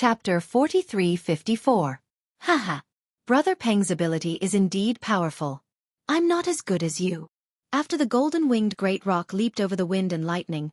Chapter 43-54. Haha. Brother Peng's ability is indeed powerful. I'm not as good as you. After the golden-winged great rock leaped over the wind and lightning,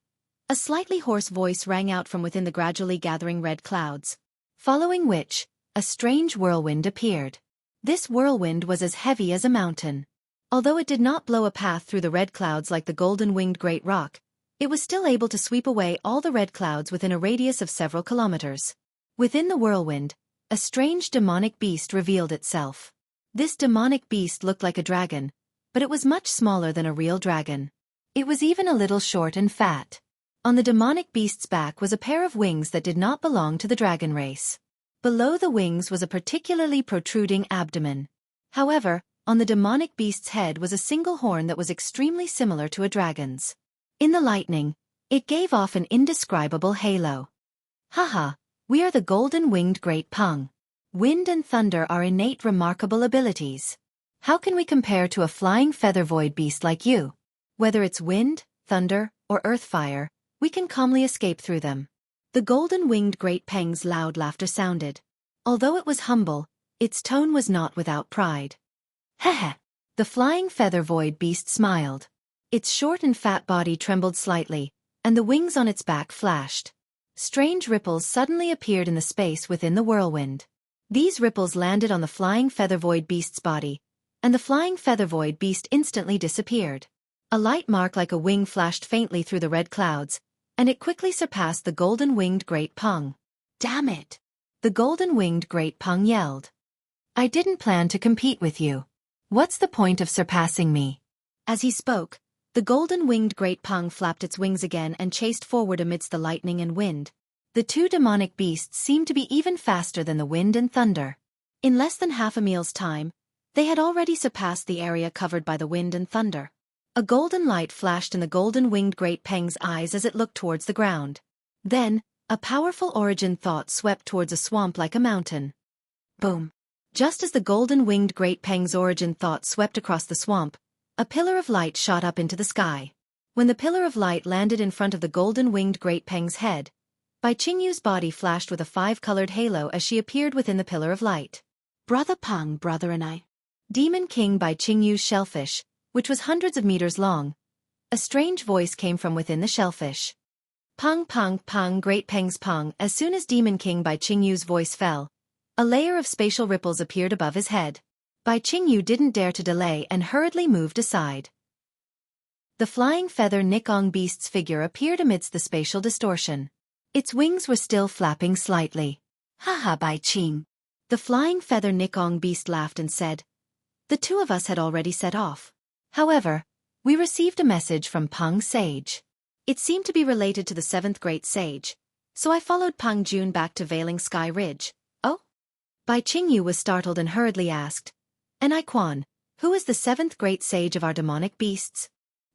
a slightly hoarse voice rang out from within the gradually gathering red clouds, following which, a strange whirlwind appeared. This whirlwind was as heavy as a mountain. Although it did not blow a path through the red clouds like the golden-winged great rock, it was still able to sweep away all the red clouds within a radius of several kilometers. Within the whirlwind, a strange demonic beast revealed itself. This demonic beast looked like a dragon, but it was much smaller than a real dragon. It was even a little short and fat. On the demonic beast's back was a pair of wings that did not belong to the dragon race. Below the wings was a particularly protruding abdomen. However, on the demonic beast's head was a single horn that was extremely similar to a dragon's. In the lightning, it gave off an indescribable halo. Haha. We are the golden-winged great Peng. Wind and thunder are innate remarkable abilities. How can we compare to a flying feather-void beast like you? Whether it's wind, thunder, or earth fire, we can calmly escape through them. The golden-winged great Peng's loud laughter sounded. Although it was humble, its tone was not without pride. Heh. The flying feather-void beast smiled. Its short and fat body trembled slightly, and the wings on its back flashed. Strange ripples suddenly appeared in the space within the whirlwind. These ripples landed on the flying feather-void beast's body, and the flying feather-void beast instantly disappeared. A light mark like a wing flashed faintly through the red clouds, and it quickly surpassed the golden-winged great Peng. Damn it! The golden-winged great Peng yelled. I didn't plan to compete with you. What's the point of surpassing me? As he spoke, the golden-winged great Peng flapped its wings again and chased forward amidst the lightning and wind. The two demonic beasts seemed to be even faster than the wind and thunder. In less than half a meal's time, they had already surpassed the area covered by the wind and thunder. A golden light flashed in the golden-winged great Peng's eyes as it looked towards the ground. Then, a powerful origin thought swept towards a swamp like a mountain. Boom! Just as the golden-winged great Peng's origin thought swept across the swamp, a pillar of light shot up into the sky. When the pillar of light landed in front of the golden-winged great Peng's head, Bai Qingyu's body flashed with a five-colored halo as she appeared within the pillar of light. Brother Peng, brother and I. Demon King Bai Qingyu's shellfish, which was hundreds of meters long. A strange voice came from within the shellfish. Peng Peng Peng Great Peng's Peng. As soon as Demon King Bai Qingyu's voice fell, a layer of spatial ripples appeared above his head. Bai Qingyu didn't dare to delay and hurriedly moved aside. The flying feather Nikong beast's figure appeared amidst the spatial distortion. Its wings were still flapping slightly. Haha, Bai Qing. The flying feather Nikong beast laughed and said, the two of us had already set off. However, we received a message from Peng Sage. It seemed to be related to the seventh great sage, so I followed Peng Jun back to Veiling Sky Ridge. Oh? Bai Qingyu was startled and hurriedly asked, and I Quan, who is the seventh great sage of our demonic beasts?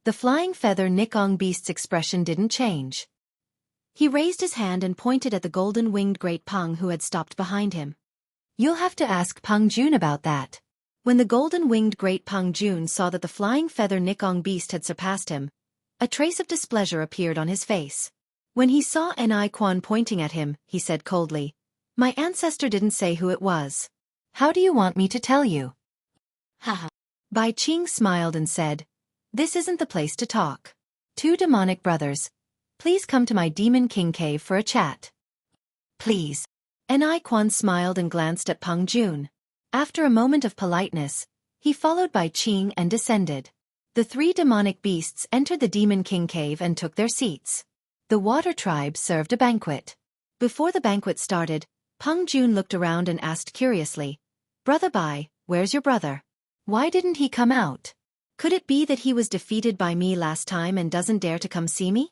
The flying feather Nikong beast's expression didn't change. He raised his hand and pointed at the golden-winged great Peng who had stopped behind him. You'll have to ask Peng Jun about that. When the golden-winged great Peng Jun saw that the flying feather Nikong beast had surpassed him, a trace of displeasure appeared on his face. When he saw Ni Quan pointing at him, he said coldly, my ancestor didn't say who it was. How do you want me to tell you? Haha. Bai Qing smiled and said, this isn't the place to talk. Two demonic brothers, please come to my Demon King cave for a chat. Please. Ni Quan smiled and glanced at Peng Jun. After a moment of politeness, he followed Bai Qing and descended. The three demonic beasts entered the Demon King cave and took their seats. The water tribe served a banquet. Before the banquet started, Peng Jun looked around and asked curiously, Brother Bai, where's your brother? Why didn't he come out? Could it be that he was defeated by me last time and doesn't dare to come see me?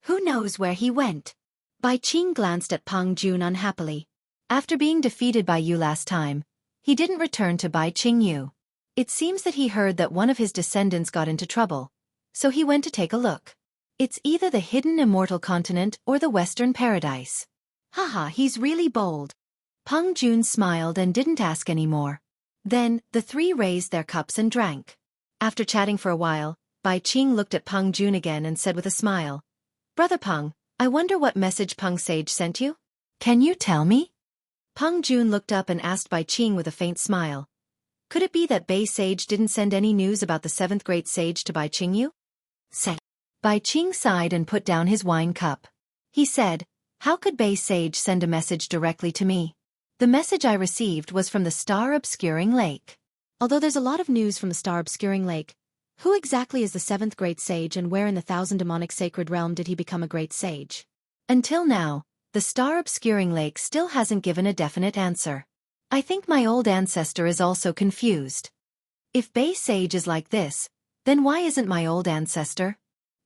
Who knows where he went? Bai Qing glanced at Peng Jun unhappily. After being defeated by you last time, he didn't return to Bai Qingyu. It seems that he heard that one of his descendants got into trouble, so he went to take a look. It's either the hidden immortal continent or the Western Paradise. Haha, he's really bold. Peng Jun smiled and didn't ask any more. Then, the three raised their cups and drank. After chatting for a while, Bai Qing looked at Peng Jun again and said with a smile, Brother Peng, I wonder what message Peng Sage sent you? Can you tell me? Peng Jun looked up and asked Bai Qing with a faint smile. Could it be that Bai Sage didn't send any news about the 7th great sage to Bai Qingyu? Say. Bai Qing sighed and put down his wine cup. He said, how could Bai Sage send a message directly to me? The message I received was from the star-obscuring lake. Although there's a lot of news from the star-obscuring lake, who exactly is the 7th great sage and where in the 1,000 demonic sacred realm did he become a great sage? Until now, the star-obscuring lake still hasn't given a definite answer. I think my old ancestor is also confused. If Bai Sage is like this, then why isn't my old ancestor?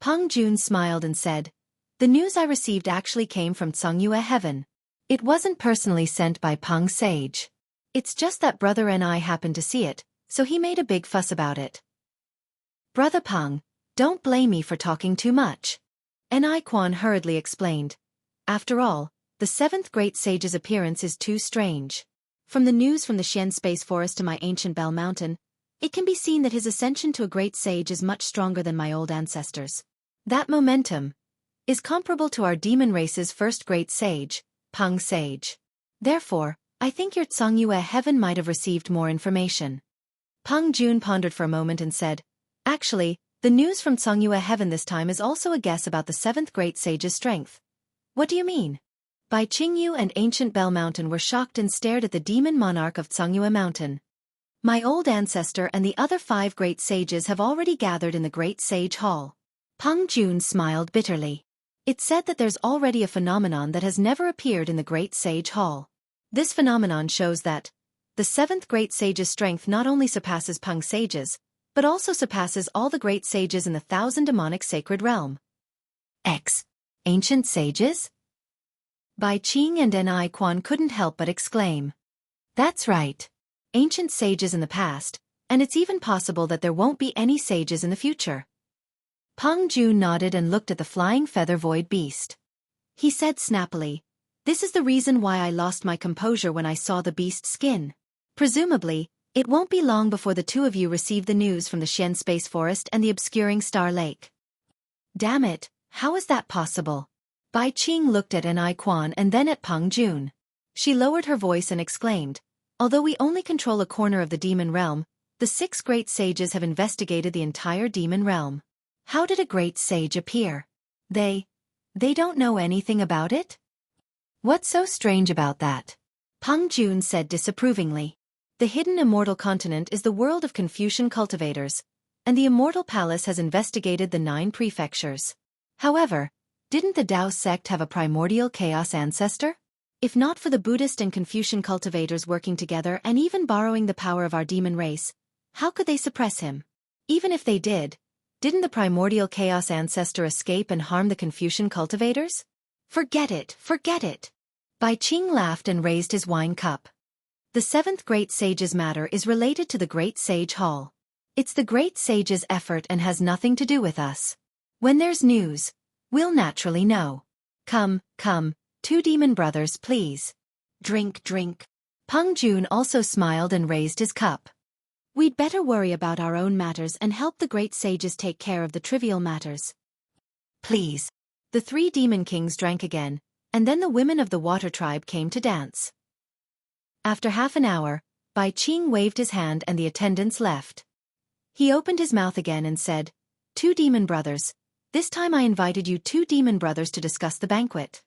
Peng Jun smiled and said, the news I received actually came from Tsongyue Heaven. It wasn't personally sent by Peng Sage. It's just that brother and I happened to see it, so he made a big fuss about it. Brother Peng, don't blame me for talking too much. Ni Quan hurriedly explained. After all, the 7th great sage's appearance is too strange. From the news from the Xian Space Forest to my ancient Bell Mountain, it can be seen that his ascension to a great sage is much stronger than my old ancestors. That momentum is comparable to our demon race's first great sage, Peng Sage. Therefore, I think your Tsongyue Heaven might have received more information. Peng Jun pondered for a moment and said, actually, the news from Tsongyue Heaven this time is also a guess about the 7th great sage's strength. What do you mean? Bai Qingyu and ancient Bell Mountain were shocked and stared at the demon monarch of Tsongyue Mountain. My old ancestor and the other 5 great sages have already gathered in the Great Sage Hall. Peng Jun smiled bitterly. It's said that there's already a phenomenon that has never appeared in the Great Sage Hall. This phenomenon shows that the 7th great sage's strength not only surpasses Peng Sage's, but also surpasses all the great sages in the 1,000 demonic sacred realm. Ancient sages? Bai Qing and Ni Quan couldn't help but exclaim. That's right. Ancient sages in the past, and it's even possible that there won't be any sages in the future. Peng Jun nodded and looked at the flying feather void beast. He said snappily, this is the reason why I lost my composure when I saw the beast's skin. Presumably, it won't be long before the two of you receive the news from the Xian Space Forest and the obscuring Star Lake. Damn it, how is that possible? Bai Qing looked at Ni Quan and then at Peng Jun. She lowered her voice and exclaimed, although we only control a corner of the demon realm, the 6 great sages have investigated the entire demon realm. How did a great sage appear? They don't know anything about it? What's so strange about that? Peng Jun said disapprovingly. The hidden immortal continent is the world of Confucian cultivators, and the immortal palace has investigated the 9 prefectures. However, didn't the Tao sect have a primordial chaos ancestor? If not for the Buddhist and Confucian cultivators working together and even borrowing the power of our demon race, how could they suppress him? Even if they did, didn't the primordial chaos ancestor escape and harm the Confucian cultivators? Forget it, forget it. Bai Qing laughed and raised his wine cup. The 7th great sage's matter is related to the Great Sage Hall. It's the great sage's effort and has nothing to do with us. When there's news, we'll naturally know. Come, 2 demon brothers please. Drink. Peng Jun also smiled and raised his cup. We'd better worry about our own matters and help the great sages take care of the trivial matters. Please. The 3 demon kings drank again, and then the women of the water tribe came to dance. After half an hour, Bai Qing waved his hand and the attendants left. He opened his mouth again and said, 2 demon brothers, this time I invited you 2 demon brothers to discuss the banquet.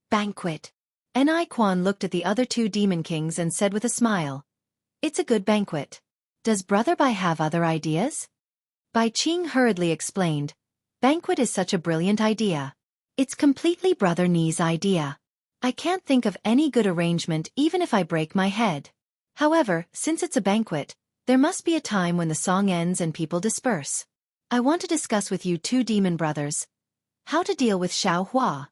Banquet. Ni Quan looked at the other 2 demon kings and said with a smile, it's a good banquet. Does Brother Bai have other ideas? Bai Qing hurriedly explained, banquet is such a brilliant idea. It's completely Brother Ni's idea. I can't think of any good arrangement even if I break my head. However, since it's a banquet, there must be a time when the song ends and people disperse. I want to discuss with you 2 demon brothers how to deal with Xiao Hua.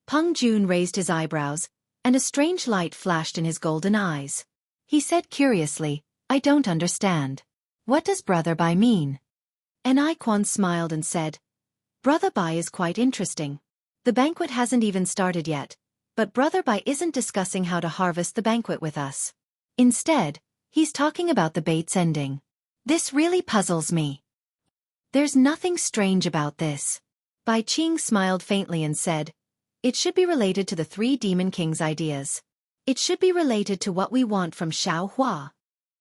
Peng Jun raised his eyebrows, and a strange light flashed in his golden eyes. He said curiously, I don't understand. What does Brother Bai mean? Ni Quan smiled and said, Brother Bai is quite interesting. The banquet hasn't even started yet, but Brother Bai isn't discussing how to harvest the banquet with us. Instead, he's talking about the bait's ending. This really puzzles me. There's nothing strange about this. Bai Qing smiled faintly and said, It should be related to the three demon kings' ideas. It should be related to what we want from Xiaohua.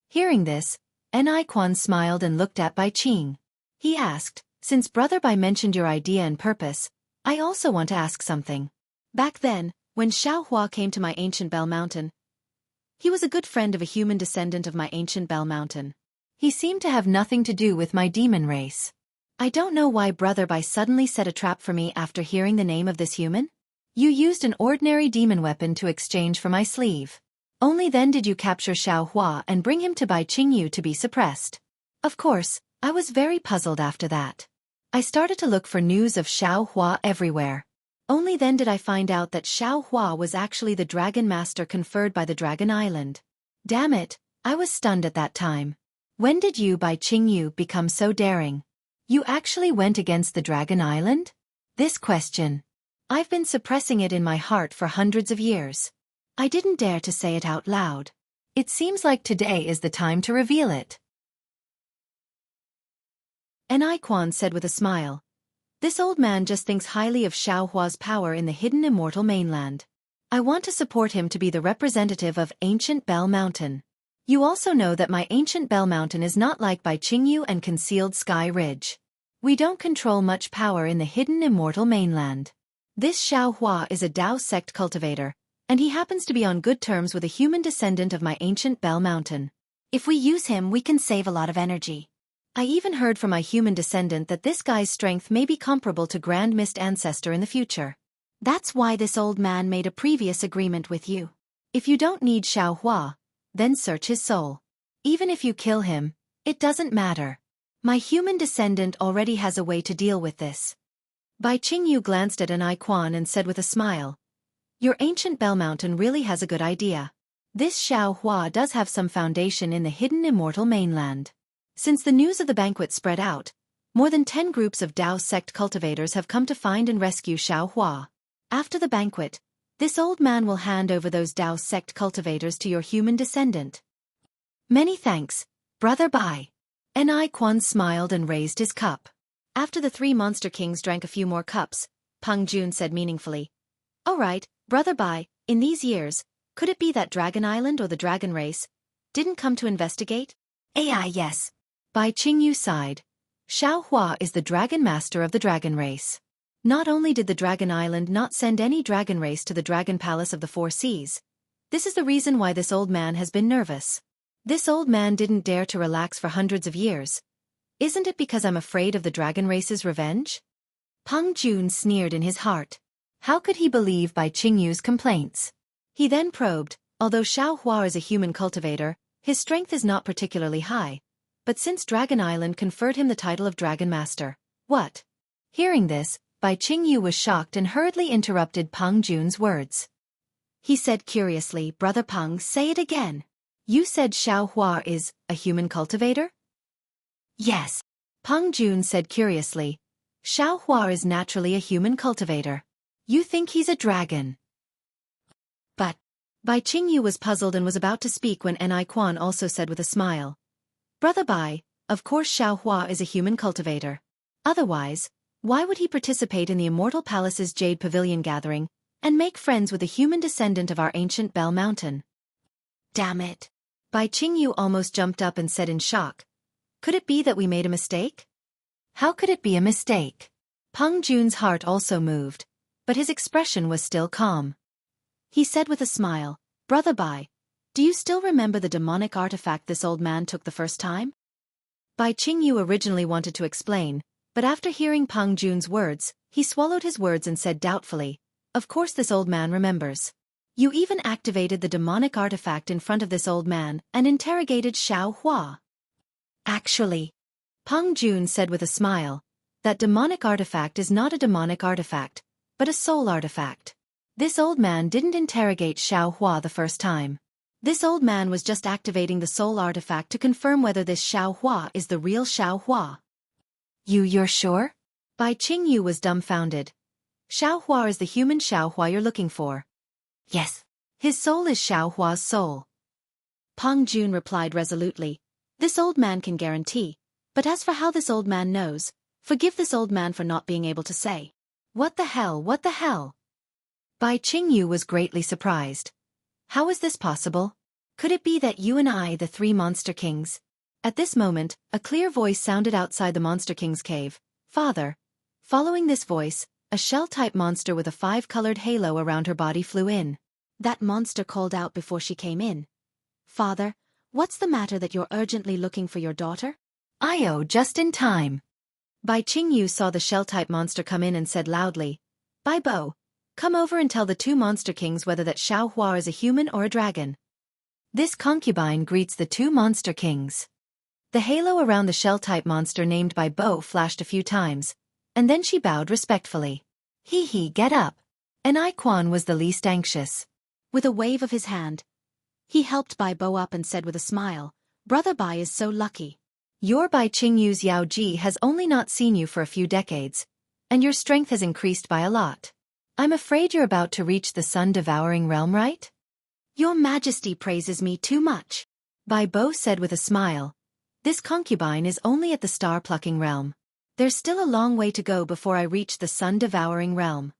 Hearing this, Ni Quan smiled and looked at Bai Qing. He asked, since Brother Bai mentioned your idea and purpose, I also want to ask something. Back then, when Xiaohua came to my ancient Bell Mountain, he was a good friend of a human descendant of my ancient Bell Mountain. He seemed to have nothing to do with my demon race. I don't know why Brother Bai suddenly set a trap for me after hearing the name of this human. You used an ordinary demon weapon to exchange for my sleeve. Only then did you capture Xiaohua and bring him to Bai Qingyu to be suppressed. Of course, I was very puzzled after that. I started to look for news of Xiaohua everywhere. Only then did I find out that Xiaohua was actually the Dragon Master conferred by the Dragon Island. Damn it, I was stunned at that time. When did you, Bai Qingyu, become so daring? You actually went against the Dragon Island? This question. I've been suppressing it in my heart for hundreds of years. I didn't dare to say it out loud. It seems like today is the time to reveal it. Ni Quan said with a smile. This old man just thinks highly of Xiaohua's power in the hidden immortal mainland. I want to support him to be the representative of ancient Bell Mountain. You also know that my ancient Bell Mountain is not like Bai Qingyu and concealed Sky Ridge. We don't control much power in the hidden immortal mainland. This Xiaohua is a Dao sect cultivator, and he happens to be on good terms with a human descendant of my ancient Bell Mountain. If we use him, we can save a lot of energy. I even heard from my human descendant that this guy's strength may be comparable to Grand Mist Ancestor in the future. That's why this old man made a previous agreement with you. If you don't need Xiaohua, then search his soul. Even if you kill him, it doesn't matter. My human descendant already has a way to deal with this. Bai Qingyu glanced at Ni Quan and said with a smile, your ancient Bell Mountain really has a good idea. This Xiaohua does have some foundation in the hidden immortal mainland. Since the news of the banquet spread out, more than 10 groups of Dao sect cultivators have come to find and rescue Xiaohua. After the banquet, this old man will hand over those Dao sect cultivators to your human descendant. Many thanks, Brother Bai. Ni Quan smiled and raised his cup. After the 3 monster kings drank a few more cups, Peng Jun said meaningfully, all right, Brother Bai, in these years, could it be that Dragon Island or the Dragon Race didn't come to investigate? Yes. Bai Qingyu sighed. Xiaohua is the Dragon Master of the Dragon Race. Not only did the Dragon Island not send any Dragon Race to the Dragon Palace of the Four Seas, this is the reason why this old man has been nervous. This old man didn't dare to relax for hundreds of years. Isn't it because I'm afraid of the Dragon Race's revenge? Peng Jun sneered in his heart. How could he believe Bai Qingyu's complaints? He then probed, although Xiaohua is a human cultivator, his strength is not particularly high. But since Dragon Island conferred him the title of Dragon Master, what? Hearing this, Bai Qingyu was shocked and hurriedly interrupted Peng Jun's words. He said curiously, Brother Peng, say it again. You said Xiaohua is a human cultivator? Yes. Peng Jun said curiously. Xiaohua is naturally a human cultivator. You think he's a dragon? But Bai Qingyu was puzzled and was about to speak when Ni Quan also said with a smile. Brother Bai, of course Xiaohua is a human cultivator. Otherwise, why would he participate in the Immortal Palace's Jade Pavilion gathering and make friends with a human descendant of our ancient Bell Mountain? Damn it. Bai Qingyu almost jumped up and said in shock. Could it be that we made a mistake? How could it be a mistake? Peng Jun's heart also moved, but his expression was still calm. He said with a smile, Brother Bai, do you still remember the demonic artifact this old man took the first time? Bai Qingyu originally wanted to explain, but after hearing Peng Jun's words, he swallowed his words and said doubtfully, of course this old man remembers. You even activated the demonic artifact in front of this old man and interrogated Xiaohua. Actually, Peng Jun said with a smile, that demonic artifact is not a demonic artifact, but a soul artifact. This old man didn't interrogate Xiaohua the first time. This old man was just activating the soul artifact to confirm whether this Xiaohua is the real Xiaohua. You're sure? Bai Qingyu was dumbfounded. Xiaohua is the human Xiaohua you're looking for. Yes. His soul is Xiaohua's soul. Peng Jun replied resolutely. This old man can guarantee. But as for how this old man knows, forgive this old man for not being able to say. What the hell? Bai Qingyu was greatly surprised. How is this possible? Could it be that you and I, the three Monster Kings? At this moment, a clear voice sounded outside the Monster King's cave. Father. Following this voice, a shell-type monster with a 5-colored halo around her body flew in. That monster called out before she came in. Father, what's the matter that you're urgently looking for your daughter? Io, just in time. Bai Qingyu saw the shell-type monster come in and said loudly, Bai Bo, come over and tell the two Monster Kings whether that Xiaohua is a human or a dragon. This concubine greets the two Monster Kings. The halo around the shell-type monster named Bai Bo flashed a few times, and then she bowed respectfully. Hee, get up. And I Quan was the least anxious. With a wave of his hand, he helped Bai Bo up and said with a smile, Brother Bai is so lucky. Your Bai Qingyu's Yao Ji has only not seen you for a few decades, and your strength has increased by a lot. I'm afraid you're about to reach the sun-devouring realm, right? Your Majesty praises me too much. Bai Bo said with a smile. This concubine is only at the star-plucking realm. There's still a long way to go before I reach the sun-devouring realm.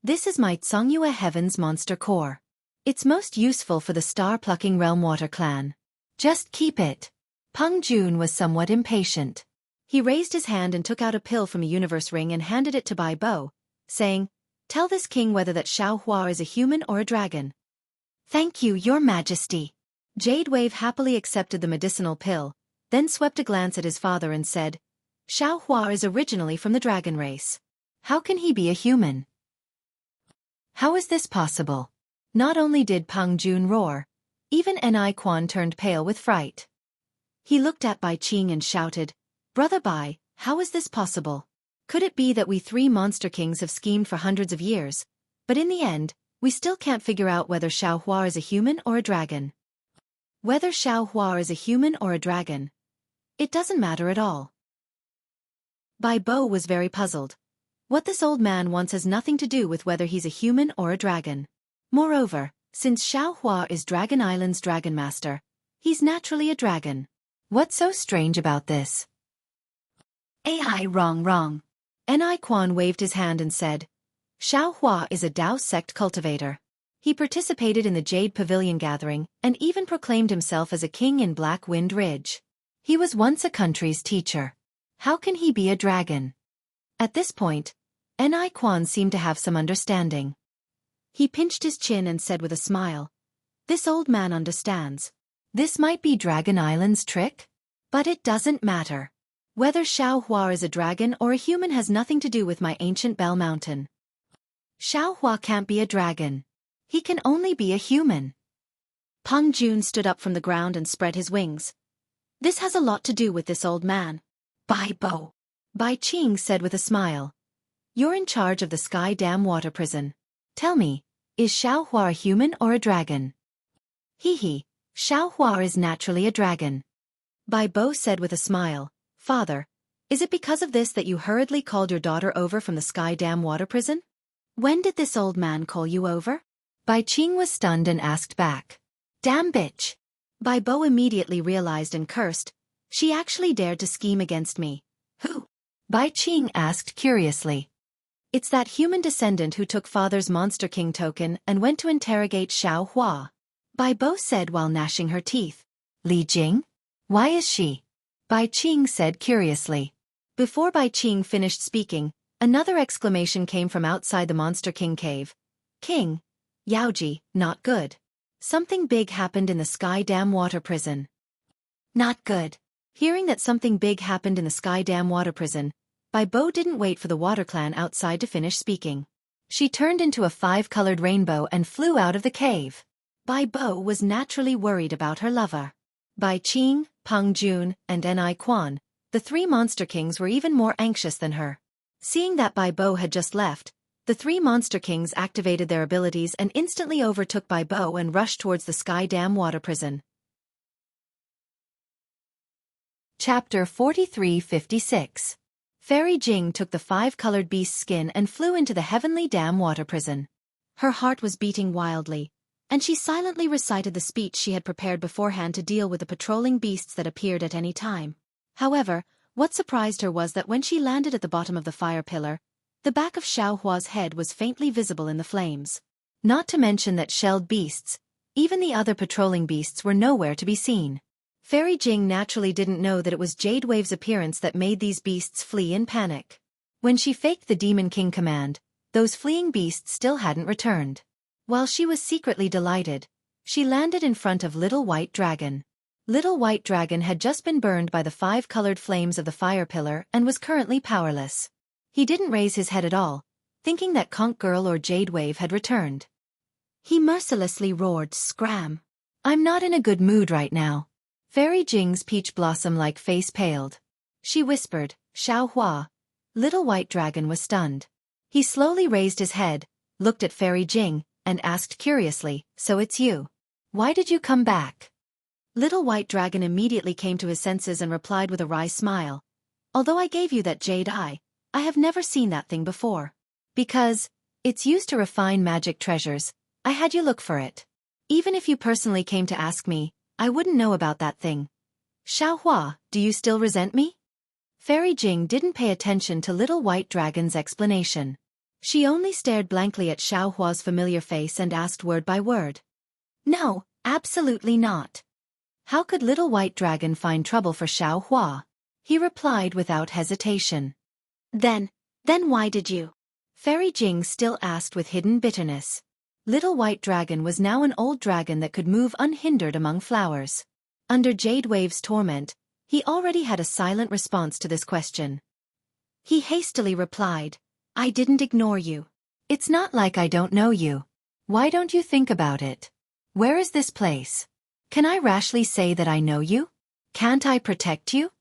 This is my Zhongyue Heaven's Monster Core. It's most useful for the star-plucking realm water clan. Just keep it. Peng Jun was somewhat impatient. He raised his hand and took out a pill from a universe ring and handed it to Bai Bo, saying, Tell this king whether that Xiaohua is a human or a dragon. Thank you, Your Majesty. Jade Wave happily accepted the medicinal pill, then swept a glance at his father and said, Xiaohua is originally from the dragon race. How can he be a human? How is this possible? Not only did Peng Jun roar, even Ni Quan turned pale with fright. He looked at Bai Qing and shouted, Brother Bai, how is this possible? Could it be that we three Monster Kings have schemed for hundreds of years, but in the end, we still can't figure out whether Xiaohua is a human or a dragon? Whether Xiaohua is a human or a dragon, it doesn't matter at all. Bai Bo was very puzzled. What this old man wants has nothing to do with whether he's a human or a dragon. Moreover, since Xiaohua is Dragon Island's Dragon Master, he's naturally a dragon. What's so strange about this? AI wrong. Ni Quan waved his hand and said, Xiaohua is a Dao sect cultivator. He participated in the Jade Pavilion gathering and even proclaimed himself as a king in Black Wind Ridge. He was once a country's teacher. How can he be a dragon? At this point, Ni Quan seemed to have some understanding. He pinched his chin and said with a smile, This old man understands. This might be Dragon Island's trick, but it doesn't matter. Whether Xiaohua is a dragon or a human has nothing to do with my ancient Bell Mountain. Xiaohua can't be a dragon. He can only be a human. Peng Jun stood up from the ground and spread his wings. This has a lot to do with this old man. Bai Bo. Bai Qing said with a smile. You're in charge of the Sky Dam water prison. Tell me, is Xiaohua a human or a dragon? Hee, Xiaohua is naturally a dragon. Bai Bo said with a smile. Father, is it because of this that you hurriedly called your daughter over from the Sky Dam water prison? When did this old man call you over? Bai Qing was stunned and asked back. Damn bitch. Bai Bo immediately realized and cursed. She actually dared to scheme against me. Who? Bai Qing asked curiously. It's that human descendant who took father's Monster King token and went to interrogate Xiaohua. Bai Bo said while gnashing her teeth. Li Jing? Why is she? Bai Qing said curiously. Before Bai Qing finished speaking, another exclamation came from outside the Monster King cave. King, Yaoji, not good. Something big happened in the Sky Dam water prison. Not good. Hearing that something big happened in the Sky Dam water prison, Bai Bo didn't wait for the water clan outside to finish speaking. She turned into a 5-colored rainbow and flew out of the cave. Bai Bo was naturally worried about her lover. Bai Qing, Peng Jun, and Ni Quan, the three Monster Kings were even more anxious than her. Seeing that Bai Bo had just left, the three Monster Kings activated their abilities and instantly overtook Bai Bo and rushed towards the Sky Dam water prison. Chapter 43-56. Fairy Jing took the 5-colored beast's skin and flew into the Heavenly Dam water prison. Her heart was beating wildly, and she silently recited the speech she had prepared beforehand to deal with the patrolling beasts that appeared at any time. However, what surprised her was that when she landed at the bottom of the fire pillar, The back of Xiao Hua's head was faintly visible in the flames. Not to mention that shelled beasts, even the other patrolling beasts, were nowhere to be seen. Fairy Jing naturally didn't know that it was Jade Wave's appearance that made these beasts flee in panic. When she faked the Demon King command, those fleeing beasts still hadn't returned. While she was secretly delighted, she landed in front of Little White Dragon. Little White Dragon had just been burned by the 5-colored flames of the fire pillar and was currently powerless. He didn't raise his head at all, thinking that Conch Girl or Jade Wave had returned. He mercilessly roared, "Scram! I'm not in a good mood right now." Fairy Jing's peach blossom-like face paled. She whispered, "Xiao Hua." Little White Dragon was stunned. He slowly raised his head, looked at Fairy Jing, and asked curiously, "So it's you. Why did you come back?" Little White Dragon immediately came to his senses and replied with a wry smile. "Although I gave you that jade eye, I have never seen that thing before. Because it's used to refine magic treasures, I had you look for it. Even if you personally came to ask me, I wouldn't know about that thing. Xiao Hua, do you still resent me?" Fairy Jing didn't pay attention to Little White Dragon's explanation. She only stared blankly at Xiao Hua's familiar face and asked word by word. "No, absolutely not." How could Little White Dragon find trouble for Xiao Hua? He replied without hesitation. Then why did you?" Fairy Jing still asked with hidden bitterness. Little White Dragon was now an old dragon that could move unhindered among flowers. Under Jade Wave's torment, he already had a silent response to this question. He hastily replied, "I didn't ignore you. It's not like I don't know you. Why don't you think about it? Where is this place? Can I rashly say that I know you? Can't I protect you?"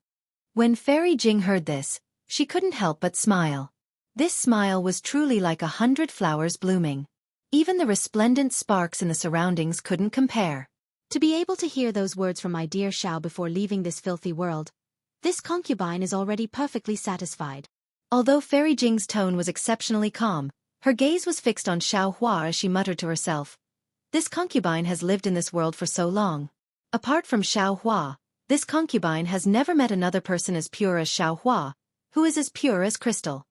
When Fairy Jing heard this, she couldn't help but smile. This smile was truly like 100 flowers blooming. Even the resplendent sparks in the surroundings couldn't compare. To be able to hear those words from my dear Xiao before leaving this filthy world, this concubine is already perfectly satisfied. Although Fairy Jing's tone was exceptionally calm, her gaze was fixed on Xiao Hua as she muttered to herself, "This concubine has lived in this world for so long. Apart from Xiao Hua, this concubine has never met another person as pure as Xiao Hua, who is as pure as crystal."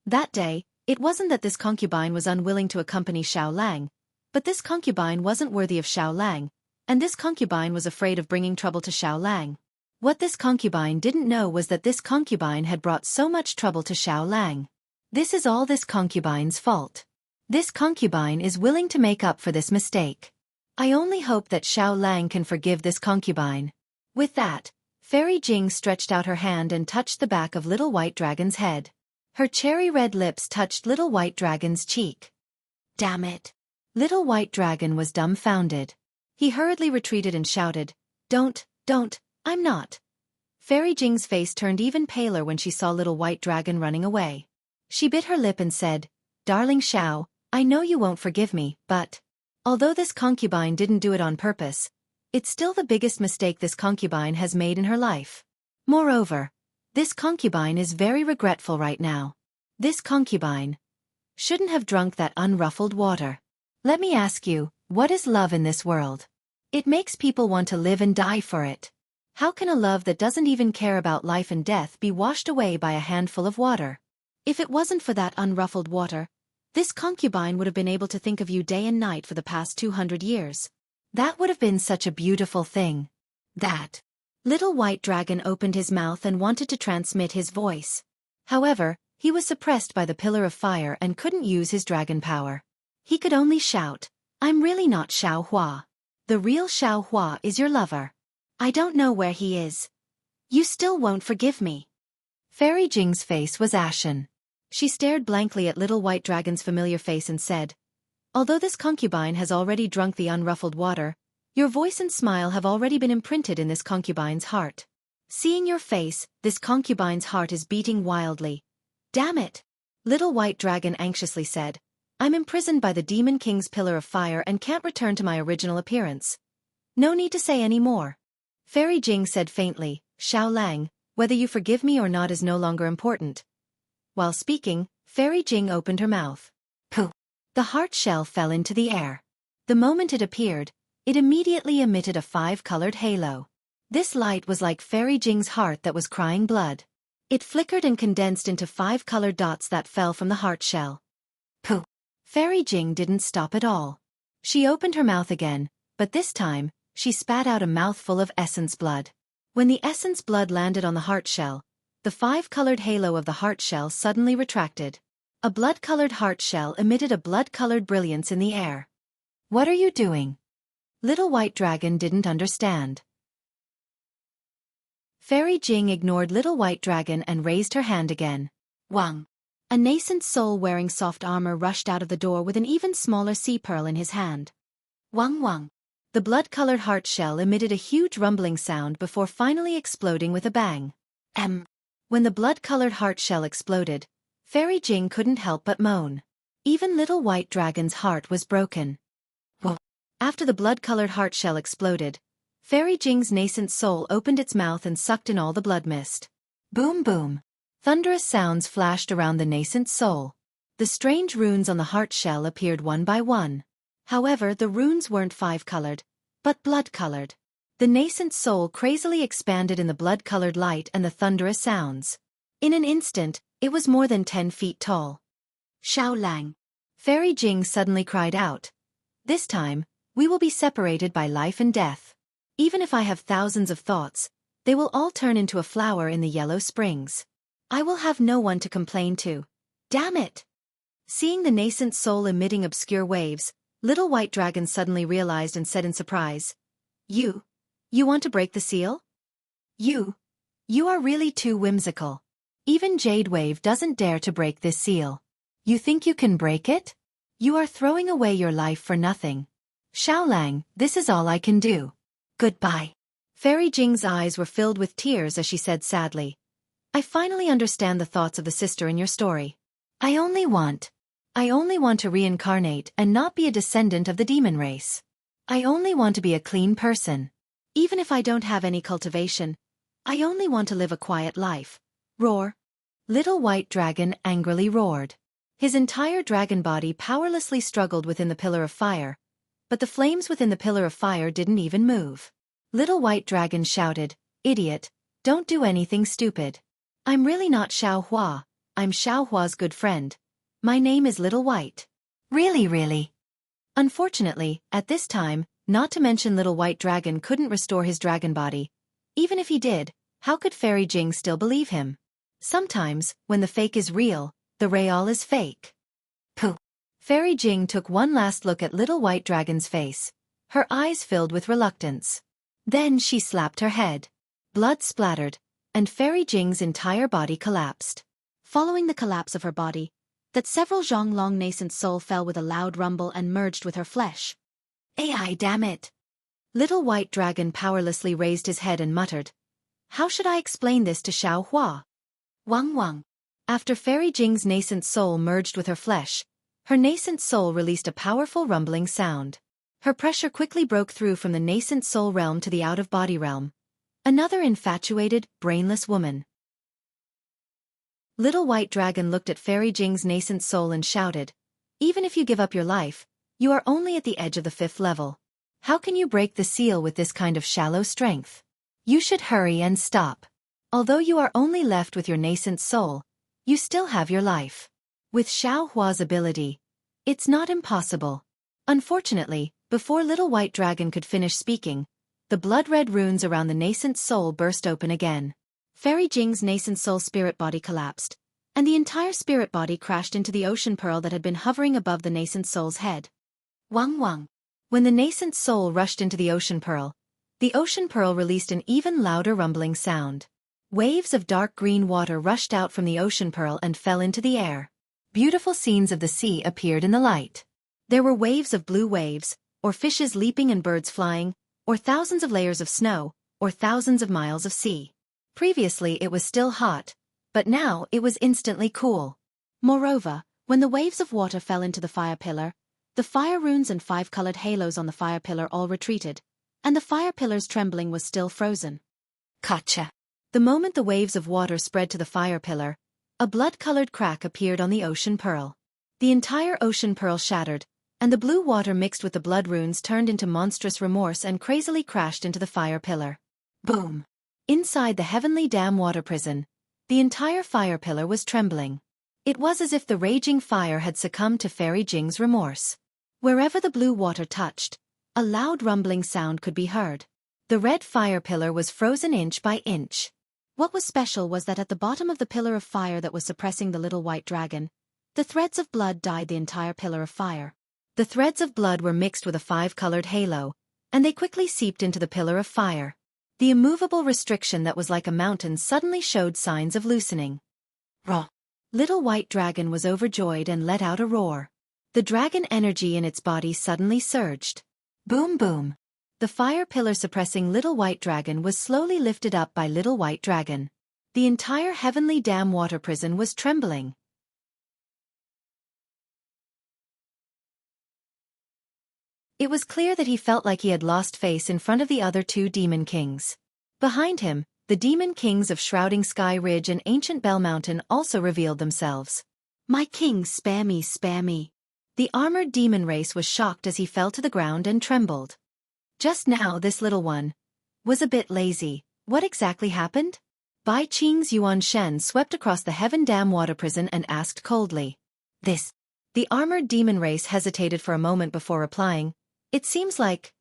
That day, it wasn't that this concubine was unwilling to accompany Xiao Lang, but this concubine wasn't worthy of Xiao Lang, and this concubine was afraid of bringing trouble to Xiao Lang. What this concubine didn't know was that this concubine had brought so much trouble to Xiao Lang. This is all this concubine's fault. This concubine is willing to make up for this mistake. I only hope that Xiao Lang can forgive this concubine. With that, Fairy Jing stretched out her hand and touched the back of Little White Dragon's head. Her cherry-red lips touched Little White Dragon's cheek. "Damn it!" Little White Dragon was dumbfounded. He hurriedly retreated and shouted, Don't, I'm not." Fairy Jing's face turned even paler when she saw Little White Dragon running away. She bit her lip and said, "Darling Xiao, I know you won't forgive me, but although this concubine didn't do it on purpose, it's still the biggest mistake this concubine has made in her life. Moreover, this concubine is very regretful right now. This concubine shouldn't have drunk that unruffled water. Let me ask you, what is love in this world? It makes people want to live and die for it. How can a love that doesn't even care about life and death be washed away by a handful of water? If it wasn't for that unruffled water, this concubine would have been able to think of you day and night for the past 200 years. That would have been such a beautiful thing. That." Little White Dragon opened his mouth and wanted to transmit his voice. However, he was suppressed by the pillar of fire and couldn't use his dragon power. He could only shout, "I'm really not Xiao Hua. The real Xiao Hua is your lover. I don't know where he is. You still won't forgive me." Fairy Jing's face was ashen. She stared blankly at Little White Dragon's familiar face and said, "Although this concubine has already drunk the unruffled water, your voice and smile have already been imprinted in this concubine's heart. Seeing your face, this concubine's heart is beating wildly. Damn it!" Little White Dragon anxiously said, "I'm imprisoned by the Demon King's pillar of fire and can't return to my original appearance. No need to say any more." Fairy Jing said faintly, "Xiao Lang, whether you forgive me or not is no longer important." While speaking, Fairy Jing opened her mouth. Pooh! The heart shell fell into the air. The moment it appeared, it immediately emitted a 5-colored halo. This light was like Fairy Jing's heart that was crying blood. It flickered and condensed into 5 colored dots that fell from the heart shell. Pooh! Fairy Jing didn't stop at all. She opened her mouth again, but this time, she spat out a mouthful of essence blood. When the essence blood landed on the heart shell, the 5-colored halo of the heart shell suddenly retracted. A blood-colored heart shell emitted a blood-colored brilliance in the air. What are you doing? Little White Dragon didn't understand. Fairy Jing ignored Little White Dragon and raised her hand again. Wang! A nascent soul wearing soft armor rushed out of the door with an even smaller sea pearl in his hand. Wang wang! The blood-colored heart shell emitted a huge rumbling sound before finally exploding with a bang. When the blood-colored heart shell exploded, Fairy Jing couldn't help but moan. Even Little White Dragon's heart was broken. Whoa! After the blood-colored heart shell exploded, Fairy Jing's nascent soul opened its mouth and sucked in all the blood mist. Boom boom! Thunderous sounds flashed around the nascent soul. The strange runes on the heart shell appeared one by one. However, the runes weren't 5-colored, but blood-colored. The nascent soul crazily expanded in the blood-colored light and the thunderous sounds. In an instant, it was more than 10 feet tall. Xiao Lang! Fairy Jing suddenly cried out. This time, we will be separated by life and death. Even if I have thousands of thoughts, they will all turn into a flower in the yellow springs. I will have no one to complain to. Damn it! Seeing the nascent soul emitting obscure waves, Little White Dragon suddenly realized and said in surprise, You want to break the seal? You are really too whimsical. Even Jade Wave doesn't dare to break this seal. You think you can break it? You are throwing away your life for nothing. Xiao Lang, this is all I can do. Goodbye. Fairy Jing's eyes were filled with tears as she said sadly, I finally understand the thoughts of the sister in your story. I only want to reincarnate and not be a descendant of the demon race. I only want to be a clean person. Even if I don't have any cultivation, I only want to live a quiet life. Roar! Little White Dragon angrily roared. His entire dragon body powerlessly struggled within the pillar of fire, but the flames within the pillar of fire didn't even move. Little White Dragon shouted, Idiot, don't do anything stupid. I'm really not Xiao Hua, I'm Xiao Hua's good friend. My name is Little White. Really? Unfortunately, at this time, not to mention Little White Dragon couldn't restore his dragon body. Even if he did, how could Fairy Jing still believe him? Sometimes, when the fake is real, the real is fake. Pooh! Fairy Jing took one last look at Little White Dragon's face. Her eyes filled with reluctance. Then she slapped her head. Blood splattered, and Fairy Jing's entire body collapsed. Following the collapse of her body, that several Zhonglong nascent soul fell with a loud rumble and merged with her flesh. AI, damn it! Little White Dragon powerlessly raised his head and muttered, How should I explain this to Xiao Hua? Wang. After Fairy Jing's nascent soul merged with her flesh, her nascent soul released a powerful rumbling sound. Her pressure quickly broke through from the nascent soul realm to the out-of-body realm. Another infatuated, brainless woman. Little White Dragon looked at Fairy Jing's nascent soul and shouted, Even if you give up your life, you are only at the edge of the 5th level. How can you break the seal with this kind of shallow strength? You should hurry and stop. Although you are only left with your nascent soul, you still have your life. With Xiao Hua's ability, it's not impossible. Unfortunately, before Little White Dragon could finish speaking, the blood-red runes around the nascent soul burst open again. Fairy Jing's nascent soul spirit body collapsed, and the entire spirit body crashed into the ocean pearl that had been hovering above the nascent soul's head. Wang. When the nascent soul rushed into the ocean pearl released an even louder rumbling sound. Waves of dark green water rushed out from the ocean pearl and fell into the air. Beautiful scenes of the sea appeared in the light. There were waves of blue waves, or fishes leaping and birds flying, or thousands of layers of snow, or thousands of miles of sea. Previously it was still hot, but now it was instantly cool. Moreover, when the waves of water fell into the fire pillar, the fire runes and 5-colored halos on the fire pillar all retreated, and the fire pillar's trembling was still frozen. Gotcha! The moment the waves of water spread to the fire pillar, a blood-colored crack appeared on the ocean pearl. The entire ocean pearl shattered, and the blue water mixed with the blood runes turned into monstrous remorse and crazily crashed into the fire pillar. Boom! Inside the heavenly dam water prison, The entire fire pillar was trembling. It was as if the raging fire had succumbed to Fairy Jing's remorse. Wherever the blue water touched, a loud rumbling sound could be heard. The red fire pillar was frozen inch by inch. What was special was that at the bottom of the pillar of fire that was suppressing the little white dragon, the threads of blood dyed the entire pillar of fire. The threads of blood were mixed with a 5-colored halo, and they quickly seeped into the pillar of fire. The immovable restriction that was like a mountain suddenly showed signs of loosening. Raw. Little white dragon was overjoyed and let out a roar. The dragon energy in its body suddenly surged. Boom boom. The fire pillar suppressing little white dragon was slowly lifted up by little white dragon. The entire heavenly dam water prison was trembling. It was clear that he felt like he had lost face in front of the other 2 demon kings. Behind him, the demon kings of Shrouding Sky Ridge and Ancient Bell Mountain also revealed themselves. My king, spare me, spare me. The armored demon race was shocked as he fell to the ground and trembled. Just now this little one was a bit lazy. What exactly happened? Bai Qing's Yuan Shen swept across the Heaven Dam water prison and asked coldly. This. The armored demon race hesitated for a moment before replying. It seems like.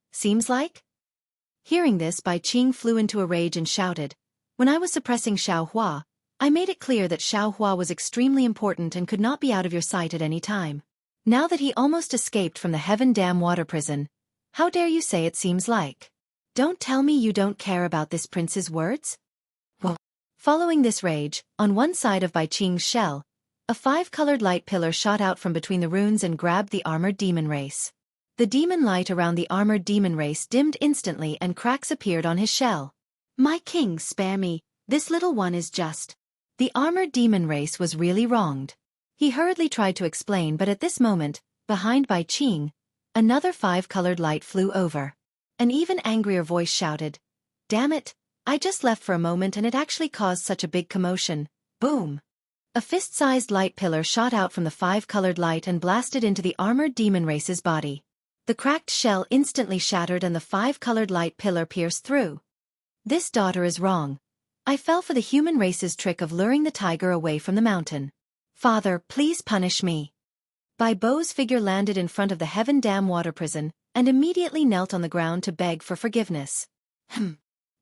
Hearing this, Bai Qing flew into a rage and shouted. When I was suppressing Xiao Hua, I made it clear that Xiao Hua was extremely important and could not be out of your sight at any time. Now that he almost escaped from the Heaven Dam water prison, how dare you say it seems like? Don't tell me you don't care about this prince's words? Well, following this rage, on one side of Bai Qing's shell, a 5-colored light pillar shot out from between the runes and grabbed the armored demon race. The demon light around the armored demon race dimmed instantly and cracks appeared on his shell. My king, spare me, this little one is just. The armored demon race was really wronged. He hurriedly tried to explain, but at this moment, behind Bai Qing, another 5-colored light flew over. An even angrier voice shouted, Damn it, I just left for a moment and it actually caused such a big commotion. Boom! A fist-sized light pillar shot out from the 5-colored light and blasted into the armored demon race's body. The cracked shell instantly shattered and the 5-colored light pillar pierced through. This daughter is wrong. I fell for the human race's trick of luring the tiger away from the mountain. Father, please punish me. Bai Bo's figure landed in front of the Heaven Dam water prison, and immediately knelt on the ground to beg for forgiveness.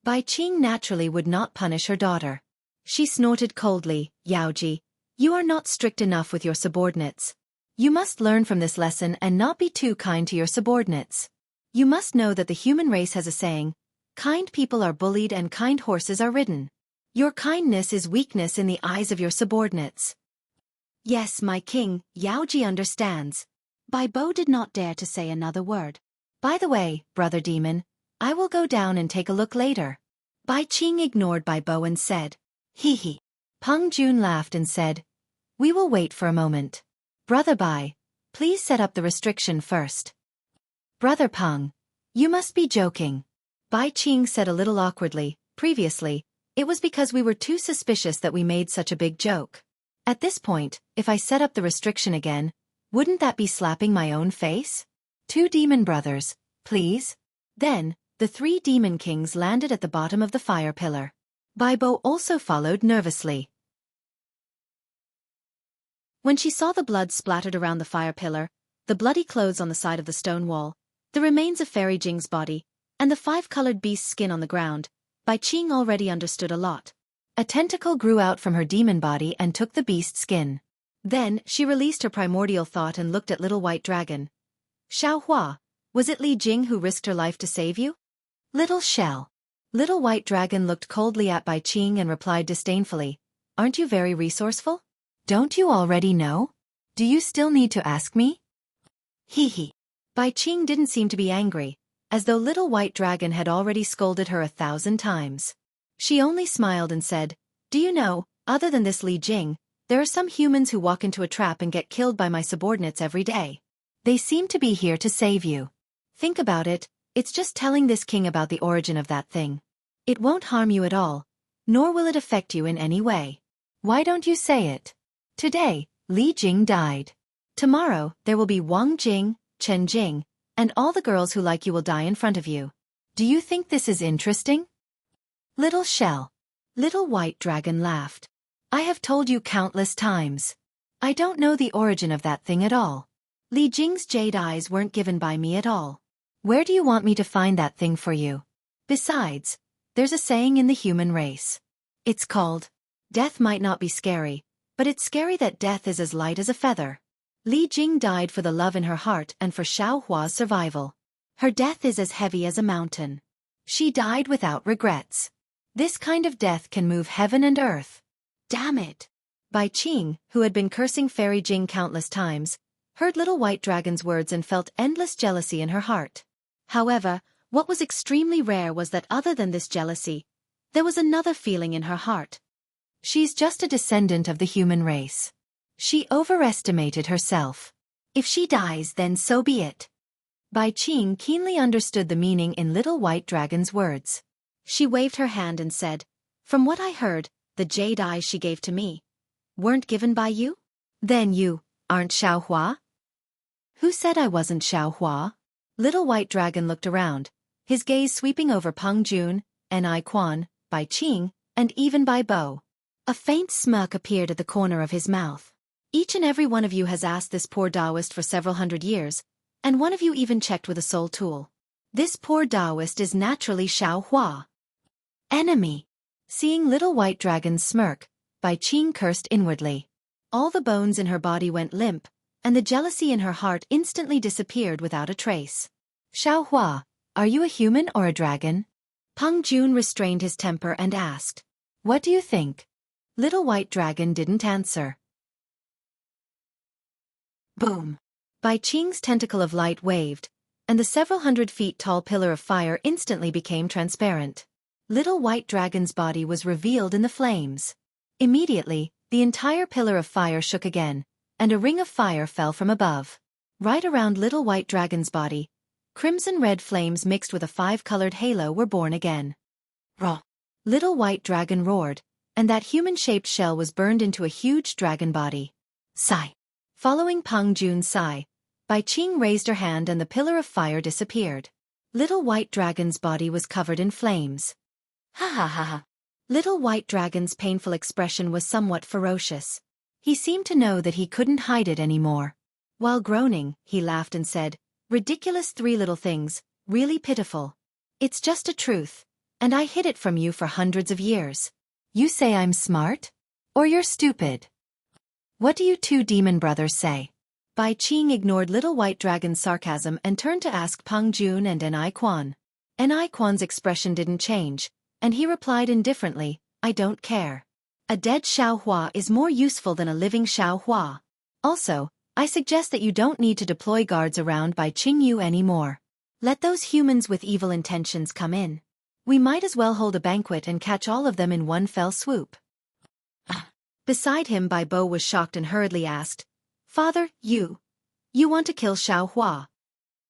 Bai Qing naturally would not punish her daughter. She snorted coldly, Yaoji, you are not strict enough with your subordinates. You must learn from this lesson and not be too kind to your subordinates. You must know that the human race has a saying, kind people are bullied and kind horses are ridden. Your kindness is weakness in the eyes of your subordinates. Yes, my king, Yaoji understands. Bai Bo did not dare to say another word. By the way, brother demon, I will go down and take a look later. Bai Qing ignored Bai Bo and said, Hee hee. Peng Jun laughed and said, We will wait for a moment. Brother Bai, please set up the restriction first. Brother Peng, you must be joking. Bai Qing said a little awkwardly, previously, it was because we were too suspicious that we made such a big joke. At this point, if I set up the restriction again, wouldn't that be slapping my own face? 2 demon brothers, please. Then, the 3 demon kings landed at the bottom of the fire pillar. Bai Bo also followed nervously. When she saw the blood splattered around the fire pillar, the bloody clothes on the side of the stone wall, the remains of Fairy Jing's body, and the 5-colored beast's skin on the ground, Bai Qing already understood a lot. A tentacle grew out from her demon body and took the beast's skin. Then, she released her primordial thought and looked at Little White Dragon. Xiao Hua, was it Li Jing who risked her life to save you? Little shell. Little White Dragon looked coldly at Bai Qing and replied disdainfully, Aren't you very resourceful? Don't you already know? Do you still need to ask me? Hee hee. Bai Qing didn't seem to be angry, as though Little White Dragon had already scolded her 1,000 times. She only smiled and said, Do you know, other than this Li Jing, there are some humans who walk into a trap and get killed by my subordinates every day. They seem to be here to save you. Think about it, it's just telling this king about the origin of that thing. It won't harm you at all, nor will it affect you in any way. Why don't you say it? Today, Li Jing died. Tomorrow, there will be Wang Jing, Chen Jing, and all the girls who like you will die in front of you. Do you think this is interesting? Little shell. Little White Dragon laughed. I have told you countless times. I don't know the origin of that thing at all. Li Jing's jade eyes weren't given by me at all. Where do you want me to find that thing for you? Besides, there's a saying in the human race. It's called, death might not be scary, but it's scary that death is as light as a feather. Li Jing died for the love in her heart and for Xiao Hua's survival. Her death is as heavy as a mountain. She died without regrets. This kind of death can move heaven and earth. Damn it! Bai Qing, who had been cursing Fairy Jing countless times, heard Little White Dragon's words and felt endless jealousy in her heart. However, what was extremely rare was that other than this jealousy, there was another feeling in her heart. She's just a descendant of the human race. She overestimated herself. If she dies, then so be it. Bai Qing keenly understood the meaning in Little White Dragon's words. She waved her hand and said, "From what I heard, the jade eyes she gave to me weren't given by you? Then you aren't Xiao Hua?" "Who said I wasn't Xiao Hua?" Little White Dragon looked around, his gaze sweeping over Peng Jun, N.I. Quan, Bai Qing, and even Bai Bo. A faint smirk appeared at the corner of his mouth. "Each and every one of you has asked this poor Taoist for several hundred years, and one of you even checked with a soul tool. This poor Taoist is naturally Xiao Hua. Enemy." Seeing Little White Dragon's smirk, Bai Qing cursed inwardly. All the bones in her body went limp, and the jealousy in her heart instantly disappeared without a trace. "Xiao Hua, are you a human or a dragon?" Peng Jun restrained his temper and asked. "What do you think?" Little White Dragon didn't answer. Boom! Bai Qing's tentacle of light waved, and the several hundred feet tall pillar of fire instantly became transparent. Little White Dragon's body was revealed in the flames. Immediately, the entire pillar of fire shook again, and a ring of fire fell from above. Right around Little White Dragon's body, crimson-red flames mixed with a five-colored halo were born again. Raw! Little White Dragon roared, and that human-shaped shell was burned into a huge dragon body. Sigh! Following Peng Jun's sigh, Bai Qing raised her hand and the pillar of fire disappeared. Little White Dragon's body was covered in flames. Ha ha ha ha! Little White Dragon's painful expression was somewhat ferocious. He seemed to know that he couldn't hide it anymore. While groaning, he laughed and said, "Ridiculous three little things, really pitiful. It's just a truth, and I hid it from you for hundreds of years. You say I'm smart? Or you're stupid? What do you two demon brothers say?" Bai Qing ignored Little White Dragon's sarcasm and turned to ask Peng Jun and N.I. Quan. N.I. Quan's expression didn't change, and he replied indifferently, "I don't care. A dead Xiao Hua is more useful than a living Xiao Hua. Also, I suggest that you don't need to deploy guards around Bai Qing Yu anymore. Let those humans with evil intentions come in. We might as well hold a banquet and catch all of them in one fell swoop." Beside him, Bai Bo was shocked and hurriedly asked, "Father, you want to kill Xiao Hua?"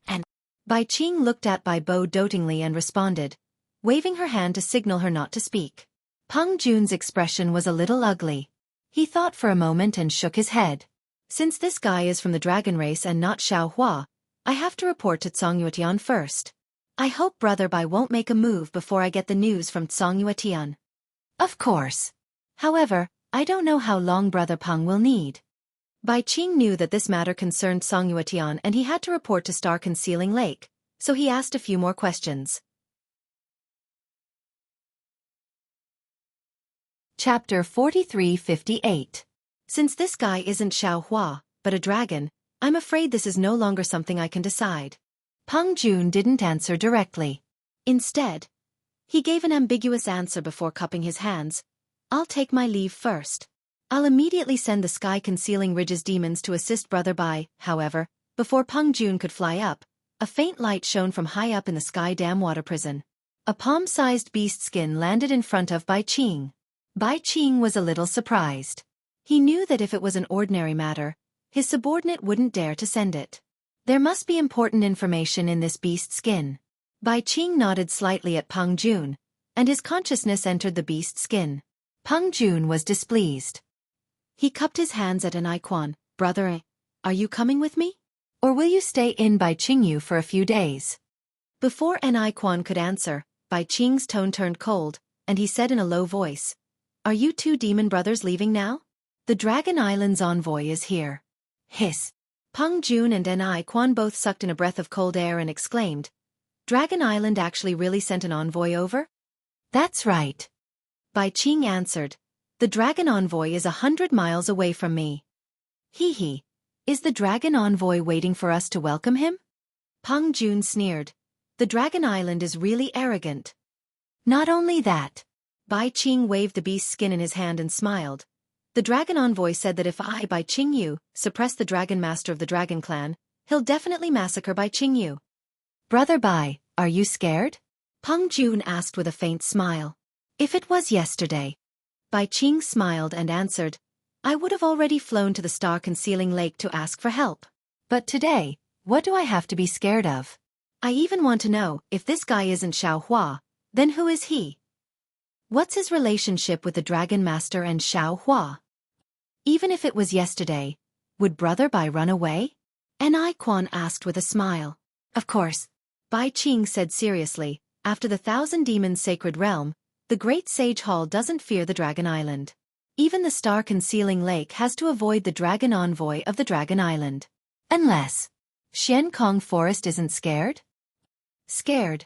And Bai Qing looked at Bai Bo dotingly and responded, waving her hand to signal her not to speak. Peng Jun's expression was a little ugly. He thought for a moment and shook his head. "Since this guy is from the dragon race and not Xiao Hua, I have to report to Xueqi first. I hope Brother Bai won't make a move before I get the news from Xueqi." "Of course. However, I don't know how long Brother Peng will need." Bai Qing knew that this matter concerned Xueqi and he had to report to Star Concealing Lake, so he asked a few more questions. Chapter 4358. Since this guy isn't Xiao Hua, but a dragon, I'm afraid this is no longer something I can decide. Peng Jun didn't answer directly. Instead, he gave an ambiguous answer before cupping his hands. "I'll take my leave first. I'll immediately send the Sky Concealing Ridge's demons to assist Brother Bai." However, before Peng Jun could fly up, a faint light shone from high up in the Sky Dam water prison. A palm-sized beast skin landed in front of Bai Qing. Bai Qing was a little surprised. He knew that if it was an ordinary matter, his subordinate wouldn't dare to send it. There must be important information in this beast skin. Bai Qing nodded slightly at Peng Jun, and his consciousness entered the beast skin. Peng Jun was displeased. He cupped his hands at N.I. Quan. "Brother, are you coming with me? Or will you stay in Bai Qing Yu for a few days?" Before N.I. Quan could answer, Bai Qing's tone turned cold, and he said in a low voice, are you two demon brothers leaving now? The Dragon Island's envoy is here. Hiss. Peng Jun and Ni Quan both sucked in a breath of cold air and exclaimed, Dragon Island actually really sent an envoy over? That's right. Bai Qing answered, the Dragon Envoy is 100 miles away from me. Hee hee. Is the Dragon Envoy waiting for us to welcome him? Peng Jun sneered. The Dragon Island is really arrogant. Not only that. Bai Qing waved the beast's skin in his hand and smiled. The Dragon Envoy said that if I, Bai Qing Yu, suppress the Dragon Master of the Dragon Clan, he'll definitely massacre Bai Qing Yu. Brother Bai, are you scared? Peng Jun asked with a faint smile. If it was yesterday. Bai Qing smiled and answered, I would have already flown to the star-concealing lake to ask for help. But today, what do I have to be scared of? I even want to know, if this guy isn't Xiao Hua, then who is he? What's his relationship with the Dragon Master and Xiao Hua? Even if it was yesterday, would Brother Bai run away? Ni Quan asked with a smile. Of course. Bai Qing said seriously, after the Thousand Demons Sacred Realm, the Great Sage Hall doesn't fear the Dragon Island. Even the star-concealing lake has to avoid the Dragon Envoy of the Dragon Island. Unless Xian Kong Forest isn't scared? Scared.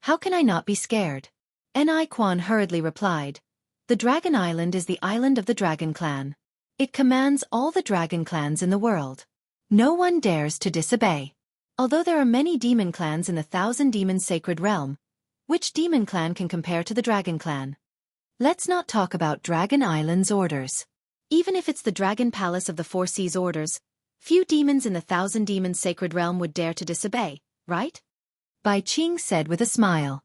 How can I not be scared? Ni Quan hurriedly replied. The Dragon Island is the island of the Dragon Clan. It commands all the Dragon Clans in the world. No one dares to disobey. Although there are many demon clans in the Thousand Demons Sacred Realm, which demon clan can compare to the Dragon Clan? Let's not talk about Dragon Island's orders. Even if it's the Dragon Palace of the Four Seas orders, few demons in the Thousand Demons Sacred Realm would dare to disobey, right? Bai Qing said with a smile.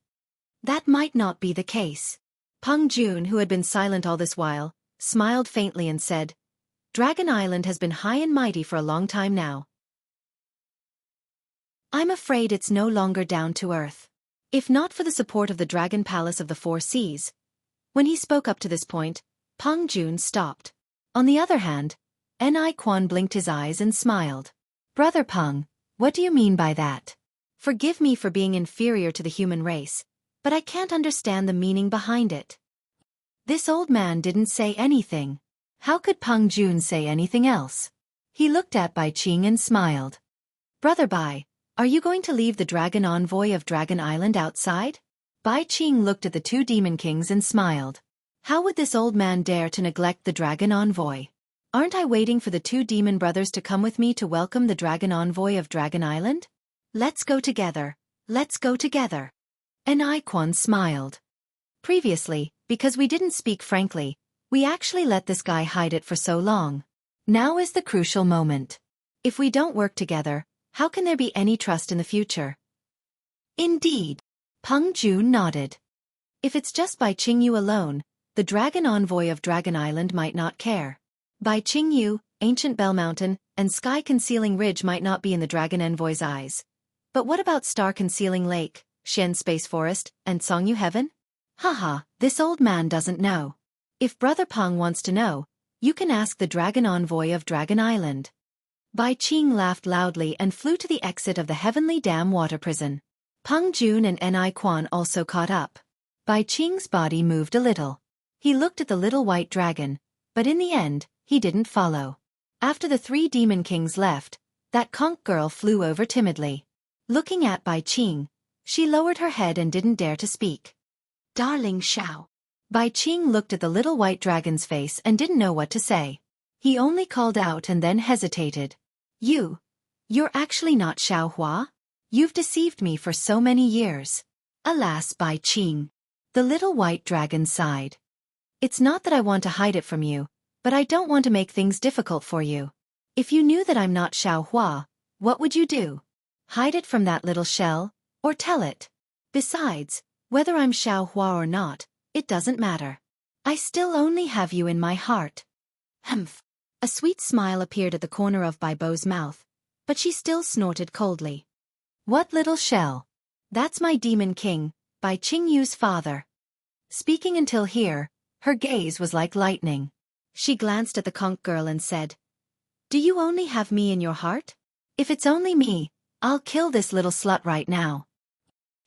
That might not be the case. Peng Jun, who had been silent all this while, smiled faintly and said, Dragon Island has been high and mighty for a long time now. I'm afraid it's no longer down to earth. If not for the support of the Dragon Palace of the Four Seas. When he spoke up to this point, Peng Jun stopped. On the other hand, Ni Quan blinked his eyes and smiled. Brother Peng, what do you mean by that? Forgive me for being inferior to the human race, but I can't understand the meaning behind it. This old man didn't say anything. How could Peng Jun say anything else? He looked at Bai Qing and smiled. Brother Bai, are you going to leave the Dragon Envoy of Dragon Island outside? Bai Qing looked at the two Demon Kings and smiled. How would this old man dare to neglect the Dragon Envoy? Aren't I waiting for the two demon brothers to come with me to welcome the Dragon Envoy of Dragon Island? Let's go together. Let's go together. Ni Quan smiled. Previously, because we didn't speak frankly, we actually let this guy hide it for so long. Now is the crucial moment. If we don't work together, how can there be any trust in the future? Indeed. Peng Jun nodded. If it's just Bai Qing Yu alone, the Dragon Envoy of Dragon Island might not care. Bai Qing Yu, Ancient Bell Mountain, and Sky Concealing Ridge might not be in the Dragon Envoy's eyes. But what about Star Concealing Lake, Shen Space Forest, and Songyu Heaven? Haha, this old man doesn't know. If Brother Peng wants to know, you can ask the Dragon Envoy of Dragon Island. Bai Qing laughed loudly and flew to the exit of the Heavenly Dam water prison. Peng Jun and Ni Quan also caught up. Bai Qing's body moved a little. He looked at the little white dragon, but in the end, he didn't follow. After the three Demon Kings left, that conch girl flew over timidly. Looking at Bai Qing, she lowered her head and didn't dare to speak. Darling Xiao. Bai Qing looked at the little white dragon's face and didn't know what to say. He only called out and then hesitated. You're actually not Xiao Hua? You've deceived me for so many years. Alas, Bai Qing. The little white dragon sighed. It's not that I want to hide it from you, but I don't want to make things difficult for you. If you knew that I'm not Xiao Hua, what would you do? Hide it from that little shell, or tell it? Besides, whether I'm Xiao Hua or not, it doesn't matter. I still only have you in my heart. Humph. A sweet smile appeared at the corner of Bai Bo's mouth, but she still snorted coldly. What little shell? That's my Demon King, Bai Qing Yu's father. Speaking until here, her gaze was like lightning. She glanced at the conch girl and said, Do you only have me in your heart? If it's only me, I'll kill this little slut right now.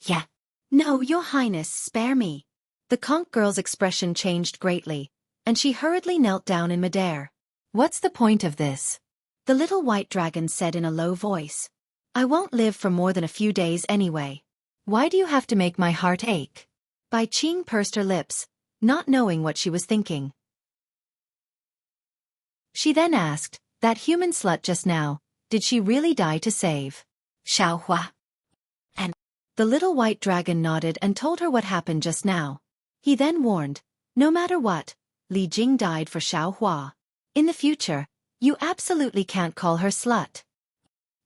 Yeah. No, Your Highness, spare me. The conch girl's expression changed greatly, and she hurriedly knelt down in midair. What's the point of this? The little white dragon said in a low voice. I won't live for more than a few days anyway. Why do you have to make my heart ache? Bai Qing pursed her lips, not knowing what she was thinking. She then asked, that human slut just now, did she really die to save Xiaohua? And the little white dragon nodded and told her what happened just now. He then warned, no matter what, Li Jing died for Xiaohua. In the future, you absolutely can't call her slut.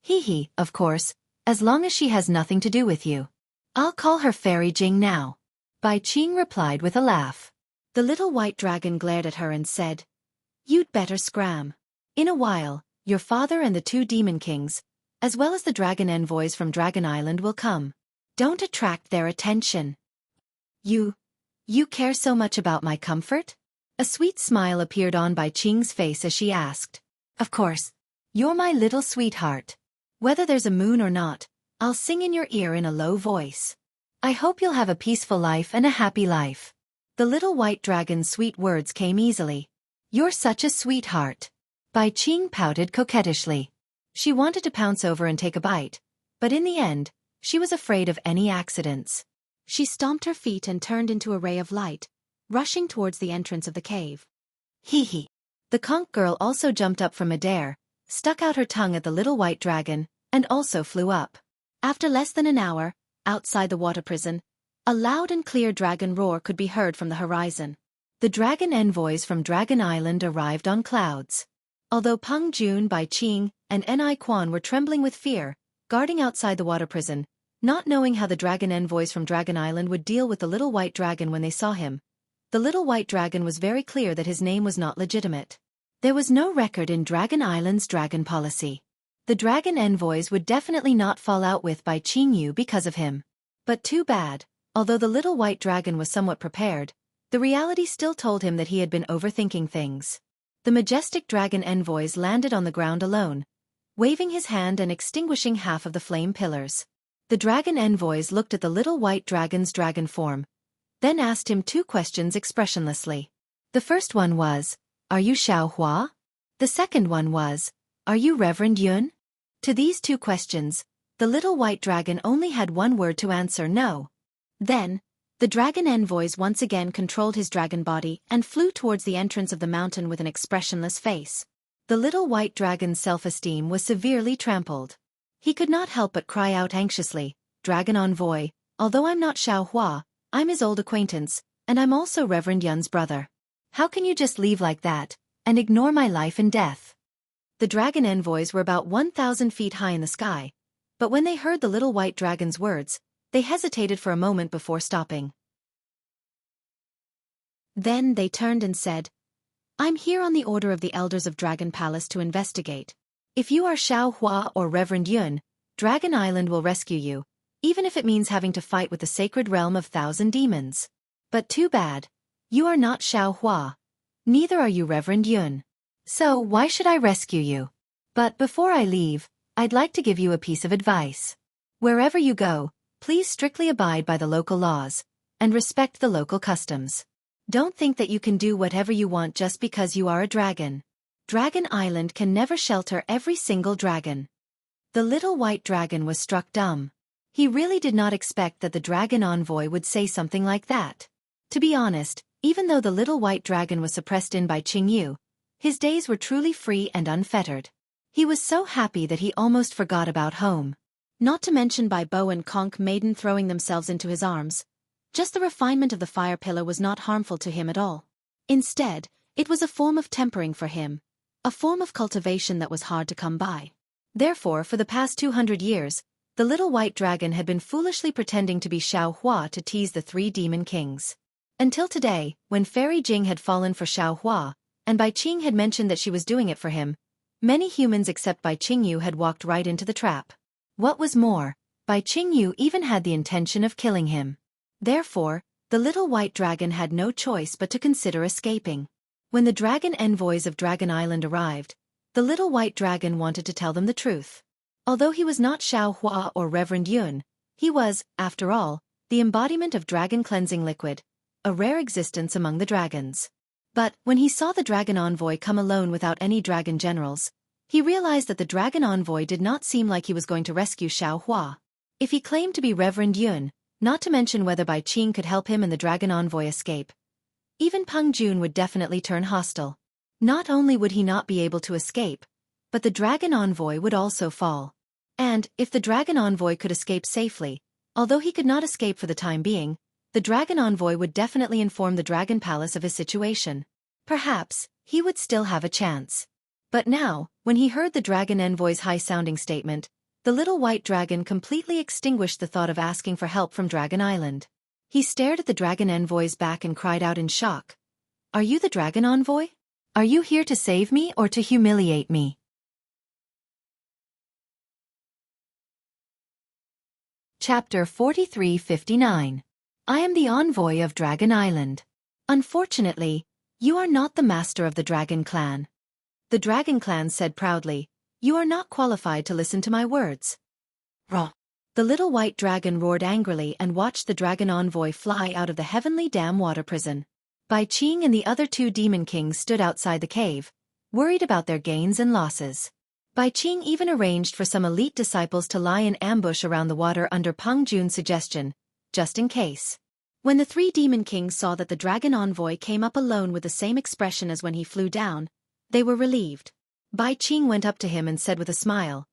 Hee, of course, as long as she has nothing to do with you. I'll call her Fairy Jing now. Bai Qing replied with a laugh. The little white dragon glared at her and said, you'd better scram. In a while, your father and the 2 demon kings, as well as the dragon envoys from Dragon Island will come. Don't attract their attention. You care so much about my comfort? A sweet smile appeared on Bai Qing's face as she asked. Of course. You're my little sweetheart. Whether there's a moon or not, I'll sing in your ear in a low voice. I hope you'll have a peaceful life and a happy life. The little white dragon's sweet words came easily. You're such a sweetheart. Bai Qing pouted coquettishly. She wanted to pounce over and take a bite, but in the end, she was afraid of any accidents. She stomped her feet and turned into a ray of light, rushing towards the entrance of the cave. Hee. The conch girl also jumped up from midair, stuck out her tongue at the little white dragon, and also flew up. After less than an hour, outside the water prison, a loud and clear dragon roar could be heard from the horizon. The dragon envoys from Dragon Island arrived on clouds. Although Peng Jun, Bai Qing, and Ni Quan were trembling with fear, guarding outside the water prison, not knowing how the dragon envoys from Dragon Island would deal with the little white dragon when they saw him, the little white dragon was very clear that his name was not legitimate. There was no record in Dragon Island's dragon policy. The dragon envoys would definitely not fall out with Bai Qingyu because of him. But too bad, although the little white dragon was somewhat prepared, the reality still told him that he had been overthinking things. The majestic dragon envoys landed on the ground alone, waving his hand and extinguishing half of the flame pillars. The dragon envoys looked at the little white dragon's dragon form, then asked him 2 questions expressionlessly. The first one was, are you Xiaohua? The second one was, are you Reverend Yun? To these 2 questions, the little white dragon only had one word to answer: no. Then, the dragon envoys once again controlled his dragon body and flew towards the entrance of the mountain with an expressionless face. The little white dragon's self-esteem was severely trampled. He could not help but cry out anxiously, Dragon Envoy, although I'm not Xiaohua, I'm his old acquaintance, and I'm also Reverend Yun's brother. How can you just leave like that, and ignore my life and death? The dragon envoys were about 1,000 feet high in the sky, but when they heard the little white dragon's words, they hesitated for a moment before stopping. Then they turned and said, I'm here on the order of the elders of Dragon Palace to investigate. If you are Xiaohua or Reverend Yun, Dragon Island will rescue you, even if it means having to fight with the sacred realm of 1,000 demons. But too bad. You are not Xiaohua. Neither are you Reverend Yun. So why should I rescue you? But before I leave, I'd like to give you a piece of advice. Wherever you go, please strictly abide by the local laws, and respect the local customs. Don't think that you can do whatever you want just because you are a dragon. Dragon Island can never shelter every single dragon. The little white dragon was struck dumb. He really did not expect that the dragon envoy would say something like that. To be honest, even though the little white dragon was suppressed in by Qingyu, his days were truly free and unfettered. He was so happy that he almost forgot about home. Not to mention by Bo and Conch Maiden throwing themselves into his arms. Just the refinement of the fire pillar was not harmful to him at all. Instead, it was a form of tempering for him, a form of cultivation that was hard to come by. Therefore, for the past 200 years, the little white dragon had been foolishly pretending to be Xiaohua to tease the 3 demon kings. Until today, when Fairy Jing had fallen for Xiaohua, and Bai Qing had mentioned that she was doing it for him, many humans except Bai Qingyu had walked right into the trap. What was more, Bai Qingyu even had the intention of killing him. Therefore, the little white dragon had no choice but to consider escaping. When the dragon envoys of Dragon Island arrived, the little white dragon wanted to tell them the truth. Although he was not Xiaohua or Reverend Yun, he was, after all, the embodiment of dragon cleansing liquid, a rare existence among the dragons. But, when he saw the dragon envoy come alone without any dragon generals, he realized that the dragon envoy did not seem like he was going to rescue Xiao Hua. If he claimed to be Reverend Yun, not to mention whether Bai Qing could help him and the dragon envoy escape, even Peng Jun would definitely turn hostile. Not only would he not be able to escape, but the dragon envoy would also fall. And, if the dragon envoy could escape safely, although he could not escape for the time being, the dragon envoy would definitely inform the dragon palace of his situation. Perhaps, he would still have a chance. But now, when he heard the dragon envoy's high-sounding statement, the little white dragon completely extinguished the thought of asking for help from Dragon Island. He stared at the dragon envoy's back and cried out in shock. "Are you the dragon envoy? Are you here to save me or to humiliate me?" Chapter 4359. I am the envoy of Dragon Island. Unfortunately, you are not the master of the Dragon Clan. The Dragon Clan said proudly, "You are not qualified to listen to my words." Raw. The little white dragon roared angrily and watched the dragon envoy fly out of the heavenly dam water prison. Bai Qing and the other two demon kings stood outside the cave, worried about their gains and losses. Bai Qing even arranged for some elite disciples to lie in ambush around the water under Peng Jun's suggestion, just in case. When the three demon kings saw that the dragon envoy came up alone with the same expression as when he flew down, they were relieved. Bai Qing went up to him and said with a smile,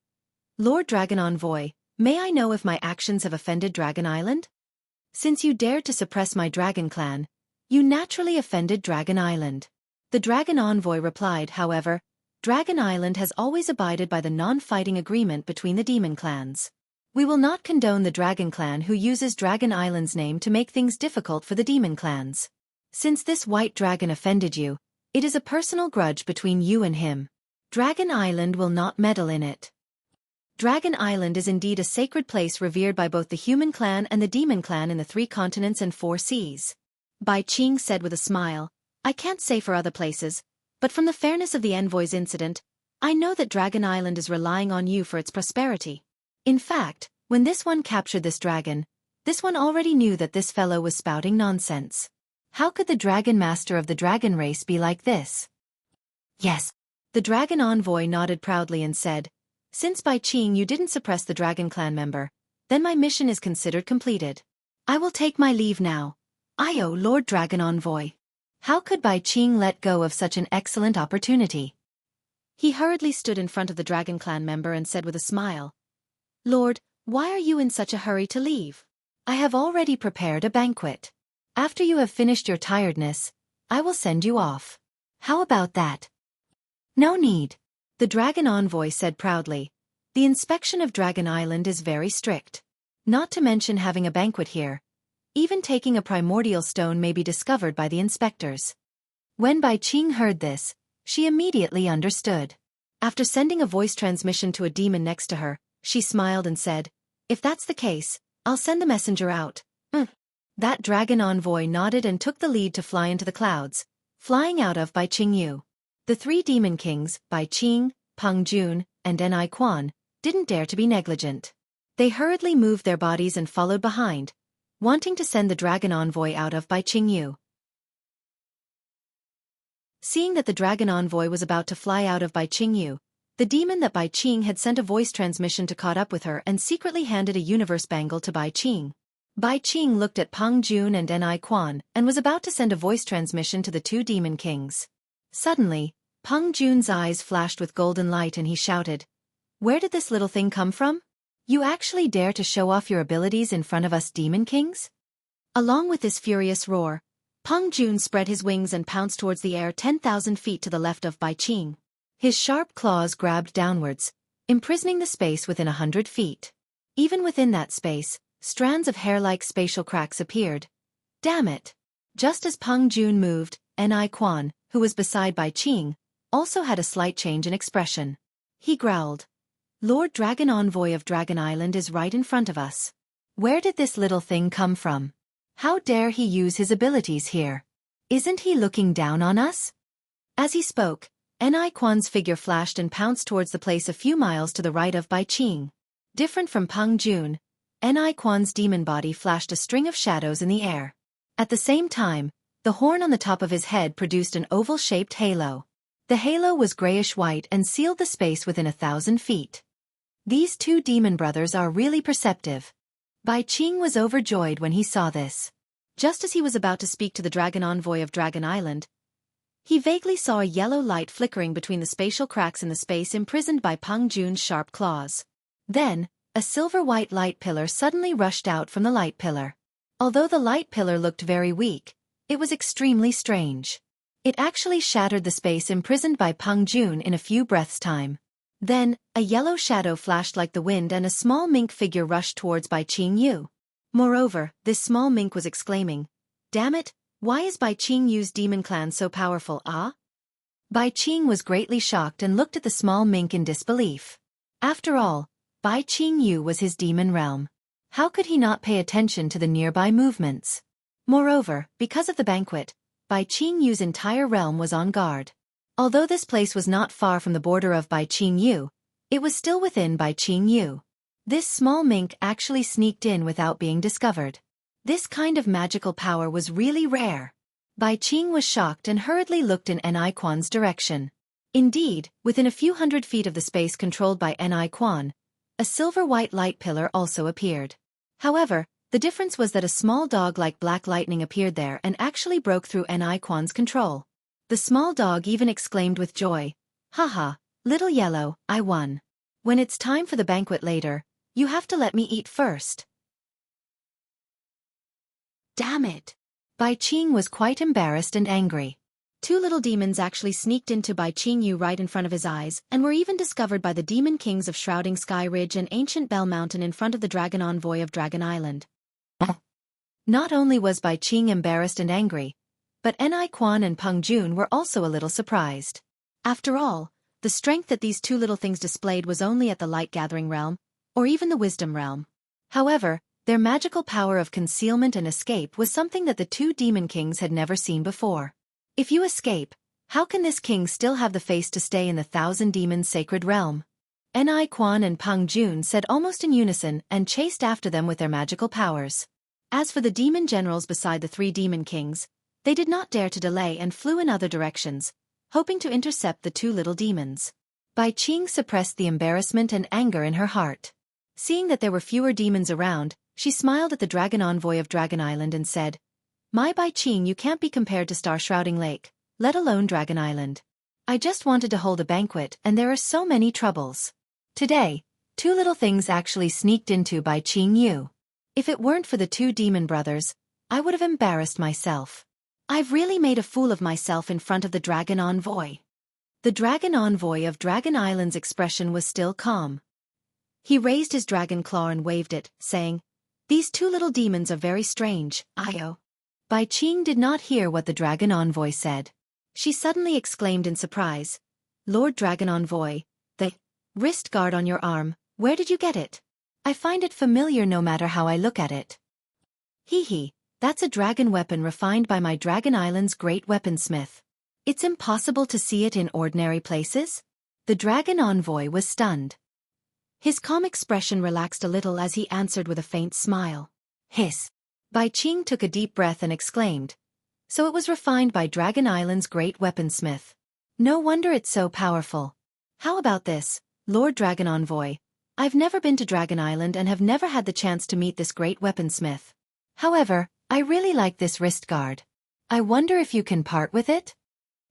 "Lord Dragon Envoy, may I know if my actions have offended Dragon Island? Since you dared to suppress my dragon clan, you naturally offended Dragon Island." The dragon envoy replied, however, "Dragon Island has always abided by the non-fighting agreement between the demon clans. We will not condone the dragon clan who uses Dragon Island's name to make things difficult for the demon clans. Since this white dragon offended you, it is a personal grudge between you and him. Dragon Island will not meddle in it." Dragon Island is indeed a sacred place revered by both the human clan and the demon clan in the 3 continents and 4 seas. Bai Qing said with a smile, "I can't say for other places, but from the fairness of the envoy's incident, I know that Dragon Island is relying on you for its prosperity. In fact, when this one captured this one already knew that this fellow was spouting nonsense. How could the dragon master of the dragon race be like this?" "Yes." The dragon envoy nodded proudly and said, "Since Bai Qing you didn't suppress the dragon clan member, then my mission is considered completed. I will take my leave now. Io, Lord Dragon Envoy." How could Bai Qing let go of such an excellent opportunity? He hurriedly stood in front of the dragon clan member and said with a smile, "Lord, why are you in such a hurry to leave? I have already prepared a banquet. After you have finished your tiredness, I will send you off. How about that?" "No need." The dragon envoy said proudly, "The inspection of Dragon Island is very strict. Not to mention having a banquet here. Even taking a primordial stone may be discovered by the inspectors." When Bai Qing heard this, she immediately understood. After sending a voice transmission to a demon next to her, she smiled and said, "If that's the case, I'll send the messenger out." That dragon envoy nodded and took the lead to fly into the clouds, flying out of Bai Qing Yu. The 3 demon kings, Bai Qing, Peng Jun, and Ni Quan, didn't dare to be negligent. They hurriedly moved their bodies and followed behind, wanting to send the dragon envoy out of Bai Qing Yu. Seeing that the dragon envoy was about to fly out of Bai Qing Yu, the demon that Bai Qing had sent a voice transmission to caught up with her and secretly handed a universe bangle to Bai Qing. Bai Qing looked at Peng Jun and Ni Quan and was about to send a voice transmission to the 2 demon kings. Suddenly, Peng Jun's eyes flashed with golden light and he shouted, "Where did this little thing come from? You actually dare to show off your abilities in front of us demon kings?" Along with this furious roar, Peng Jun spread his wings and pounced towards the air 10,000 feet to the left of Bai Qing. His sharp claws grabbed downwards, imprisoning the space within 100 feet. Even within that space, strands of hair-like spatial cracks appeared. Damn it! Just as Peng Jun moved, Ni Quan, who was beside Bai Qing, also had a slight change in expression. He growled, "Lord Dragon Envoy of Dragon Island is right in front of us. Where did this little thing come from? How dare he use his abilities here? Isn't he looking down on us?" As he spoke, Ni Quan's figure flashed and pounced towards the place a few miles to the right of Bai Qing. Different from Peng Jun, Ni Quan's demon body flashed a string of shadows in the air. At the same time, the horn on the top of his head produced an oval-shaped halo. The halo was grayish-white and sealed the space within 1,000 feet. These two demon brothers are really perceptive. Bai Qing was overjoyed when he saw this. Just as he was about to speak to the dragon envoy of Dragon Island, he vaguely saw a yellow light flickering between the spatial cracks in the space imprisoned by Peng Jun's sharp claws. Then, a silver-white light pillar suddenly rushed out from the light pillar. Although the light pillar looked very weak, it was extremely strange. It actually shattered the space imprisoned by Peng Jun in a few breaths' time. Then, a yellow shadow flashed like the wind and a small mink figure rushed towards Bai Qing Yu. Moreover, this small mink was exclaiming, "Damn it, why is Bai Qing Yu's demon clan so powerful, ah?" Bai Qing was greatly shocked and looked at the small mink in disbelief. After all, Bai Qing Yu was his demon realm. How could he not pay attention to the nearby movements? Moreover, because of the banquet, Bai Qing Yu's entire realm was on guard. Although this place was not far from the border of Bai Qing Yu, it was still within Bai Qing Yu. This small mink actually sneaked in without being discovered. This kind of magical power was really rare. Bai Qing was shocked and hurriedly looked in Ni Quan's direction. Indeed, within a few hundred feet of the space controlled by Ni Quan, a silver-white light pillar also appeared. However, the difference was that a small dog-like black lightning appeared there and actually broke through Ni Quan's control. The small dog even exclaimed with joy, "Haha, little yellow, I won. When it's time for the banquet later, you have to let me eat first." Damn it! Bai Qing was quite embarrassed and angry. Two little demons actually sneaked into Bai Qing Yu right in front of his eyes and were even discovered by the demon kings of Shrouding Sky Ridge and Ancient Bell Mountain in front of the dragon envoy of Dragon Island. Not only was Bai Qing embarrassed and angry, but Ni Quan and Peng Jun were also a little surprised. After all, the strength that these two little things displayed was only at the light-gathering realm, or even the wisdom realm. However, their magical power of concealment and escape was something that the two demon kings had never seen before. If you escape, how can this king still have the face to stay in the 1,000 demons sacred realm? Ni Quan and Peng Jun said almost in unison and chased after them with their magical powers. As for the demon generals beside the three demon kings, they did not dare to delay and flew in other directions, hoping to intercept the two little demons. Bai Qing suppressed the embarrassment and anger in her heart. Seeing that there were fewer demons around, she smiled at the dragon envoy of Dragon Island and said, "My Bai Qing, you can't be compared to Star Shrouding Lake, let alone Dragon Island. I just wanted to hold a banquet and there are so many troubles." Today, two little things actually sneaked into Bai Qing Yu. If it weren't for the two demon brothers, I would have embarrassed myself. I've really made a fool of myself in front of the dragon envoy. The dragon envoy of Dragon Island's expression was still calm. He raised his dragon claw and waved it, saying, "These two little demons are very strange, Io." Bai Qing did not hear what the dragon envoy said. She suddenly exclaimed in surprise, "Lord Dragon Envoy, the wrist guard on your arm, where did you get it? I find it familiar no matter how I look at it." "Hee, that's a dragon weapon refined by my Dragon Island's great weaponsmith. It's impossible to see it in ordinary places?" The dragon envoy was stunned. His calm expression relaxed a little as he answered with a faint smile. "Hiss." Bai Qing took a deep breath and exclaimed, "So it was refined by Dragon Island's great weaponsmith. No wonder it's so powerful. How about this, Lord Dragon Envoy? I've never been to Dragon Island and have never had the chance to meet this great weaponsmith. However, I really like this wrist guard. I wonder if you can part with it?"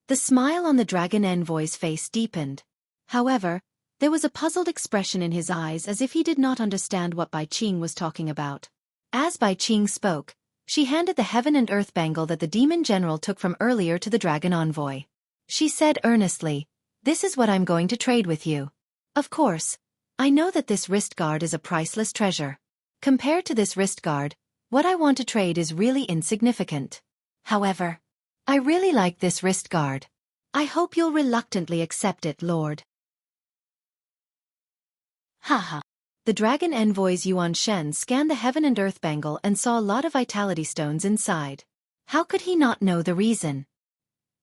The smile on the dragon envoy's face deepened. However, there was a puzzled expression in his eyes as if he did not understand what Bai Qing was talking about. As Bai Qing spoke, she handed the heaven and earth bangle that the demon general took from earlier to the dragon envoy. She said earnestly, "This is what I'm going to trade with you. Of course, I know that this wrist guard is a priceless treasure. Compared to this wrist guard, what I want to trade is really insignificant. However, I really like this wrist guard. I hope you'll reluctantly accept it, Lord." Haha. The dragon envoy's Yuan Shen scanned the heaven and earth bangle and saw a lot of vitality stones inside. How could he not know the reason?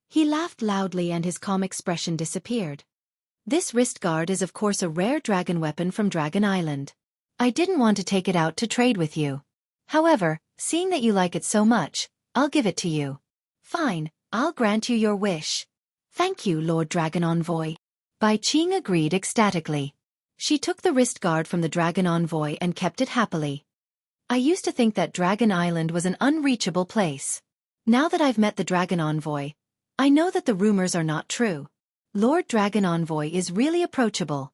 He laughed loudly and his calm expression disappeared. "This wrist guard is of course a rare dragon weapon from Dragon Island. I didn't want to take it out to trade with you. However, seeing that you like it so much, I'll give it to you. Fine, I'll grant you your wish. Thank you, Lord Dragon Envoy. Bai Qing agreed ecstatically. She took the wrist guard from the Dragon Envoy and kept it happily. I used to think that Dragon Island was an unreachable place. Now that I've met the Dragon Envoy, I know that the rumors are not true. Lord Dragon Envoy is really approachable.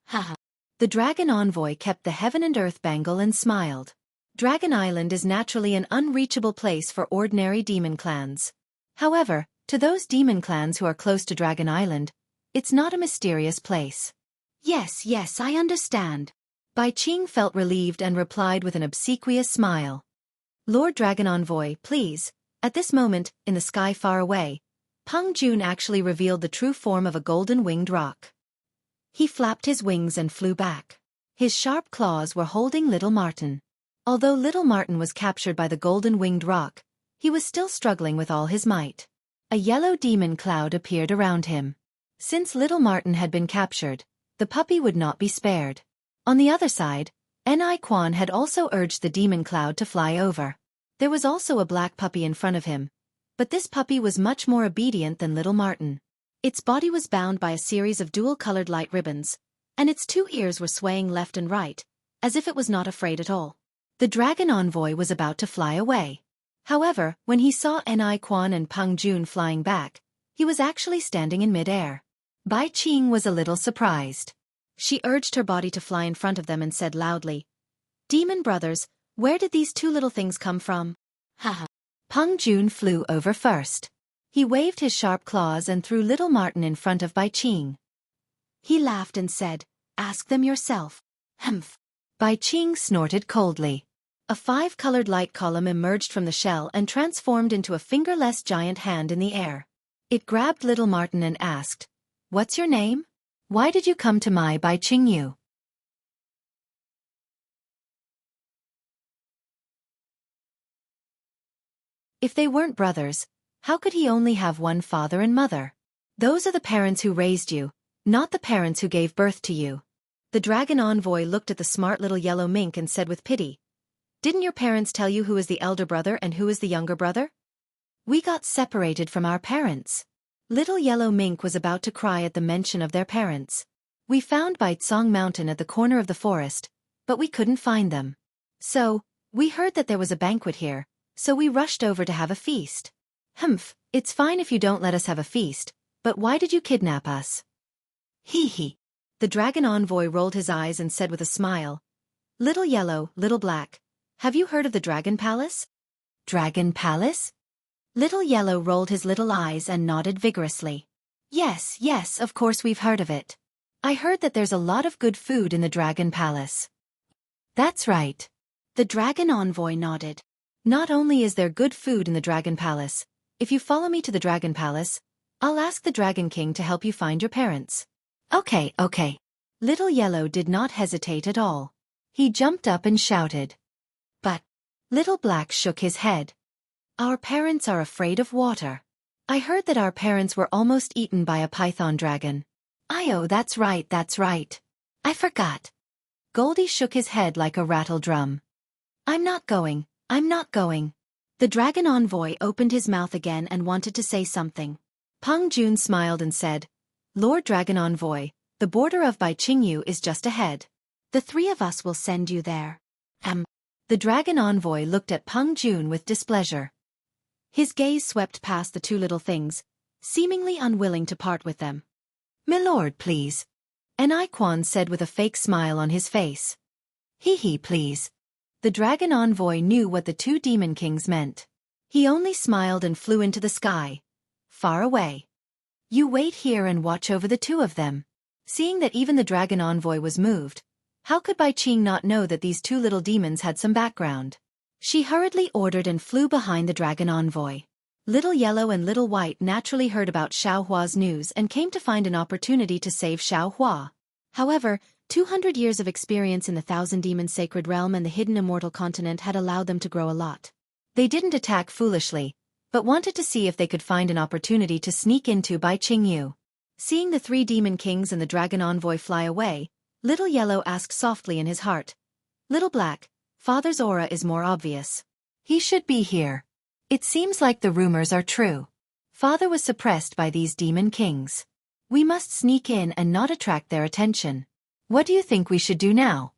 Haha. The Dragon Envoy kept the heaven and earth bangle and smiled. Dragon Island is naturally an unreachable place for ordinary demon clans. However, to those demon clans who are close to Dragon Island, it's not a mysterious place. Yes, I understand. Bai Qing felt relieved and replied with an obsequious smile. Lord Dragon Envoy, please. At this moment, in the sky far away, Peng Jun actually revealed the true form of a golden-winged roc. He flapped his wings and flew back. His sharp claws were holding Little Martin. Although Little Martin was captured by the golden-winged roc, he was still struggling with all his might. A yellow demon cloud appeared around him. Since Little Martin had been captured, the puppy would not be spared. On the other side, Ni Quan had also urged the demon cloud to fly over. There was also a black puppy in front of him, but this puppy was much more obedient than Little Martin. Its body was bound by a series of dual-colored light ribbons, and its 2 ears were swaying left and right, as if it was not afraid at all. The Dragon Envoy was about to fly away. However, when he saw Ni Quan and Peng Jun flying back, he was actually standing in mid-air. Bai Qing was a little surprised. She urged her body to fly in front of them and said loudly, "Demon brothers, where did these 2 little things come from?" Haha. Peng Jun flew over first. He waved his sharp claws and threw Little Martin in front of Bai Qing. He laughed and said, "Ask them yourself." Humph. Bai Qing snorted coldly. A 5-colored light column emerged from the shell and transformed into a fingerless giant hand in the air. It grabbed Little Martin and asked, "What's your name? Why did you come to my Bai Qing Yu?" If they weren't brothers, how could he only have one father and mother? Those are the parents who raised you, not the parents who gave birth to you. The Dragon Envoy looked at the smart little yellow mink and said with pity, "Didn't your parents tell you who is the elder brother and who is the younger brother?" "We got separated from our parents." Little yellow mink was about to cry at the mention of their parents. "We found Baitsong Mountain at the corner of the forest, but we couldn't find them. So, we heard that there was a banquet here, so we rushed over to have a feast." "Humph, it's fine if you don't let us have a feast, but why did you kidnap us?" "Hee hee." The Dragon Envoy rolled his eyes and said with a smile, "Little Yellow, Little Black, have you heard of the Dragon Palace?" "Dragon Palace?" Little Yellow rolled his little eyes and nodded vigorously. Yes, of course we've heard of it. I heard that there's a lot of good food in the Dragon Palace." "That's right." The Dragon Envoy nodded. "Not only is there good food in the Dragon Palace, if you follow me to the Dragon Palace, I'll ask the Dragon King to help you find your parents." Okay. Little Yellow did not hesitate at all. He jumped up and shouted. "But..." Little Black shook his head. "Our parents are afraid of water. I heard that our parents were almost eaten by a python dragon." "Oh, that's right. I forgot." Goldie shook his head like a rattle drum. I'm not going. The Dragon Envoy opened his mouth again and wanted to say something. Peng Jun smiled and said, "Lord Dragon Envoy, the border of Bai Qing Yu is just ahead. The 3 of us will send you there." The Dragon Envoy looked at Peng Jun with displeasure. His gaze swept past the 2 little things, seemingly unwilling to part with them. "Milord, please," Ni Quan said with a fake smile on his face. "Hee, please." The Dragon Envoy knew what the 2 Demon Kings meant. He only smiled and flew into the sky, far away. "You wait here and watch over the 2 of them." Seeing that even the Dragon Envoy was moved, how could Bai Qing not know that these 2 little demons had some background? She hurriedly ordered and flew behind the Dragon Envoy. Little Yellow and Little White naturally heard about Xiaohua's news and came to find an opportunity to save Xiaohua. However, 200 years of experience in the Thousand Demon Sacred Realm and the hidden immortal continent had allowed them to grow a lot. They didn't attack foolishly, but wanted to see if they could find an opportunity to sneak into Bai Qing Yu. Seeing the 3 Demon Kings and the Dragon Envoy fly away, Little Yellow asked softly in his heart, "Little Black, Father's aura is more obvious. He should be here." It seems like the rumors are true. Father was suppressed by these demon kings. We must sneak in and not attract their attention. What do you think we should do now?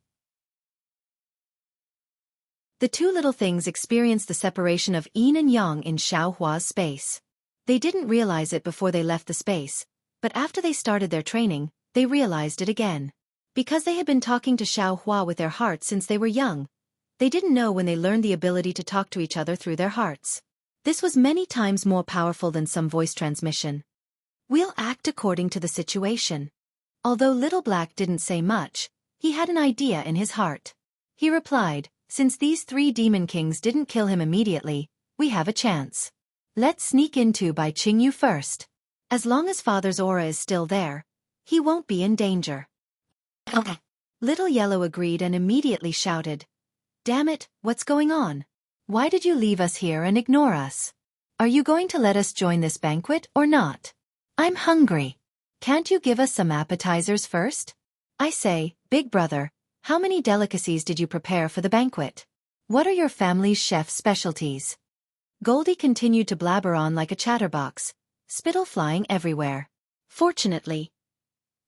The two little things experienced the separation of yin and yang in Xueqi's space. They didn't realize it before they left the space, but after they started their training, they realized it again. Because they had been talking to Xueqi with their hearts since they were young, they didn't know when they learned the ability to talk to each other through their hearts. This was many times more powerful than some voice transmission. We'll act according to the situation. Although Little Black didn't say much, he had an idea in his heart. He replied, since these three demon kings didn't kill him immediately, we have a chance. Let's sneak into Bai Qingyu first. As long as Father's aura is still there, he won't be in danger. Okay. Little Yellow agreed and immediately shouted, damn it, what's going on? Why did you leave us here and ignore us? Are you going to let us join this banquet or not? I'm hungry. Can't you give us some appetizers first? I say, big brother, how many delicacies did you prepare for the banquet? What are your family's chef specialties? Goldie continued to blabber on like a chatterbox, spittle flying everywhere. Fortunately,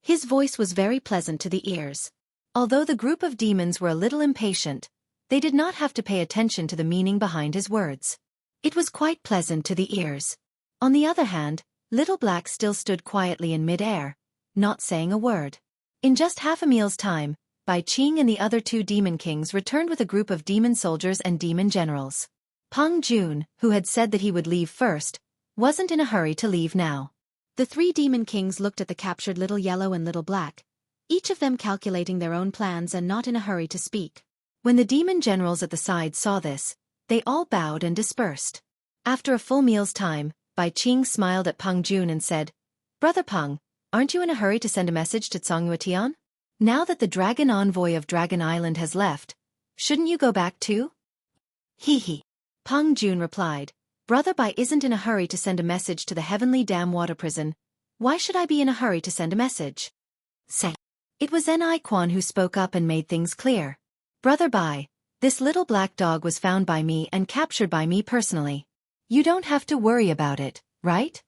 his voice was very pleasant to the ears. Although the group of demons were a little impatient, they did not have to pay attention to the meaning behind his words. It was quite pleasant to the ears. On the other hand, Little Black still stood quietly in mid-air, not saying a word. In just half a meal's time, Bai Qing and the other two demon kings returned with a group of demon soldiers and demon generals. Peng Jun, who had said that he would leave first, wasn't in a hurry to leave now. The three demon kings looked at the captured Little Yellow and Little Black, each of them calculating their own plans and not in a hurry to speak. When the demon generals at the side saw this, they all bowed and dispersed. After a full meal's time, Bai Qing smiled at Peng Jun and said, Brother Peng, aren't you in a hurry to send a message to Xueqi? Now that the dragon envoy of Dragon Island has left, shouldn't you go back too? Hee. Peng Jun replied, Brother Bai isn't in a hurry to send a message to the Heavenly Dam Water Prison. Why should I be in a hurry to send a message? Say. It was Ni Quan who spoke up and made things clear. Brother Bai, this little black dog was found by me and captured by me personally. You don't have to worry about it, right?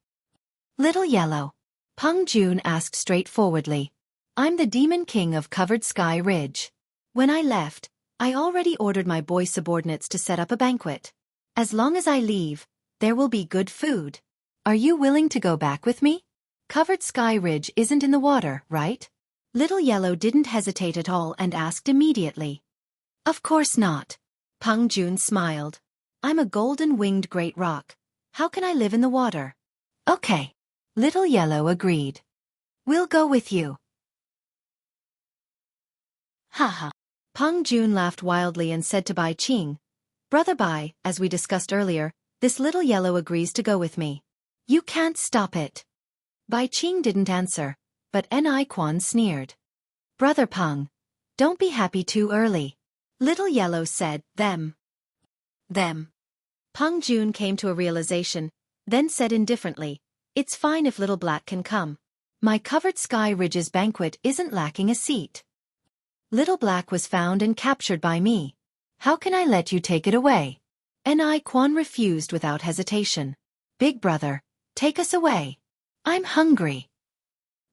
Little Yellow. Peng Jun asked straightforwardly. I'm the Demon King of Covered Sky Ridge. When I left, I already ordered my boy subordinates to set up a banquet. As long as I leave, there will be good food. Are you willing to go back with me? Covered Sky Ridge isn't in the water, right? Little Yellow didn't hesitate at all and asked immediately. Of course not. Peng Jun smiled. I'm a golden-winged great rock. How can I live in the water? Okay. Little Yellow agreed. We'll go with you. Haha. Peng Jun laughed wildly and said to Bai Qing, Brother Bai, as we discussed earlier, this Little Yellow agrees to go with me. You can't stop it. Bai Qing didn't answer, but Ni Quan sneered. Brother Peng, don't be happy too early. Little Yellow said, Them. Peng Jun came to a realization, then said indifferently, It's fine if Little Black can come. My Covered Sky Ridge's banquet isn't lacking a seat. Little Black was found and captured by me. How can I let you take it away? Ni Quan refused without hesitation. Big brother, take us away. I'm hungry.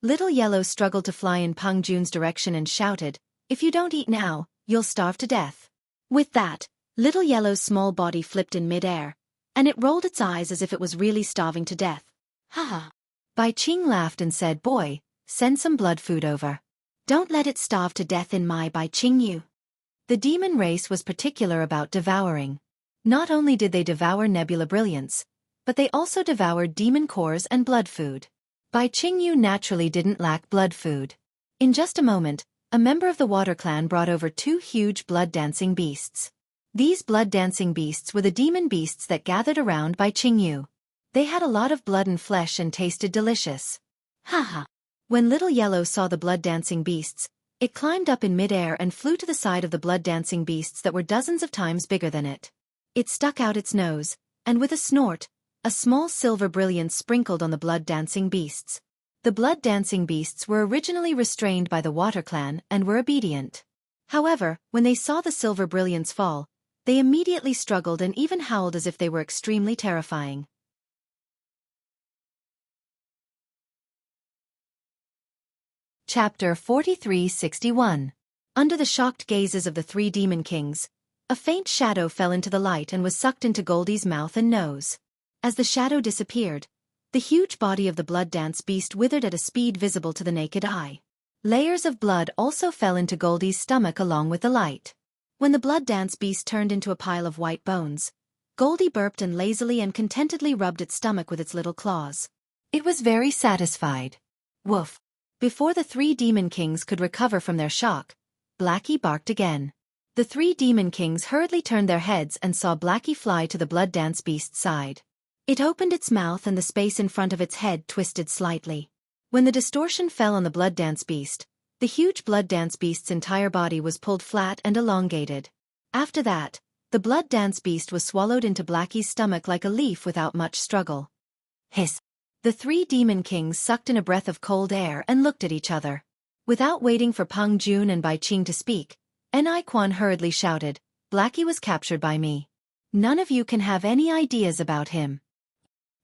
Little Yellow struggled to fly in Peng Jun's direction and shouted, If you don't eat now, you'll starve to death. With that, Little Yellow's small body flipped in mid-air, and it rolled its eyes as if it was really starving to death. Haha. Bai Qing laughed and said, Boy, send some blood food over. Don't let it starve to death in my Bai Qingyu. The demon race was particular about devouring. Not only did they devour Nebula Brilliance, but they also devoured demon cores and blood food. Bai Qingyu naturally didn't lack blood food. In just a moment, a member of the Water Clan brought over two huge blood-dancing beasts. These blood-dancing beasts were the demon beasts that gathered around Bai Qingyu. They had a lot of blood and flesh and tasted delicious. Haha. When Little Yellow saw the blood-dancing beasts, it climbed up in mid-air and flew to the side of the blood-dancing beasts that were dozens of times bigger than it. It stuck out its nose, and with a snort, a small silver brilliance sprinkled on the blood-dancing beasts. The blood-dancing beasts were originally restrained by the Water Clan and were obedient. However, when they saw the silver brilliance fall, They immediately struggled and even howled as if they were extremely terrifying. Chapter 4361. Under the shocked gazes of the three demon kings, a faint shadow fell into the light and was sucked into Goldie's mouth and nose. As the shadow disappeared, the huge body of the blood dance beast withered at a speed visible to the naked eye. Layers of blood also fell into Goldie's stomach along with the light. When the blood dance beast turned into a pile of white bones, Goldie burped and lazily and contentedly rubbed its stomach with its little claws. It was very satisfied. Woof! Before the three demon kings could recover from their shock, Blackie barked again. The three demon kings hurriedly turned their heads and saw Blackie fly to the blood dance beast's side. It opened its mouth and the space in front of its head twisted slightly. When the distortion fell on the blood dance beast, the huge blood dance beast's entire body was pulled flat and elongated. After that, the blood dance beast was swallowed into Blackie's stomach like a leaf without much struggle. Hiss! The three demon kings sucked in a breath of cold air and looked at each other. Without waiting for Peng Jun and Bai Qing to speak, Ni Quan hurriedly shouted, "Blackie was captured by me. None of you can have any ideas about him."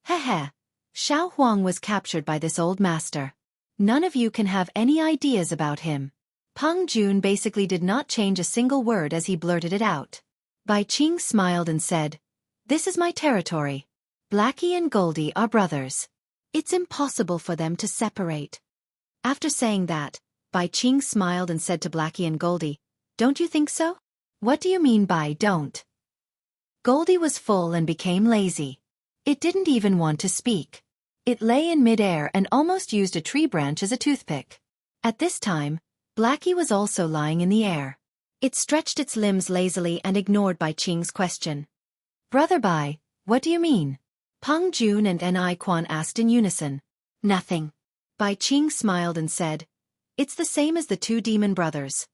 Heh. Xiao Huang was captured by this old master. None of you can have any ideas about him. Peng Jun basically did not change a single word as he blurted it out. Bai Qing smiled and said, "This is my territory. Blackie and Goldie are brothers. It's impossible for them to separate." After saying that, Bai Qing smiled and said to Blackie and Goldie, "Don't you think so?" "What do you mean by don't?" Goldie was full and became lazy. It didn't even want to speak. It lay in midair and almost used a tree branch as a toothpick. At this time, Blackie was also lying in the air. It stretched its limbs lazily and ignored Bai Qing's question. "Brother Bai, what do you mean?" Peng Jun and Ni Quan asked in unison. "Nothing." Bai Qing smiled and said, "It's the same as the two demon brothers."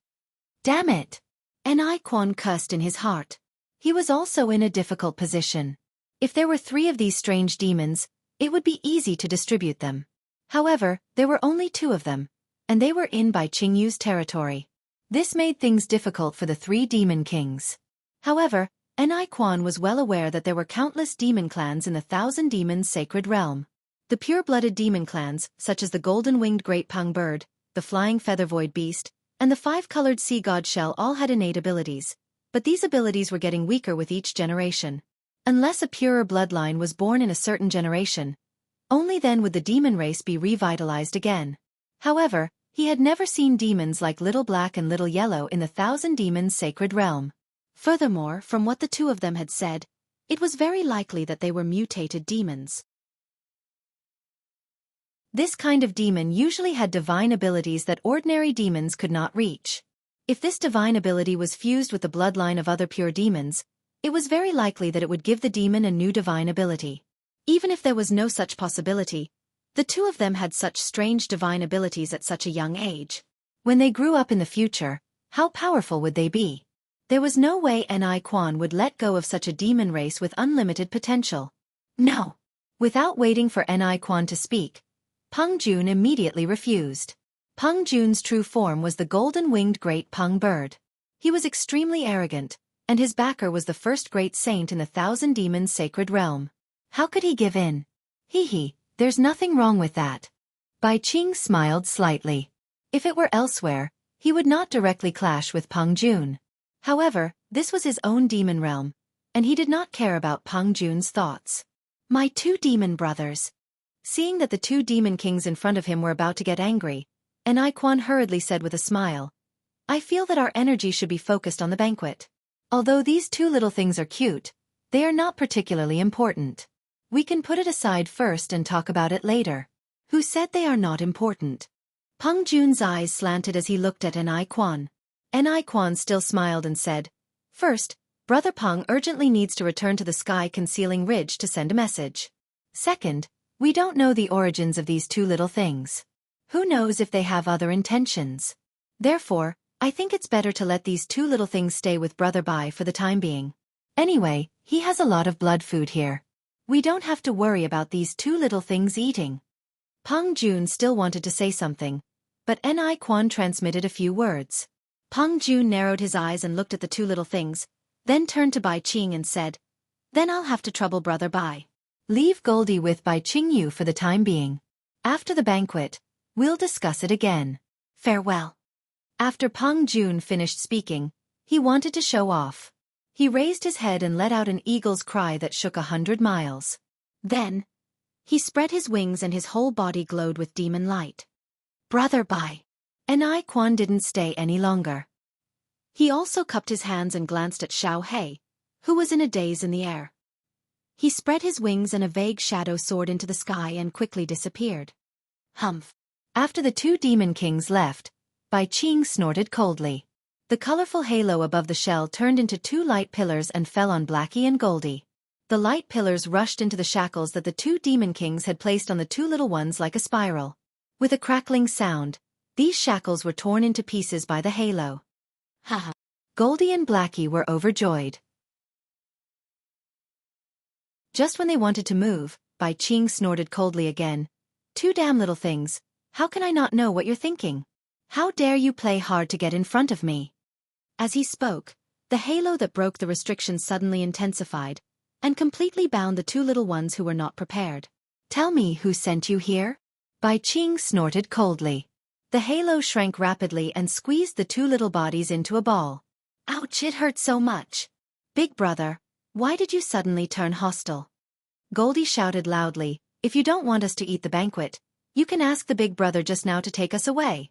Damn it! Ni Quan cursed in his heart. He was also in a difficult position. If there were 3 of these strange demons, it would be easy to distribute them. However, there were only 2 of them, and they were in Bai Qingyu's territory. This made things difficult for the 3 demon kings. However, Ni Quan was well aware that there were countless demon clans in the Thousand Demons sacred realm. The pure-blooded demon clans, such as the golden-winged great pang bird, the flying feather-void beast, and the 5-colored sea god shell all had innate abilities, but these abilities were getting weaker with each generation. Unless a purer bloodline was born in a certain generation, only then would the demon race be revitalized again. However, he had never seen demons like Little Black and Little Yellow in the Thousand Demons sacred realm. Furthermore, from what the 2 of them had said, it was very likely that they were mutated demons. This kind of demon usually had divine abilities that ordinary demons could not reach. If this divine ability was fused with the bloodline of other pure demons, it was very likely that it would give the demon a new divine ability. Even if there was no such possibility, the 2 of them had such strange divine abilities at such a young age. When they grew up in the future, how powerful would they be? There was no way Ni Quan would let go of such a demon race with unlimited potential. No. Without waiting for Ni Quan to speak, Peng Jun immediately refused. Peng Jun's true form was the golden-winged great pang bird. He was extremely arrogant, and his backer was the first great saint in the Thousand Demons sacred realm. How could he give in? Hee, there's nothing wrong with that. Bai Qing smiled slightly. If it were elsewhere, he would not directly clash with Peng Jun. However, this was his own demon realm, and he did not care about Peng Jun's thoughts. My 2 demon brothers. Seeing that the 2 demon kings in front of him were about to get angry, Ni Quan hurriedly said with a smile, "I feel that our energy should be focused on the banquet. Although these 2 little things are cute, they are not particularly important. We can put it aside first and talk about it later." Who said they are not important? Peng Jun's eyes slanted as he looked at Ni Quan. Ni Quan still smiled and said, "First, Brother Peng urgently needs to return to the sky-concealing ridge to send a message. Second, we don't know the origins of these 2 little things. Who knows if they have other intentions? Therefore, I think it's better to let these 2 little things stay with Brother Bai for the time being. Anyway, he has a lot of blood food here. We don't have to worry about these 2 little things eating." Peng Jun still wanted to say something, but Ni Quan transmitted a few words. Peng Jun narrowed his eyes and looked at the 2 little things, then turned to Bai Qing and said, "Then I'll have to trouble Brother Bai. Leave Goldie with Bai Qing Yu for the time being. After the banquet, we'll discuss it again. Farewell." After Peng Jun finished speaking, he wanted to show off. He raised his head and let out an eagle's cry that shook 100 miles. Then, he spread his wings and his whole body glowed with demon light. Brother Bai. And I Quan didn't stay any longer. He also cupped his hands and glanced at Xueqi, who was in a daze in the air. He spread his wings and a vague shadow soared into the sky and quickly disappeared. Humph. After the two demon kings left, Bai Qing snorted coldly. The colorful halo above the shell turned into two light pillars and fell on Blackie and Goldie. The light pillars rushed into the shackles that the two demon kings had placed on the two little ones like a spiral. With a crackling sound, these shackles were torn into pieces by the halo. Haha. Goldie and Blackie were overjoyed. Just when they wanted to move, Bai Qing snorted coldly again. "Two damn little things, how can I not know what you're thinking? How dare you play hard to get in front of me?" As he spoke, the halo that broke the restrictions suddenly intensified, and completely bound the two little ones who were not prepared. "Tell me who sent you here?" Bai Qing snorted coldly. The halo shrank rapidly and squeezed the two little bodies into a ball. "Ouch, it hurt so much. Big brother, why did you suddenly turn hostile?" Goldie shouted loudly, "If you don't want us to eat the banquet, you can ask the big brother just now to take us away.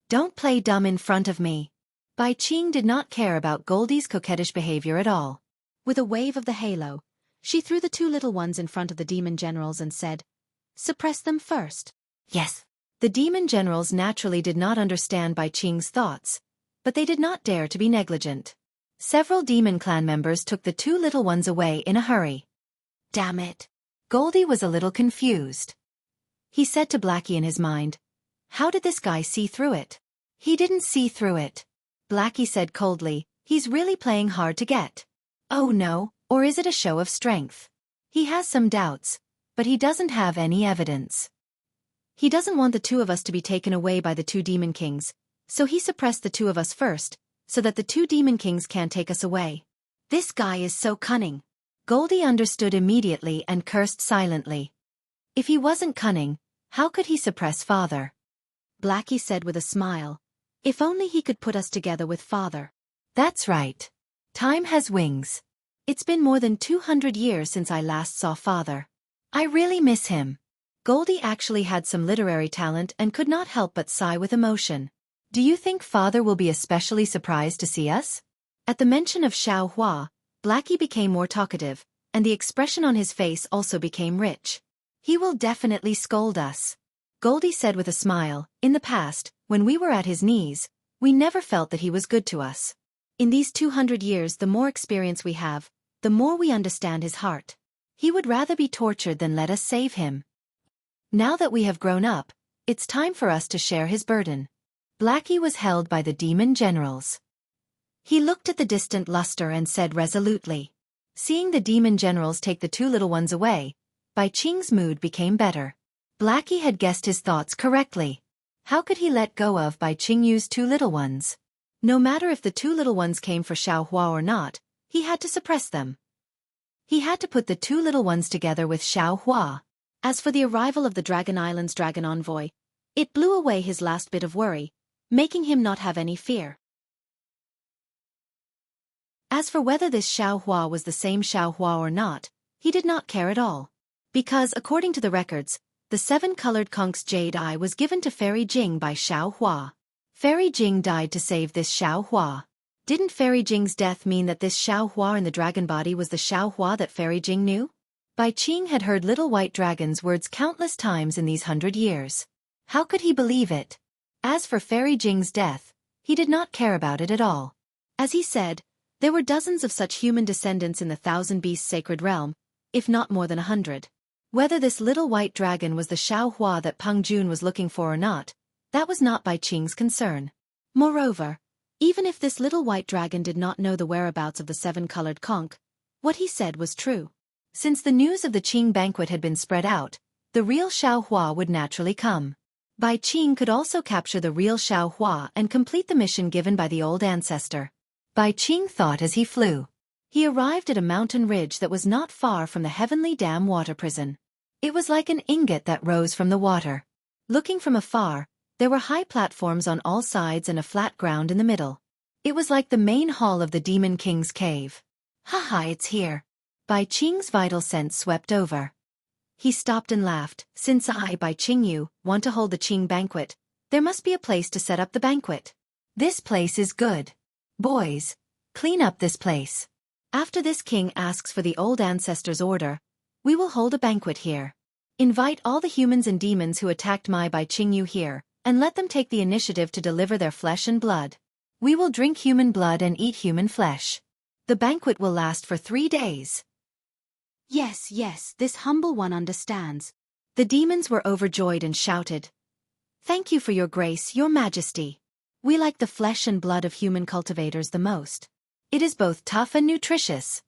Don't play dumb in front of me." Bai Qing did not care about Goldie's coquettish behavior at all. With a wave of the halo, she threw the two little ones in front of the demon generals and said, "Suppress them first." Yes. The demon generals naturally did not understand Bai Qing's thoughts, but they did not dare to be negligent. Several demon clan members took the two little ones away in a hurry. Damn it. Goldie was a little confused. He said to Blackie in his mind, "How did this guy see through it?" "He didn't see through it." Blackie said coldly, "He's really playing hard to get." "Oh no, or is it a show of strength? He has some doubts, but he doesn't have any evidence. He doesn't want the two of us to be taken away by the two demon kings, so he suppressed the two of us first, so that the two demon kings can't take us away. This guy is so cunning." Goldie understood immediately and cursed silently. If he wasn't cunning, how could he suppress Father? Blackie said with a smile, "If only he could put us together with Father." "That's right. Time has wings. It's been more than 200 years since I last saw Father. I really miss him." Goldie actually had some literary talent and could not help but sigh with emotion. "Do you think Father will be especially surprised to see us?" At the mention of Xueqi, Blackie became more talkative, and the expression on his face also became rich. "He will definitely scold us." Goldie said with a smile, "In the past, when we were at his knees, we never felt that he was good to us. In these 200 years, the more experience we have, the more we understand his heart. He would rather be tortured than let us save him. Now that we have grown up, it's time for us to share his burden." Blackie was held by the demon generals. He looked at the distant luster and said resolutely. Seeing the demon generals take the two little ones away, Bai Qing's mood became better. Blackie had guessed his thoughts correctly. How could he let go of Bai Qingyu's two little ones? No matter if the two little ones came for Xueqi or not, he had to suppress them. He had to put the two little ones together with Xueqi. As for the arrival of the Dragon Island's dragon envoy, it blew away his last bit of worry, making him not have any fear. As for whether this Xueqi was the same Xueqi or not, he did not care at all. Because, according to the records, the seven-colored conk's jade eye was given to Fairy Jing by Xueqi. Fairy Jing died to save this Xueqi. Didn't Fairy Jing's death mean that this Xueqi in the dragon body was the Xueqi that Fairy Jing knew? Bai Qing had heard Little White Dragon's words countless times in these 100 years. How could he believe it? As for Fairy Jing's death, he did not care about it at all. As he said, there were dozens of such human descendants in the Thousand Beasts sacred realm, if not more than 100. Whether this Little White Dragon was the Xueqi that Peng Jun was looking for or not, that was not Bai Qing's concern. Moreover, even if this Little White Dragon did not know the whereabouts of the seven-colored conch, what he said was true. Since the news of the Qing banquet had been spread out, the real Xueqi would naturally come. Bai Qing could also capture the real Xueqi and complete the mission given by the old ancestor. Bai Qing thought as he flew. He arrived at a mountain ridge that was not far from the heavenly dam water prison. It was like an ingot that rose from the water. Looking from afar, there were high platforms on all sides and a flat ground in the middle. It was like the main hall of the Demon King's cave. Haha, it's here. Bai Qing's vital sense swept over. He stopped and laughed. Since I, Bai Qingyu, want to hold the Qing banquet, there must be a place to set up the banquet. This place is good. Boys, clean up this place. After this king asks for the old ancestors' order, we will hold a banquet here. Invite all the humans and demons who attacked my Bai Qingyu here, and let them take the initiative to deliver their flesh and blood. We will drink human blood and eat human flesh. The banquet will last for 3 days. Yes, this humble one understands. The demons were overjoyed and shouted, "Thank you for your grace, your majesty. We like the flesh and blood of human cultivators the most. It is both tough and nutritious."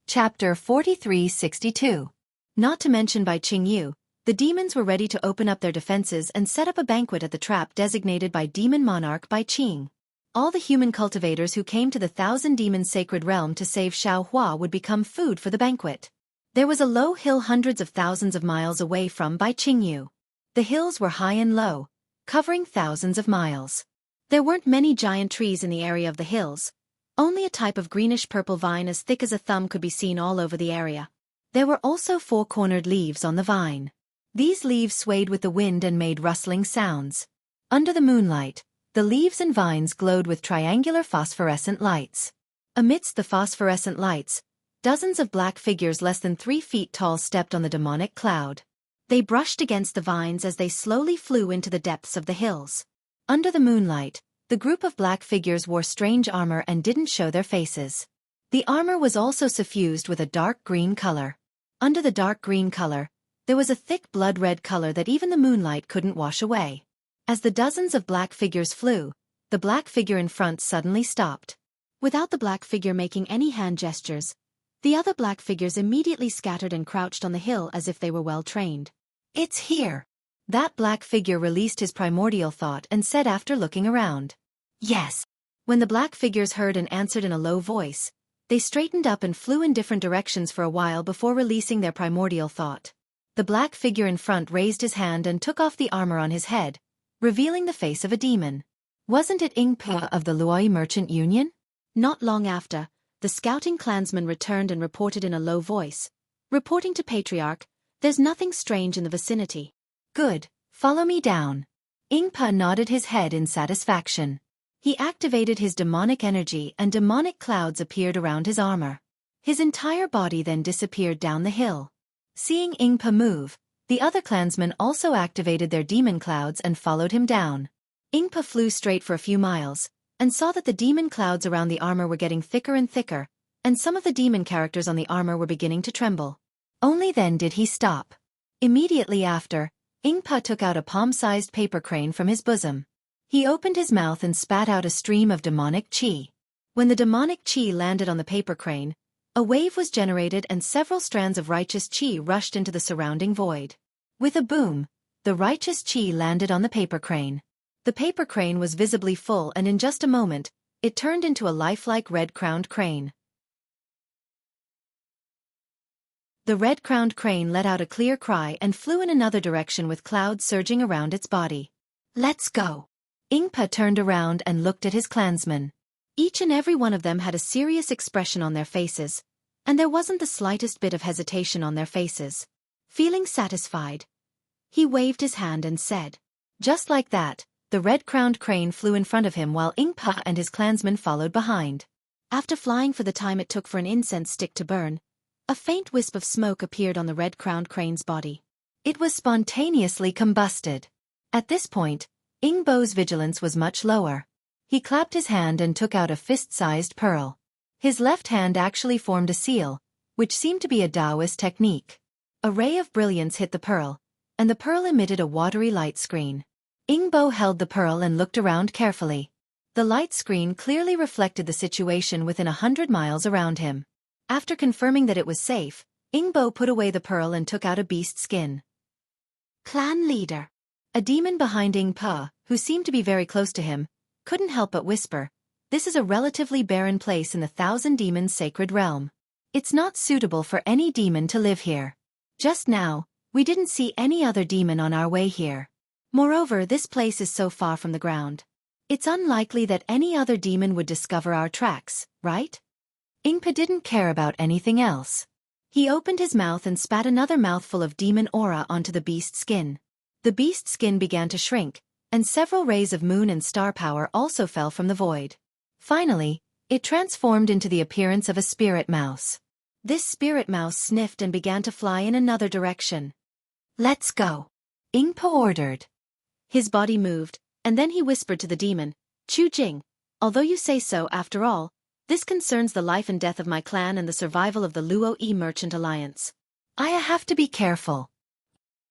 Chapter 4362. Not to mention Bai Qingyu, the demons were ready to open up their defenses and set up a banquet at the trap designated by Demon Monarch Bai Qing. All the human cultivators who came to the Thousand Demons Sacred Realm to save Xiaohua would become food for the banquet. There was a low hill hundreds of thousands of miles away from Bai Qingyu. The hills were high and low, covering thousands of miles. There weren't many giant trees in the area of the hills. Only a type of greenish-purple vine as thick as a thumb could be seen all over the area. There were also 4-cornered leaves on the vine. These leaves swayed with the wind and made rustling sounds. Under the moonlight, the leaves and vines glowed with triangular phosphorescent lights. Amidst the phosphorescent lights, dozens of black figures less than 3 feet tall stepped on the demonic cloud. They brushed against the vines as they slowly flew into the depths of the hills. Under the moonlight, the group of black figures wore strange armor and didn't show their faces. The armor was also suffused with a dark green color. Under the dark green color, there was a thick blood-red color that even the moonlight couldn't wash away. As the dozens of black figures flew, the black figure in front suddenly stopped. Without the black figure making any hand gestures, the other black figures immediately scattered and crouched on the hill as if they were well trained. "It's here." That black figure released his primordial thought and said after looking around. "Yes." When the black figures heard and answered in a low voice, they straightened up and flew in different directions for a while before releasing their primordial thought. The black figure in front raised his hand and took off the armor on his head, revealing the face of a demon. Wasn't it Ing Pe of the Luoi Merchant Union? Not long after, the scouting clansman returned and reported in a low voice. Reporting to Patriarch, "There's nothing strange in the vicinity." "Good, follow me down." Ing Pe nodded his head in satisfaction. He activated his demonic energy and demonic clouds appeared around his armor. His entire body then disappeared down the hill. Seeing Ing Pe move, the other clansmen also activated their demon clouds and followed him down. Ing Pe flew straight for a few miles, and saw that the demon clouds around the armor were getting thicker and thicker, and some of the demon characters on the armor were beginning to tremble. Only then did he stop. Immediately after, Ing Pe took out a palm-sized paper crane from his bosom. He opened his mouth and spat out a stream of demonic chi. When the demonic chi landed on the paper crane, a wave was generated and several strands of righteous chi rushed into the surrounding void. With a boom, the righteous chi landed on the paper crane. The paper crane was visibly full and in just a moment, it turned into a lifelike red-crowned crane. The red-crowned crane let out a clear cry and flew in another direction with clouds surging around its body. "Let's go." Ing Pe turned around and looked at his clansmen. Each and every one of them had a serious expression on their faces, and there wasn't the slightest bit of hesitation on their faces. Feeling satisfied, he waved his hand and said. Just like that, the red-crowned crane flew in front of him while Ing Pe and his clansmen followed behind. After flying for the time it took for an incense stick to burn, a faint wisp of smoke appeared on the red-crowned crane's body. It was spontaneously combusted. At this point, Ing Bo's vigilance was much lower. He clapped his hand and took out a fist-sized pearl. His left hand actually formed a seal, which seemed to be a Taoist technique. A ray of brilliance hit the pearl, and the pearl emitted a watery light screen. Ing Bo held the pearl and looked around carefully. The light screen clearly reflected the situation within 100 miles around him. After confirming that it was safe, Ing Bo put away the pearl and took out a beast skin. Clan leader. A demon behind Ing Pe, who seemed to be very close to him, couldn't help but whisper, "This is a relatively barren place in the Thousand Demons' sacred realm. It's not suitable for any demon to live here. Just now, we didn't see any other demon on our way here. Moreover, this place is so far from the ground. It's unlikely that any other demon would discover our tracks, right?" Ingpa didn't care about anything else. He opened his mouth and spat another mouthful of demon aura onto the beast's skin. The beast's skin began to shrink, and several rays of moon and star power also fell from the void. Finally, it transformed into the appearance of a spirit mouse. This spirit mouse sniffed and began to fly in another direction. "Let's go," Ingpa ordered. His body moved, and then he whispered to the demon, "Chu Jing, although you say so, after all, this concerns the life and death of my clan and the survival of the Luo-Yi Merchant Alliance. I have to be careful."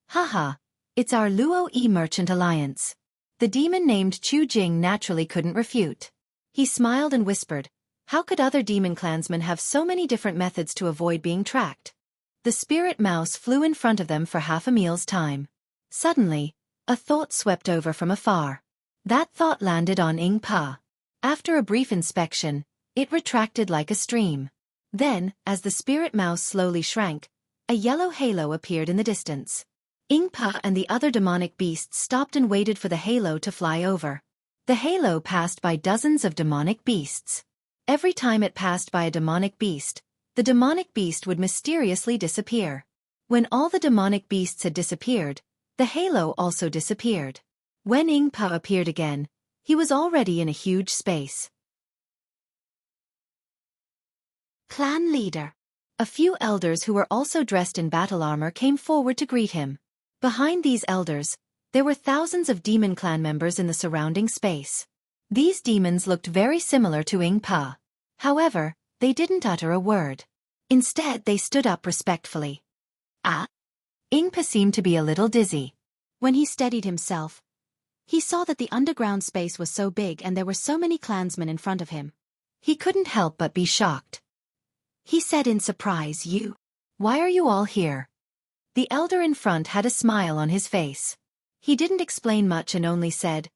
"Haha, it's our Luo-Yi Merchant Alliance." The demon named Chu Jing naturally couldn't refute. He smiled and whispered, "How could other demon clansmen have so many different methods to avoid being tracked?" The spirit mouse flew in front of them for half a meal's time. Suddenly, a thought swept over from afar. That thought landed on Ingpa. After a brief inspection, it retracted like a stream. Then, as the spirit mouse slowly shrank, a yellow halo appeared in the distance. Ingpa and the other demonic beasts stopped and waited for the halo to fly over. The halo passed by dozens of demonic beasts. Every time it passed by a demonic beast, the demonic beast would mysteriously disappear. When all the demonic beasts had disappeared, the halo also disappeared. When Ingpa appeared again, he was already in a huge space. Clan leader. A few elders who were also dressed in battle armor came forward to greet him. Behind these elders, there were thousands of demon clan members in the surrounding space. These demons looked very similar to Ingpa. However, they didn't utter a word. Instead, they stood up respectfully. Ingpa seemed to be a little dizzy. When he steadied himself, he saw that the underground space was so big and there were so many clansmen in front of him. He couldn't help but be shocked. He said in surprise, Why are you all here?" The elder in front had a smile on his face. He didn't explain much and only said,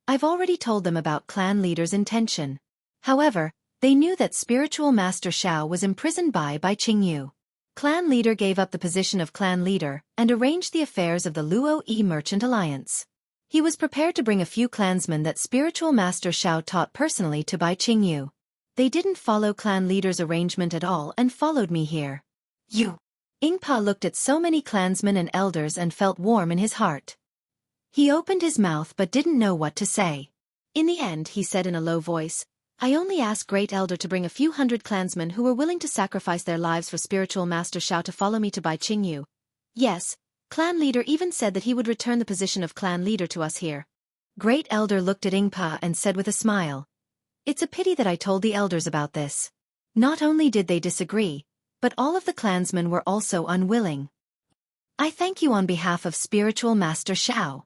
"I've already told them about clan leader's intention." However, they knew that spiritual master Xiao was imprisoned by Qingyu. Clan leader gave up the position of clan leader and arranged the affairs of the Luo-Yi Merchant Alliance. He was prepared to bring a few clansmen that spiritual master Xiao taught personally to Qingyu. They didn't follow clan leader's arrangement at all and followed me here. Ingpa looked at so many clansmen and elders and felt warm in his heart. He opened his mouth but didn't know what to say. In the end, he said in a low voice, "I only asked Great Elder to bring a few hundred clansmen who were willing to sacrifice their lives for spiritual master Xiao to follow me to Qingyu. Yes, clan leader even said that he would return the position of clan leader to us here." Great Elder looked at Ingpa and said with a smile, "It's a pity that I told the elders about this." Not only did they disagree, but all of the clansmen were also unwilling. "I thank you on behalf of spiritual master Xiao."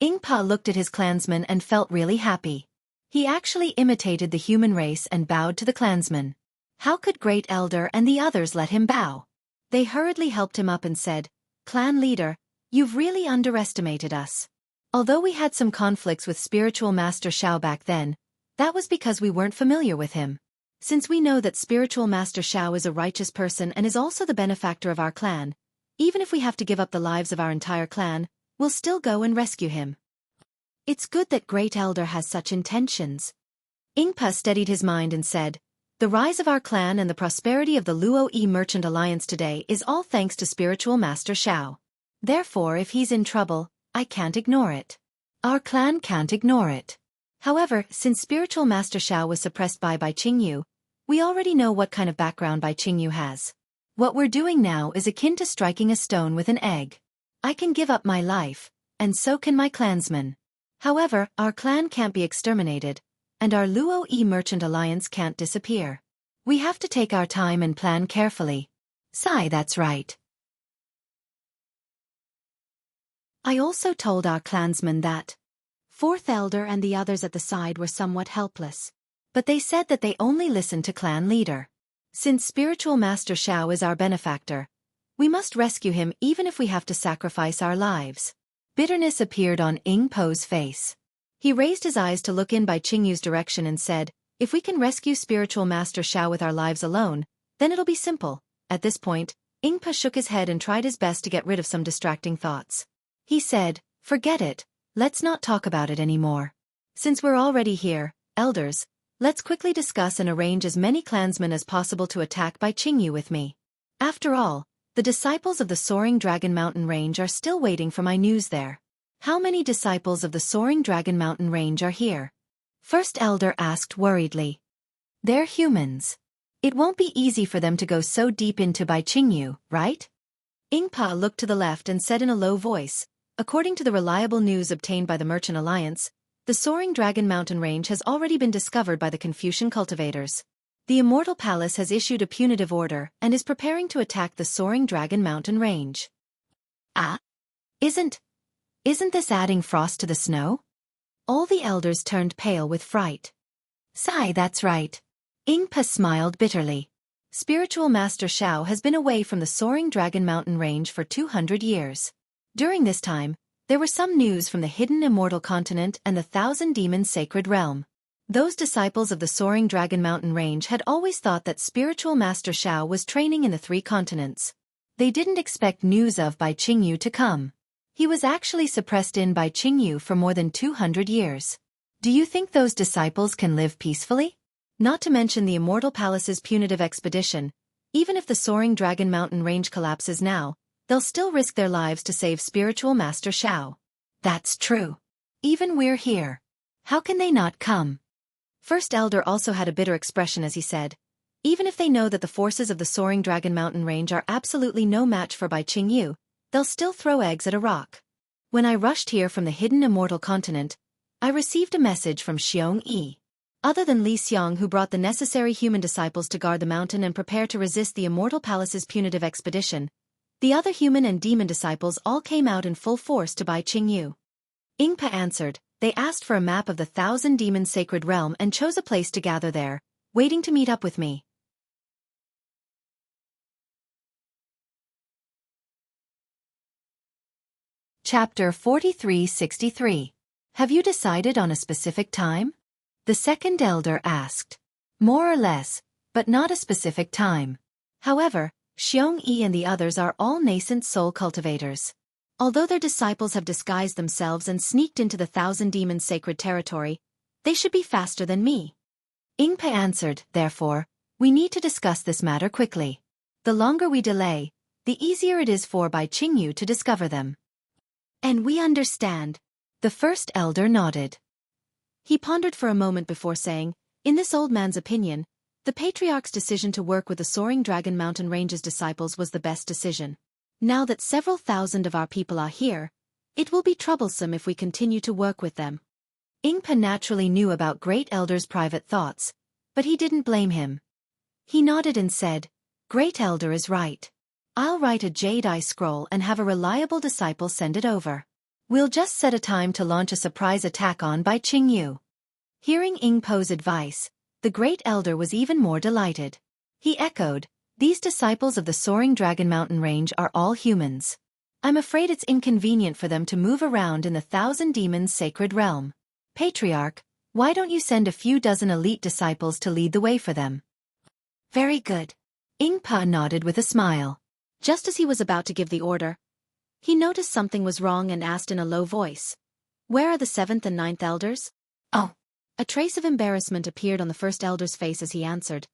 Ingpa looked at his clansmen and felt really happy. He actually imitated the human race and bowed to the clansmen. How could Great Elder and the others let him bow? They hurriedly helped him up and said, "Clan leader, you've really underestimated us. Although we had some conflicts with spiritual master Xiao back then, that was because we weren't familiar with him. Since we know that spiritual master Xiao is a righteous person and is also the benefactor of our clan, even if we have to give up the lives of our entire clan, we'll still go and rescue him. It's good that Great Elder has such intentions." Ingpa steadied his mind and said, "The rise of our clan and the prosperity of the Luo-Yi Merchant Alliance today is all thanks to spiritual master Xiao. Therefore, if he's in trouble, I can't ignore it. Our clan can't ignore it. However, since spiritual master Xiao was suppressed by Qingyu, we already know what kind of background Qingyu has. What we're doing now is akin to striking a stone with an egg. I can give up my life, and so can my clansmen. However, our clan can't be exterminated, and our Luo-Yi Merchant Alliance can't disappear. We have to take our time and plan carefully." "Sigh, that's right. I also told our clansmen that." Fourth Elder and the others at the side were somewhat helpless. But they said that they only listened to clan leader. Since spiritual master Xiao is our benefactor, we must rescue him even if we have to sacrifice our lives. Bitterness appeared on Ingpo's face. He raised his eyes to look in by Qingyu's direction and said, "If we can rescue Spiritual Master Xiao with our lives alone, then it'll be simple." At this point, Ingpa shook his head and tried his best to get rid of some distracting thoughts. He said, "Forget it, let's not talk about it anymore. Since we're already here, elders, let's quickly discuss and arrange as many clansmen as possible to attack Bai Qingyu with me. After all, the disciples of the Soaring Dragon Mountain Range are still waiting for my news there." "How many disciples of the Soaring Dragon Mountain Range are here?" First Elder asked worriedly. "They're humans. It won't be easy for them to go so deep into Bai Qingyu, right?" Ingpa looked to the left and said in a low voice, "According to the reliable news obtained by the Merchant Alliance, the Soaring Dragon Mountain Range has already been discovered by the Confucian cultivators. The Immortal Palace has issued a punitive order and is preparing to attack the Soaring Dragon Mountain Range." "Ah? Isn't this adding frost to the snow?" All the elders turned pale with fright. "Sigh, that's right." Ingpa smiled bitterly. "Spiritual Master Xiao has been away from the Soaring Dragon Mountain Range for 200 years. During this time, there were some news from the hidden Immortal Continent and the Thousand Demons Sacred Realm. Those disciples of the Soaring Dragon Mountain Range had always thought that Spiritual Master Xiao was training in the 3 continents. They didn't expect news of Bai Qingyu to come. He was actually suppressed in Bai Qingyu for more than 200 years. Do you think those disciples can live peacefully? Not to mention the Immortal Palace's punitive expedition. Even if the Soaring Dragon Mountain Range collapses now, they'll still risk their lives to save Spiritual Master Xiao." "That's true. Even we're here. How can they not come?" First Elder also had a bitter expression as he said, "Even if they know that the forces of the Soaring Dragon Mountain Range are absolutely no match for Bai Qingyu, they'll still throw eggs at a rock. When I rushed here from the hidden Immortal Continent, I received a message from Xueqi. Other than Li Xiang, who brought the necessary human disciples to guard the mountain and prepare to resist the Immortal Palace's punitive expedition, the other human and demon disciples all came out in full force to Bai Qingyu." Ingpa answered, "They asked for a map of the Thousand Demons Sacred Realm and chose a place to gather there, waiting to meet up with me." Chapter 4363. Have you decided on a specific time? The second elder asked. "More or less, but not a specific time. However, Xueqi and the others are all nascent soul cultivators. Although their disciples have disguised themselves and sneaked into the Thousand Demons Sacred Territory, they should be faster than me." Ingpa answered, "Therefore, we need to discuss this matter quickly. The longer we delay, the easier it is for Bai Qingyu to discover them." "And we understand." The first elder nodded. He pondered for a moment before saying, "In this old man's opinion, the Patriarch's decision to work with the Soaring Dragon Mountain Range's disciples was the best decision. Now that several thousand of our people are here, it will be troublesome if we continue to work with them." Ingpa naturally knew about Great Elder's private thoughts, but he didn't blame him. He nodded and said, "Great Elder is right. I'll write a jade eye scroll and have a reliable disciple send it over. We'll just set a time to launch a surprise attack on Bai Qingyu." Hearing Ingpo's advice, the Great Elder was even more delighted. He echoed, "These disciples of the Soaring Dragon Mountain Range are all humans. I'm afraid it's inconvenient for them to move around in the Thousand Demons Sacred Realm. Patriarch, why don't you send a few dozen elite disciples to lead the way for them?" "Very good." Ingpa nodded with a smile. Just as he was about to give the order, he noticed something was wrong and asked in a low voice, "Where are the 7th and 9th elders?" "Oh." A trace of embarrassment appeared on the first elder's face as he answered,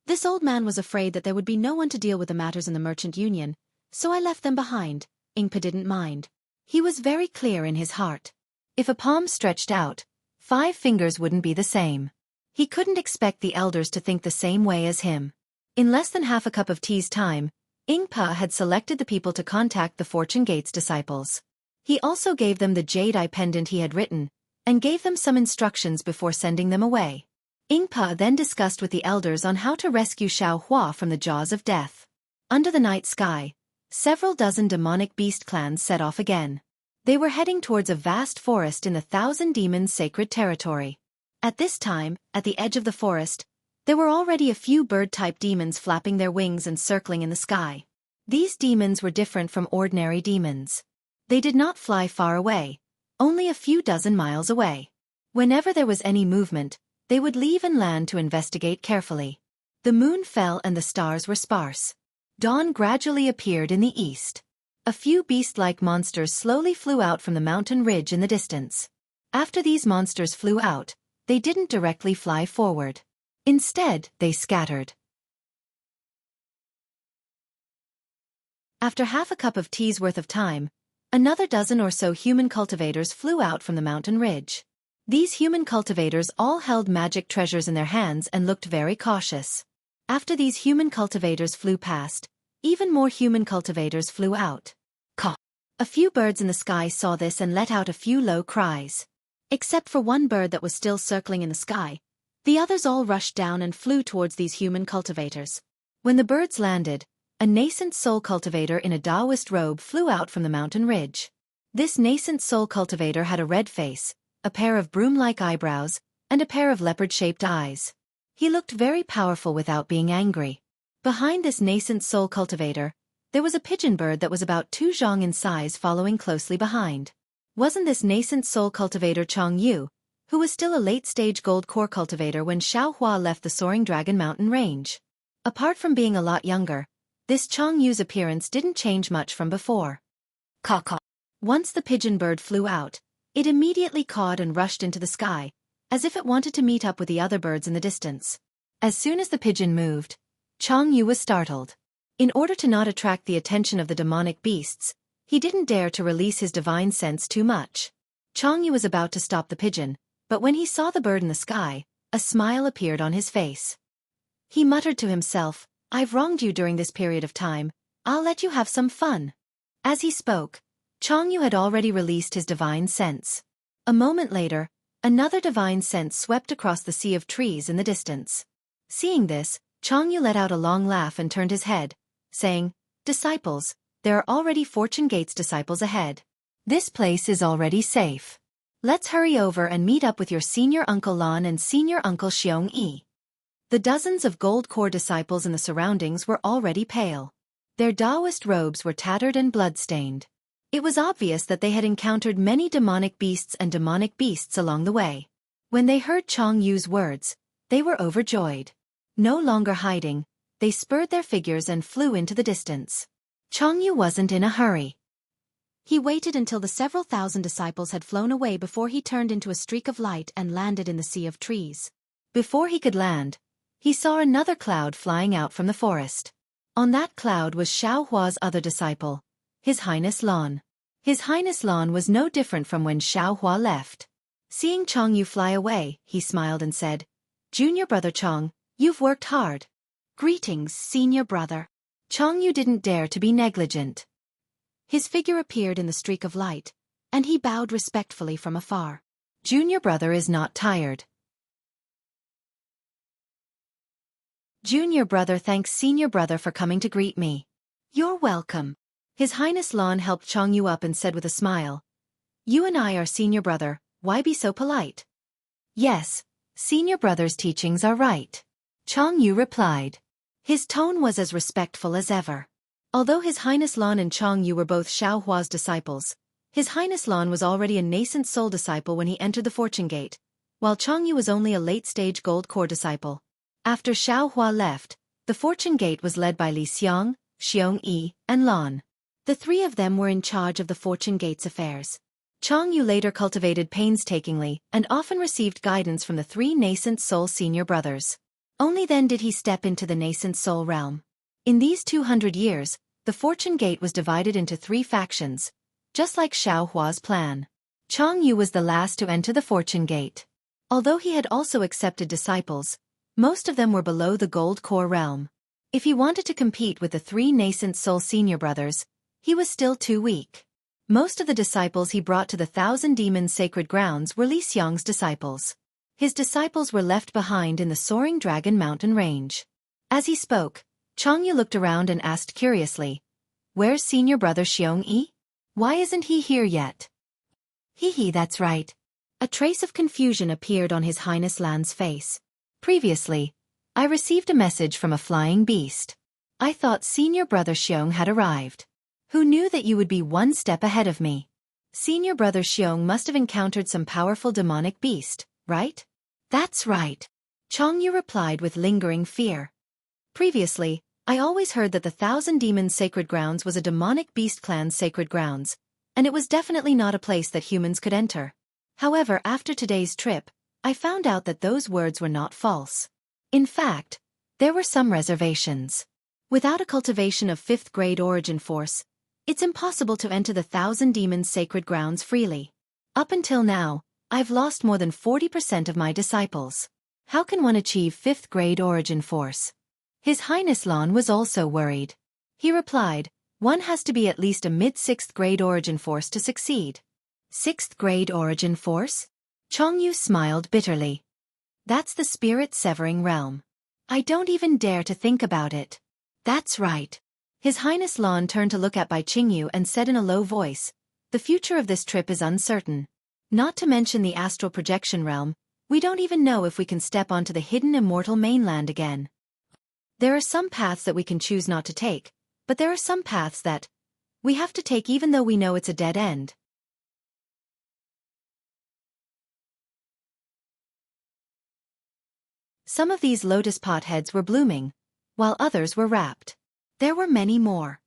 "This old man was afraid that there would be no one to deal with the matters in the Merchant Union, so I left them behind." Ingpa didn't mind. He was very clear in his heart. If a palm stretched out, 5 fingers wouldn't be the same. He couldn't expect the elders to think the same way as him. In less than half a cup of tea's time, Ingpa had selected the people to contact the Fortune Gates disciples. He also gave them the jade eye pendant he had written, and gave them some instructions before sending them away. Ingpa then discussed with the elders on how to rescue Xiao Hua from the jaws of death. Under the night sky, several dozen demonic beast clans set off again. They were heading towards a vast forest in the Thousand Demons Sacred Territory. At this time, at the edge of the forest, there were already a few bird-type demons flapping their wings and circling in the sky. These demons were different from ordinary demons. They did not fly far away, only a few dozen miles away. Whenever there was any movement, they would leave and land to investigate carefully. The moon fell and the stars were sparse. Dawn gradually appeared in the east. A few beast-like monsters slowly flew out from the mountain ridge in the distance. After these monsters flew out, they didn't directly fly forward. Instead, they scattered. After half a cup of tea's worth of time, another dozen or so human cultivators flew out from the mountain ridge. These human cultivators all held magic treasures in their hands and looked very cautious. After these human cultivators flew past, even more human cultivators flew out. Caw! A few birds in the sky saw this and let out a few low cries. Except for one bird that was still circling in the sky, the others all rushed down and flew towards these human cultivators. When the birds landed, a nascent soul cultivator in a Taoist robe flew out from the mountain ridge. This nascent soul cultivator had a red face, a pair of broom-like eyebrows, and a pair of leopard-shaped eyes. He looked very powerful without being angry. Behind this nascent soul cultivator, there was a pigeon bird that was about 2 zhong in size following closely behind. Wasn't this nascent soul cultivator Chang Yu, who was still a late-stage gold core cultivator when Xiaohua left the Soaring Dragon Mountain range? Apart from being a lot younger, this Chang Yu's appearance didn't change much from before. Caw-caw. Once the pigeon bird flew out, it immediately cawed and rushed into the sky, as if it wanted to meet up with the other birds in the distance. As soon as the pigeon moved, Chang Yu was startled. In order to not attract the attention of the demonic beasts, he didn't dare to release his divine sense too much. Chang Yu was about to stop the pigeon, but when he saw the bird in the sky, a smile appeared on his face. He muttered to himself, "I've wronged you during this period of time, I'll let you have some fun." As he spoke, Chang Yu had already released his divine sense. A moment later, another divine sense swept across the sea of trees in the distance. Seeing this, Chang Yu let out a long laugh and turned his head, saying, "Disciples, there are already Fortune Gates disciples ahead. This place is already safe. Let's hurry over and meet up with your senior Uncle Lan and senior Uncle Xueqi." The dozens of gold core disciples in the surroundings were already pale. Their Taoist robes were tattered and blood-stained. It was obvious that they had encountered many demonic beasts along the way. When they heard Chang Yu's words, they were overjoyed. No longer hiding, they spurred their figures and flew into the distance. Chang Yu wasn't in a hurry. He waited until the several thousand disciples had flown away before he turned into a streak of light and landed in the sea of trees. Before he could land, he saw another cloud flying out from the forest. On that cloud was Xiaohua's other disciple, His Highness Lan. His Highness Lan was no different from when Xiaohua left. Seeing Chang Yu fly away, he smiled and said, "Junior brother Chang, you've worked hard." "Greetings, senior brother." Chang Yu didn't dare to be negligent. His figure appeared in the streak of light, and he bowed respectfully from afar. "Junior brother is not tired." Junior brother thanks senior brother for coming to greet me. "You're welcome." His Highness Lan helped Chang Yu up and said with a smile, "You and I are senior brother, why be so polite?" "Yes, senior brother's teachings are right," Chang Yu replied. His tone was as respectful as ever. Although His Highness Lan and Chang Yu were both Xiaohua's disciples, His Highness Lan was already a nascent soul disciple when he entered the Fortune Gate, while Chang Yu was only a late-stage gold core disciple. After Xiaohua left, the Fortune Gate was led by Li Xiang, Xueqi, and Lan. The three of them were in charge of the Fortune Gate's affairs. Chang Yu later cultivated painstakingly and often received guidance from the three nascent soul senior brothers. Only then did he step into the nascent soul realm. In these 200 years, the Fortune Gate was divided into 3 factions, just like Xiaohua's plan. Chang Yu was the last to enter the Fortune Gate. Although he had also accepted disciples, most of them were below the gold core realm. If he wanted to compete with the 3 nascent soul senior brothers, he was still too weak. Most of the disciples he brought to the Thousand Demons Sacred Grounds were Li Xiang's disciples. His disciples were left behind in the Soaring Dragon Mountain range. As he spoke, Chang Yu looked around and asked curiously, "Where's senior brother Xueqi? Why isn't he here yet?" "Hee, that's right." A trace of confusion appeared on His Highness Lan's face. "Previously, I received a message from a flying beast. I thought senior brother Xiong had arrived. Who knew that you would be one step ahead of me?" Senior brother Xiong must have encountered some powerful demonic beast, right? That's right. Chongyu replied with lingering fear. Previously, I always heard that the Thousand Demons Sacred Grounds was a demonic beast clan's sacred grounds, and it was definitely not a place that humans could enter. However, after today's trip, I found out that those words were not false. In fact, there were some reservations. Without a cultivation of 5th grade origin force, it's impossible to enter the Thousand Demons Sacred Grounds freely. Up until now, I've lost more than 40% of my disciples. How can one achieve 5th grade origin force? His Highness Lon was also worried. He replied, one has to be at least a mid-6th grade origin force to succeed. 6th grade origin force? Chongyu smiled bitterly. That's the spirit-severing realm. I don't even dare to think about it. That's right. His Highness Lon turned to look at Bai Qingyu and said in a low voice, the future of this trip is uncertain. Not to mention the astral projection realm, we don't even know if we can step onto the hidden immortal mainland again. There are some paths that we can choose not to take, but there are some paths that we have to take even though we know it's a dead end. Some of these lotus pot heads were blooming, while others were wrapped. There were many more.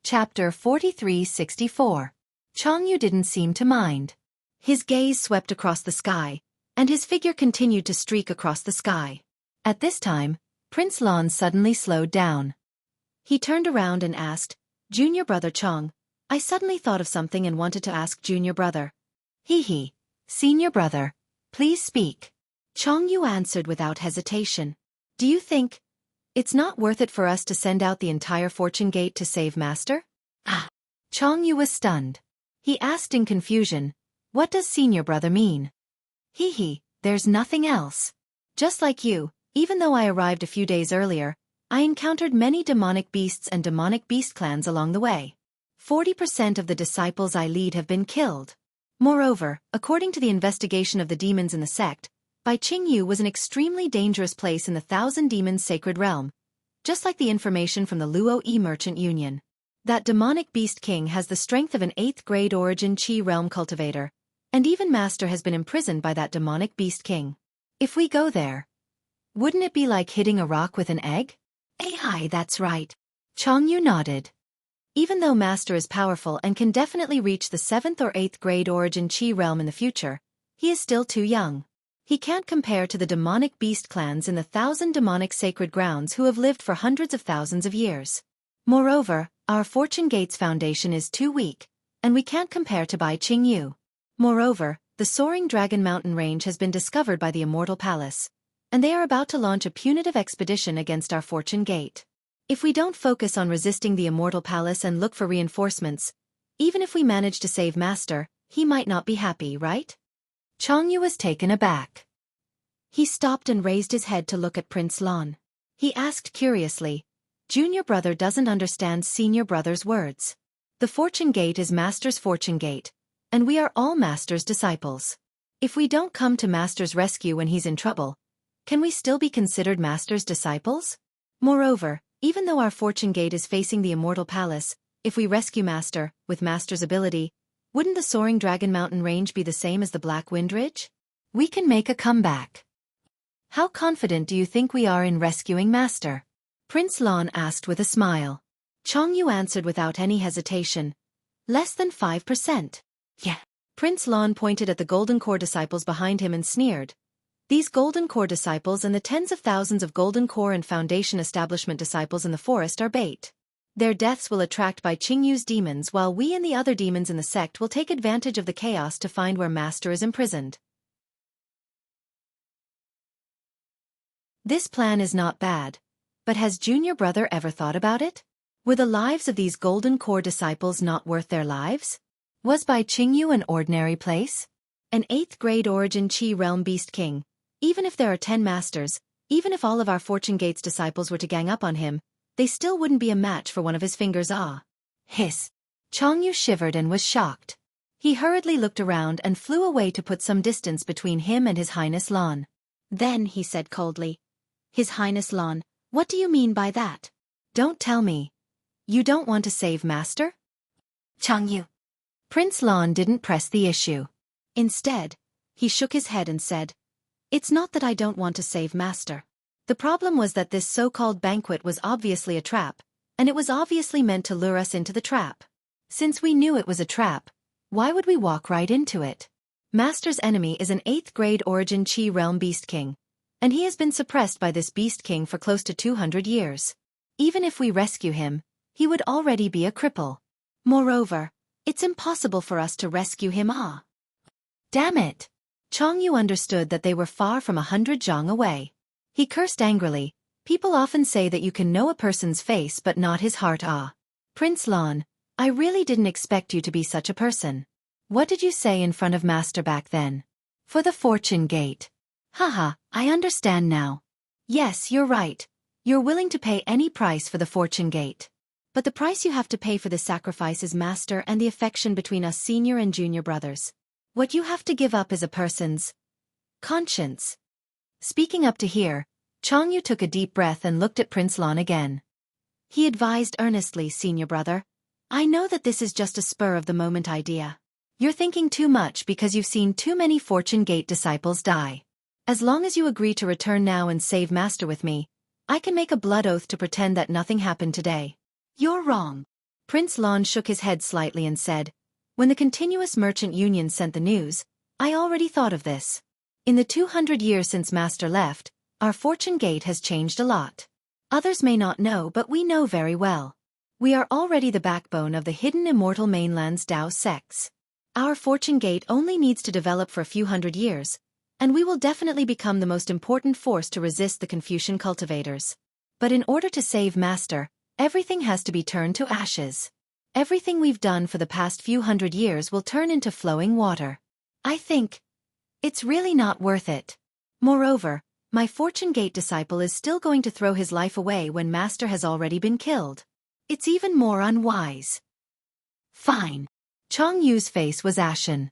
Chapter 4364. Chongyu didn't seem to mind. His gaze swept across the sky, and his figure continued to streak across the sky. At this time, Prince Lon suddenly slowed down. He turned around and asked, Junior brother Chong, I suddenly thought of something and wanted to ask junior brother. Hee. Senior brother, please speak. Chongyu answered without hesitation. Do you think it's not worth it for us to send out the entire Fortune Gate to save Master? Chongyu was stunned. He asked in confusion, what does senior brother mean? Hee, there's nothing else. Just like you, even though I arrived a few days earlier, I encountered many demonic beasts and demonic beast clans along the way. 40% of the disciples I lead have been killed. Moreover, according to the investigation of the demons in the sect, Bai Qingyu was an extremely dangerous place in the Thousand Demons Sacred Realm, just like the information from the Luo Yi Merchant Union. That demonic beast king has the strength of an 8th grade origin Qi realm cultivator, and even Master has been imprisoned by that demonic beast king. If we go there, wouldn't it be like hitting a rock with an egg? Hi, that's right. Chongyu nodded. Even though Master is powerful and can definitely reach the 7th or 8th grade origin Qi realm in the future, he is still too young. He can't compare to the demonic beast clans in the 1,000 demonic sacred grounds who have lived for hundreds of thousands of years. Moreover, our Fortune Gate's foundation is too weak, and we can't compare to Bai Qingyu. Moreover, the soaring Dragon Mountain range has been discovered by the Immortal Palace, and they are about to launch a punitive expedition against our Fortune Gate. If we don't focus on resisting the Immortal Palace and look for reinforcements, even if we manage to save Master, he might not be happy, right? Chongyu was taken aback. He stopped and raised his head to look at Prince Lon. He asked curiously, Junior brother doesn't understand senior brother's words. The Fortune Gate is Master's Fortune Gate, and we are all Master's disciples. If we don't come to Master's rescue when he's in trouble, can we still be considered Master's disciples? Moreover, even though our Fortune Gate is facing the Immortal Palace, if we rescue Master, with Master's ability, wouldn't the soaring Dragon Mountain range be the same as the Black Wind Ridge? We can make a comeback. How confident do you think we are in rescuing Master? Prince Lon asked with a smile. Chongyu answered without any hesitation. Less than 5%. Yeah. Prince Lon pointed at the Golden Core disciples behind him and sneered. These Golden Core disciples and the tens of thousands of Golden Core and Foundation Establishment disciples in the forest are bait. Their deaths will attract Bai Qingyu's demons while we and the other demons in the sect will take advantage of the chaos to find where Master is imprisoned. This plan is not bad, but has Junior Brother ever thought about it? Were the lives of these Golden Core disciples not worth their lives? Was Bai Qingyu an ordinary place? An 8th grade origin Qi realm beast king. Even if there are 10 masters, even if all of our Fortune Gate's disciples were to gang up on him, they still wouldn't be a match for one of his fingers. Hiss. Chongyu shivered and was shocked. He hurriedly looked around and flew away to put some distance between him and His Highness Lon. Then he said coldly, His Highness Lon, What do you mean by that? Don't tell me. You don't want to save Master? Changyu. Prince Lan didn't press the issue. Instead, he shook his head and said, "It's not that I don't want to save Master. The problem was that this so-called banquet was obviously a trap, and it was obviously meant to lure us into the trap. Since we knew it was a trap, why would we walk right into it? Master's enemy is an 8th grade origin Qi realm Beast King, and he has been suppressed by this Beast King for close to 200 years. Even if we rescue him, he would already be a cripple. Moreover, it's impossible for us to rescue him. Damn it! Changyu understood that they were far from 100 zhang away. He cursed angrily. People often say that you can know a person's face but not his heart. Prince Lan, I really didn't expect you to be such a person. What did you say in front of Master back then? For the fortune gate. Haha, I understand now. Yes, you're right. You're willing to pay any price for the fortune gate. But the price you have to pay for this sacrifice is Master and the affection between us senior and junior brothers. What you have to give up is a person's conscience. Speaking up to here, Changyu took a deep breath and looked at Prince Lan again. He advised earnestly, "Senior brother, I know that this is just a spur-of-the-moment idea. You're thinking too much because you've seen too many Fortune Gate disciples die. As long as you agree to return now and save Master with me, I can make a blood oath to pretend that nothing happened today." You're wrong. Prince Lan shook his head slightly and said, "When the Continuous Merchant Union sent the news, I already thought of this. In the 200 years since Master left, our Fortune Gate has changed a lot. Others may not know, but we know very well. We are already the backbone of the hidden immortal mainland's Dao sects. Our Fortune Gate only needs to develop for a few hundred years, and we will definitely become the most important force to resist the Confucian cultivators. But in order to save Master, everything has to be turned to ashes. Everything we've done for the past few hundred years will turn into flowing water. I think it's really not worth it. Moreover, my Fortune Gate disciple is still going to throw his life away when Master has already been killed. It's even more unwise." Fine. Changyu's face was ashen.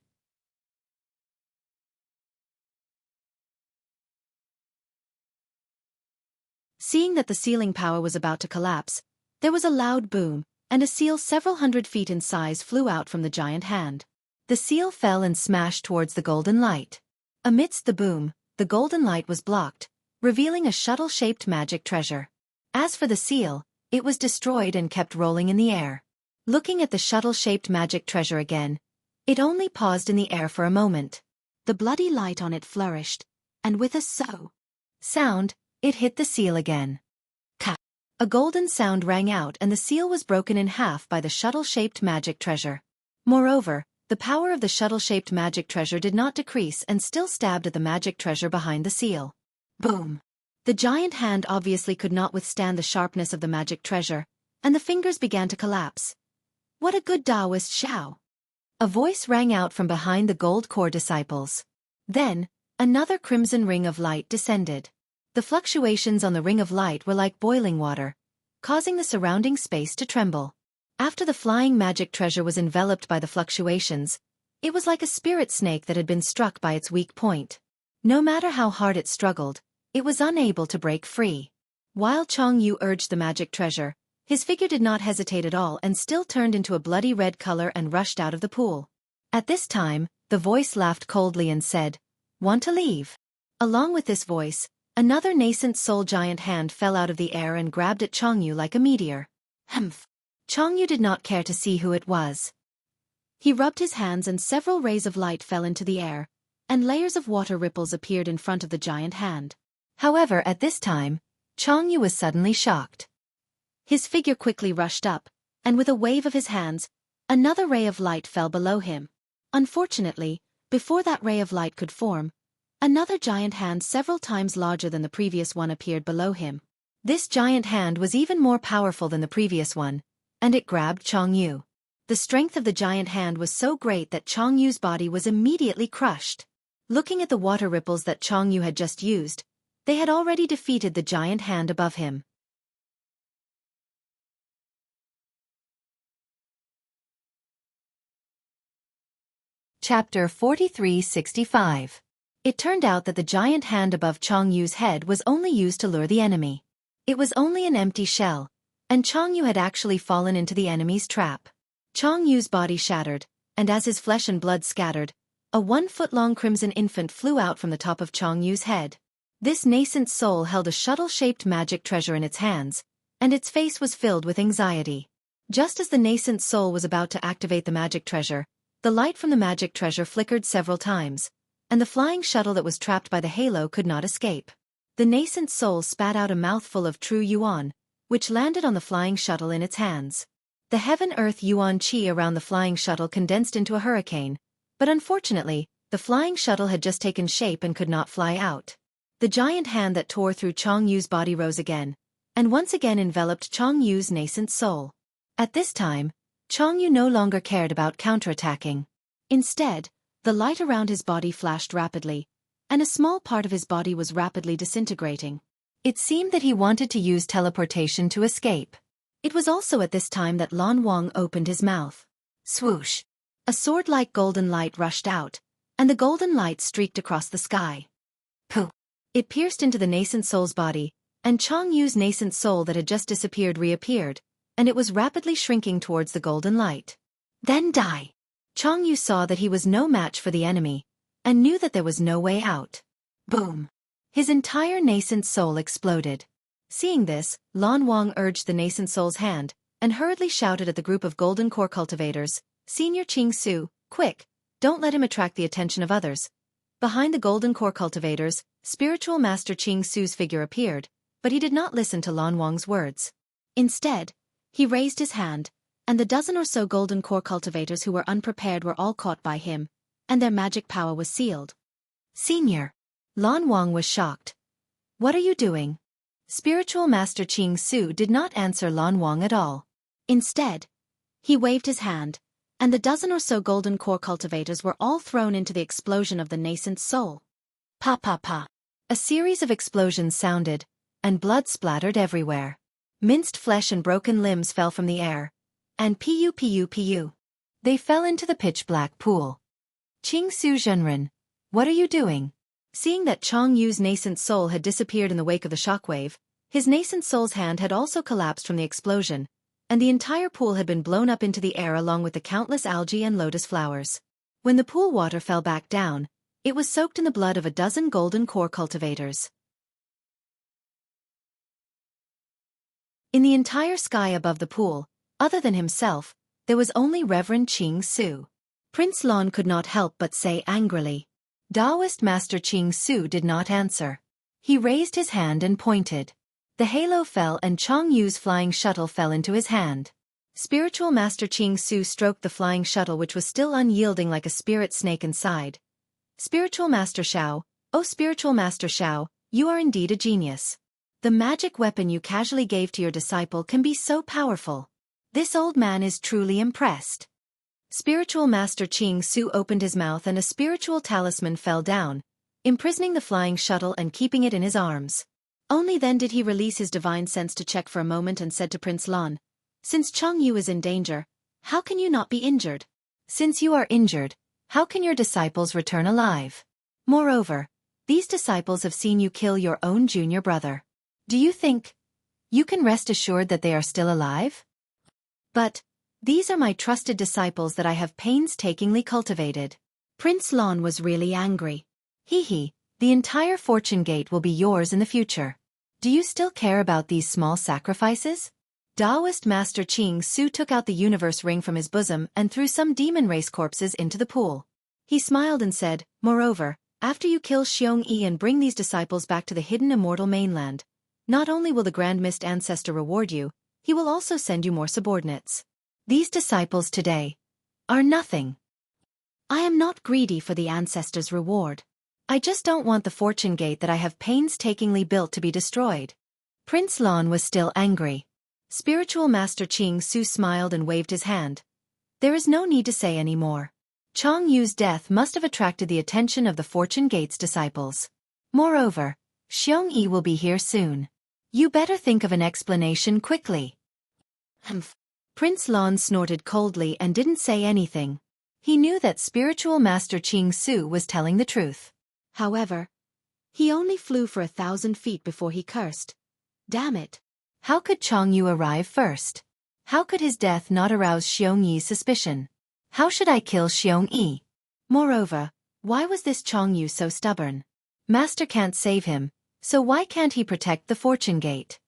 Seeing that the sealing power was about to collapse, there was a loud boom, and a seal several hundred feet in size flew out from the giant hand. The seal fell and smashed towards the golden light. Amidst the boom, the golden light was blocked, revealing a shuttle-shaped magic treasure. As for the seal, it was destroyed and kept rolling in the air. Looking at the shuttle-shaped magic treasure again, it only paused in the air for a moment. The bloody light on it flourished, and with a sound, it hit the seal again. Ka! A golden sound rang out and the seal was broken in half by the shuttle-shaped magic treasure. Moreover, the power of the shuttle-shaped magic treasure did not decrease and still stabbed at the magic treasure behind the seal. Boom! The giant hand obviously could not withstand the sharpness of the magic treasure, and the fingers began to collapse. What a good Taoist Xiao! A voice rang out from behind the gold core disciples. Then, another crimson ring of light descended. The fluctuations on the ring of light were like boiling water, causing the surrounding space to tremble. After the flying magic treasure was enveloped by the fluctuations, it was like a spirit snake that had been struck by its weak point. No matter how hard it struggled, it was unable to break free. While Changyu urged the magic treasure, his figure did not hesitate at all and still turned into a bloody red color and rushed out of the pool. At this time, the voice laughed coldly and said, "Want to leave?" Along with this voice, another nascent soul giant hand fell out of the air and grabbed at Changyu like a meteor. Humph! Changyu did not care to see who it was. He rubbed his hands and several rays of light fell into the air, and layers of water ripples appeared in front of the giant hand. However, at this time, Changyu was suddenly shocked. His figure quickly rushed up, and with a wave of his hands, another ray of light fell below him. Unfortunately, before that ray of light could form, another giant hand several times larger than the previous one appeared below him. This giant hand was even more powerful than the previous one, and it grabbed Changyu. The strength of the giant hand was so great that Changyu's body was immediately crushed. Looking at the water ripples that Changyu had just used, they had already defeated the giant hand above him. Chapter 4365. It turned out that the giant hand above Changyu's head was only used to lure the enemy. It was only an empty shell, and Changyu had actually fallen into the enemy's trap. Changyu's body shattered, and as his flesh and blood scattered, a 1-foot-long crimson infant flew out from the top of Changyu's head. This nascent soul held a shuttle-shaped magic treasure in its hands, and its face was filled with anxiety. Just as the nascent soul was about to activate the magic treasure, the light from the magic treasure flickered several times, and the flying shuttle that was trapped by the halo could not escape. The nascent soul spat out a mouthful of true yuan, which landed on the flying shuttle in its hands. The heaven-earth yuan qi around the flying shuttle condensed into a hurricane, but unfortunately, the flying shuttle had just taken shape and could not fly out. The giant hand that tore through Changyu's body rose again, and once again enveloped Changyu's nascent soul. At this time, Changyu no longer cared about counterattacking. Instead, the light around his body flashed rapidly, and a small part of his body was rapidly disintegrating. It seemed that he wanted to use teleportation to escape. It was also at this time that Lan Wang opened his mouth. Swoosh! A sword-like golden light rushed out, and the golden light streaked across the sky. Pooh! It pierced into the nascent soul's body, and Changyu's nascent soul that had just disappeared reappeared, and it was rapidly shrinking towards the golden light. Then die! Changyu saw that he was no match for the enemy, and knew that there was no way out. Boom! His entire nascent soul exploded. Seeing this, Lan Wang urged the nascent soul's hand, and hurriedly shouted at the group of golden core cultivators, "Senior Qing Su, quick, don't let him attract the attention of others." Behind the golden core cultivators, spiritual master Qing Su's figure appeared, but he did not listen to Lan Wang's words. Instead, he raised his hand, and the dozen or so golden core cultivators who were unprepared were all caught by him, and their magic power was sealed. "Senior!" Lan Wang was shocked. "What are you doing?" Spiritual Master Qing Su did not answer Lan Wang at all. Instead, he waved his hand, and the dozen or so golden core cultivators were all thrown into the explosion of the nascent soul. Pa pa pa. A series of explosions sounded, and blood splattered everywhere. Minced flesh and broken limbs fell from the air, and pu. They fell into the pitch-black pool. Qing Su Zhenren, what are you doing? Seeing that Changyu's nascent soul had disappeared in the wake of the shockwave, his nascent soul's hand had also collapsed from the explosion, and the entire pool had been blown up into the air along with the countless algae and lotus flowers. When the pool water fell back down, it was soaked in the blood of a dozen golden core cultivators. In the entire sky above the pool, other than himself, there was only Reverend Qing Su. Prince Lan could not help but say angrily. Taoist Master Qing Su did not answer. He raised his hand and pointed. The halo fell and Changyu's flying shuttle fell into his hand. Spiritual Master Qing Su stroked the flying shuttle which was still unyielding like a spirit snake inside. Spiritual Master Xiao, oh Spiritual Master Xiao, you are indeed a genius. The magic weapon you casually gave to your disciple can be so powerful. This old man is truly impressed. Spiritual Master Qing Su opened his mouth and a spiritual talisman fell down, imprisoning the flying shuttle and keeping it in his arms. Only then did he release his divine sense to check for a moment and said to Prince Lan, "Since Changyu is in danger, how can you not be injured? Since you are injured, how can your disciples return alive? Moreover, these disciples have seen you kill your own junior brother. Do you think you can rest assured that they are still alive? But these are my trusted disciples that I have painstakingly cultivated." Prince Lan was really angry. "Hee, the entire fortune gate will be yours in the future. Do you still care about these small sacrifices?" Taoist Master Qing Su took out the universe ring from his bosom and threw some demon race corpses into the pool. He smiled and said, "Moreover, after you kill Xueqi and bring these disciples back to the hidden immortal mainland, not only will the Grand Mist Ancestor reward you, he will also send you more subordinates. These disciples today are nothing. I am not greedy for the Ancestor's reward. I just don't want the fortune gate that I have painstakingly built to be destroyed." Prince Lan was still angry. Spiritual Master Qing Su smiled and waved his hand. "There is no need to say any more. Changyu's death must have attracted the attention of the fortune gate's disciples. Moreover, Xueqi will be here soon. You better think of an explanation quickly." Humph. Prince Lan snorted coldly and didn't say anything. He knew that Spiritual Master Qing Su was telling the truth. However, he only flew for 1,000 feet before he cursed. Damn it. How could Changyu arrive first? How could his death not arouse Xueqi's suspicion? How should I kill Xueqi? Moreover, why was this Changyu so stubborn? Master can't save him, so why can't he protect the fortune gate?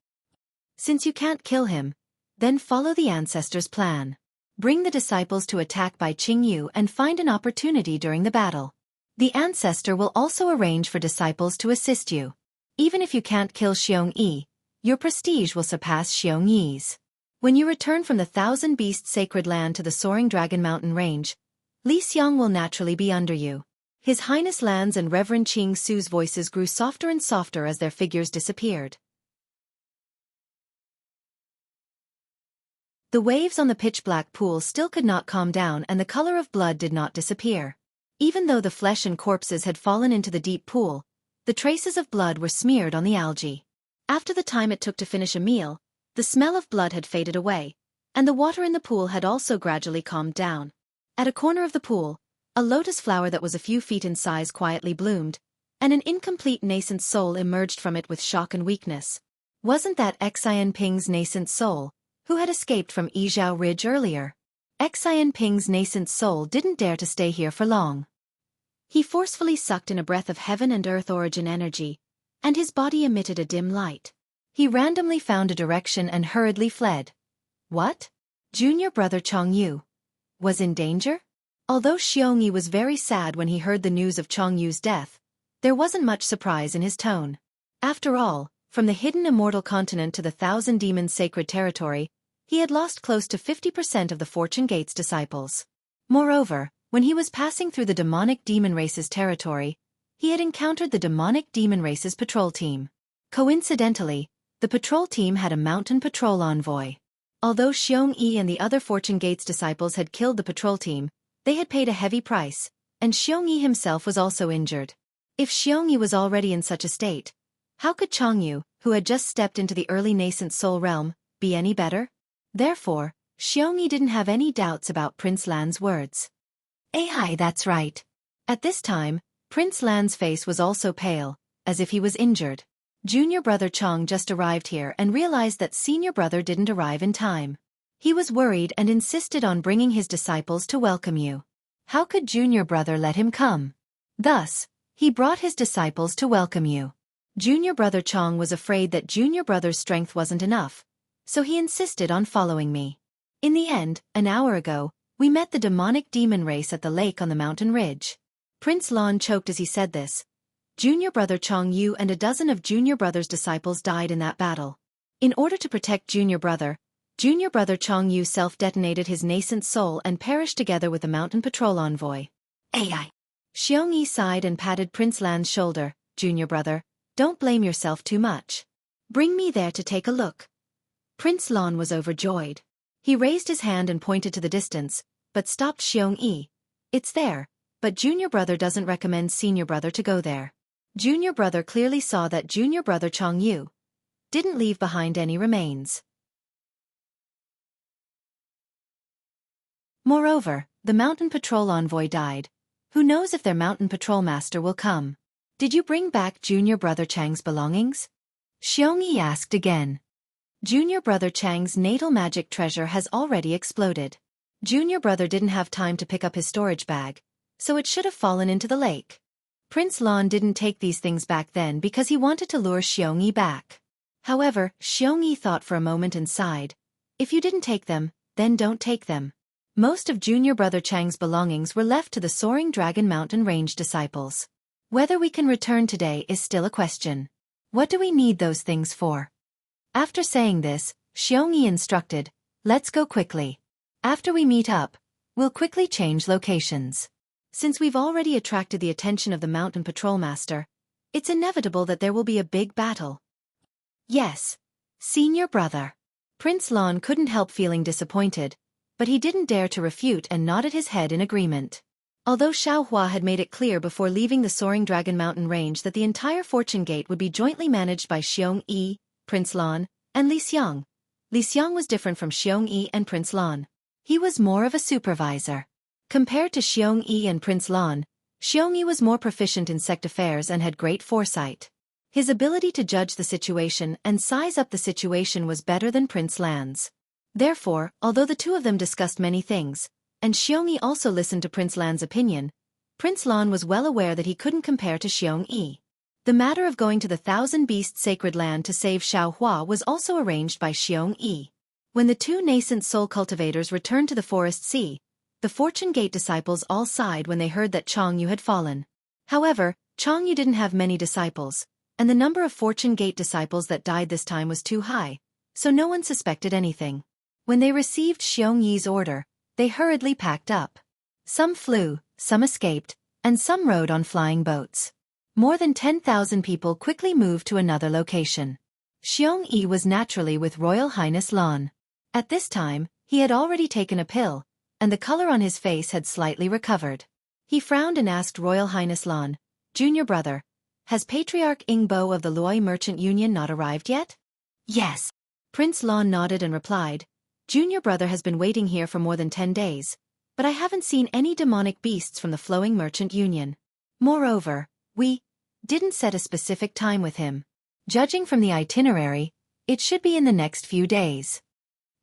Since you can't kill him, then follow the ancestors' plan. Bring the disciples to attack by Qingyu and find an opportunity during the battle. The ancestor will also arrange for disciples to assist you. Even if you can't kill Xueqi, your prestige will surpass Xueqi's. When you return from the Thousand Beasts Sacred Land to the Soaring Dragon Mountain Range, Li Xiang will naturally be under you. His Highness Lan's and Reverend Qing Su's voices grew softer and softer as their figures disappeared. The waves on the pitch-black pool still could not calm down and the color of blood did not disappear. Even though the flesh and corpses had fallen into the deep pool, the traces of blood were smeared on the algae. After the time it took to finish a meal, the smell of blood had faded away, and the water in the pool had also gradually calmed down. At a corner of the pool, a lotus flower that was a few feet in size quietly bloomed, and an incomplete nascent soul emerged from it with shock and weakness. Wasn't that Xian Ping's nascent soul, who had escaped from Yizhao Ridge earlier? Xian Ping's nascent soul didn't dare to stay here for long. He forcefully sucked in a breath of heaven and earth origin energy, and his body emitted a dim light. He randomly found a direction and hurriedly fled. What? Junior brother Changyu was in danger? Although Xueqi was very sad when he heard the news of Changyu's death, there wasn't much surprise in his tone. After all, from the hidden immortal continent to the Thousand Demons Sacred Territory, he had lost close to 50% of the Fortune Gate's disciples. Moreover, when he was passing through the demonic demon race's territory, he had encountered the demonic demon race's patrol team. Coincidentally, the patrol team had a mountain patrol envoy. Although Xueqi and the other Fortune Gate's disciples had killed the patrol team, they had paid a heavy price, and Xueqi himself was also injured. If Xueqi was already in such a state, how could Changyu, who had just stepped into the early nascent soul realm, be any better? Therefore, Xueqi didn't have any doubts about Prince Lan's words. Hi, that's right. At this time, Prince Lan's face was also pale, as if he was injured. Junior brother Chang just arrived here and realized that senior brother didn't arrive in time. He was worried and insisted on bringing his disciples to welcome you. How could junior brother let him come? Thus, he brought his disciples to welcome you. Junior brother Chang was afraid that junior brother's strength wasn't enough, so he insisted on following me. In the end, an hour ago, we met the demonic demon race at the lake on the mountain ridge. Prince Lan choked as he said this. Junior brother Changyu and a dozen of junior brother's disciples died in that battle. In order to protect junior brother Changyu self-detonated his nascent soul and perished together with the mountain patrol envoy. Ai. Xueqi sighed and patted Prince Lan's shoulder. Junior brother, don't blame yourself too much. Bring me there to take a look. Prince Lan was overjoyed. He raised his hand and pointed to the distance, but stopped Xueqi. It's there, but junior brother doesn't recommend senior brother to go there. Junior brother clearly saw that junior brother Changyu didn't leave behind any remains. Moreover, the mountain patrol envoy died. Who knows if their mountain patrol master will come? Did you bring back junior brother Chang's belongings? Xueqi asked again. Junior brother Chang's natal magic treasure has already exploded. Junior brother didn't have time to pick up his storage bag, so it should have fallen into the lake. Prince Lan didn't take these things back then because he wanted to lure Xueqi back. However, Xueqi thought for a moment and sighed. If you didn't take them, then don't take them. Most of junior brother Chang's belongings were left to the Soaring Dragon Mountain Range disciples. Whether we can return today is still a question. What do we need those things for? After saying this, Xueqi instructed, let's go quickly. After we meet up, we'll quickly change locations. Since we've already attracted the attention of the mountain patrol master, it's inevitable that there will be a big battle. Yes, senior brother. Prince Lan couldn't help feeling disappointed, but he didn't dare to refute and nodded his head in agreement. Although Xiaohua had made it clear before leaving the Soaring Dragon Mountain Range that the entire Fortune Gate would be jointly managed by Xueqi, Prince Lan, and Li Xiang. Li Xiang was different from Xueqi and Prince Lan. He was more of a supervisor. Compared to Xueqi and Prince Lan, Xueqi was more proficient in sect affairs and had great foresight. His ability to judge the situation and size up the situation was better than Prince Lan's. Therefore, although the two of them discussed many things, and Xueqi also listened to Prince Lan's opinion, Prince Lan was well aware that he couldn't compare to Xueqi. The matter of going to the Thousand Beasts Sacred Land to save Xiaohua was also arranged by Xueqi. When the two nascent soul cultivators returned to the Forest Sea, the Fortune Gate disciples all sighed when they heard that Changyu had fallen. However, Changyu didn't have many disciples, and the number of Fortune Gate disciples that died this time was too high, so no one suspected anything. When they received Xueqi's order, they hurriedly packed up. Some flew, some escaped, and some rode on flying boats. More than 10,000 people quickly moved to another location. Xueqi was naturally with Royal Highness Lan. At this time, he had already taken a pill, and the color on his face had slightly recovered. He frowned and asked Royal Highness Lan, "Junior brother, has Patriarch Ingbo of the Luoyi Merchant Union not arrived yet?" "Yes." Prince Lan nodded and replied, "Junior brother has been waiting here for more than 10 days, but I haven't seen any demonic beasts from the Flowing Merchant Union. Moreover, we didn't set a specific time with him. Judging from the itinerary, it should be in the next few days."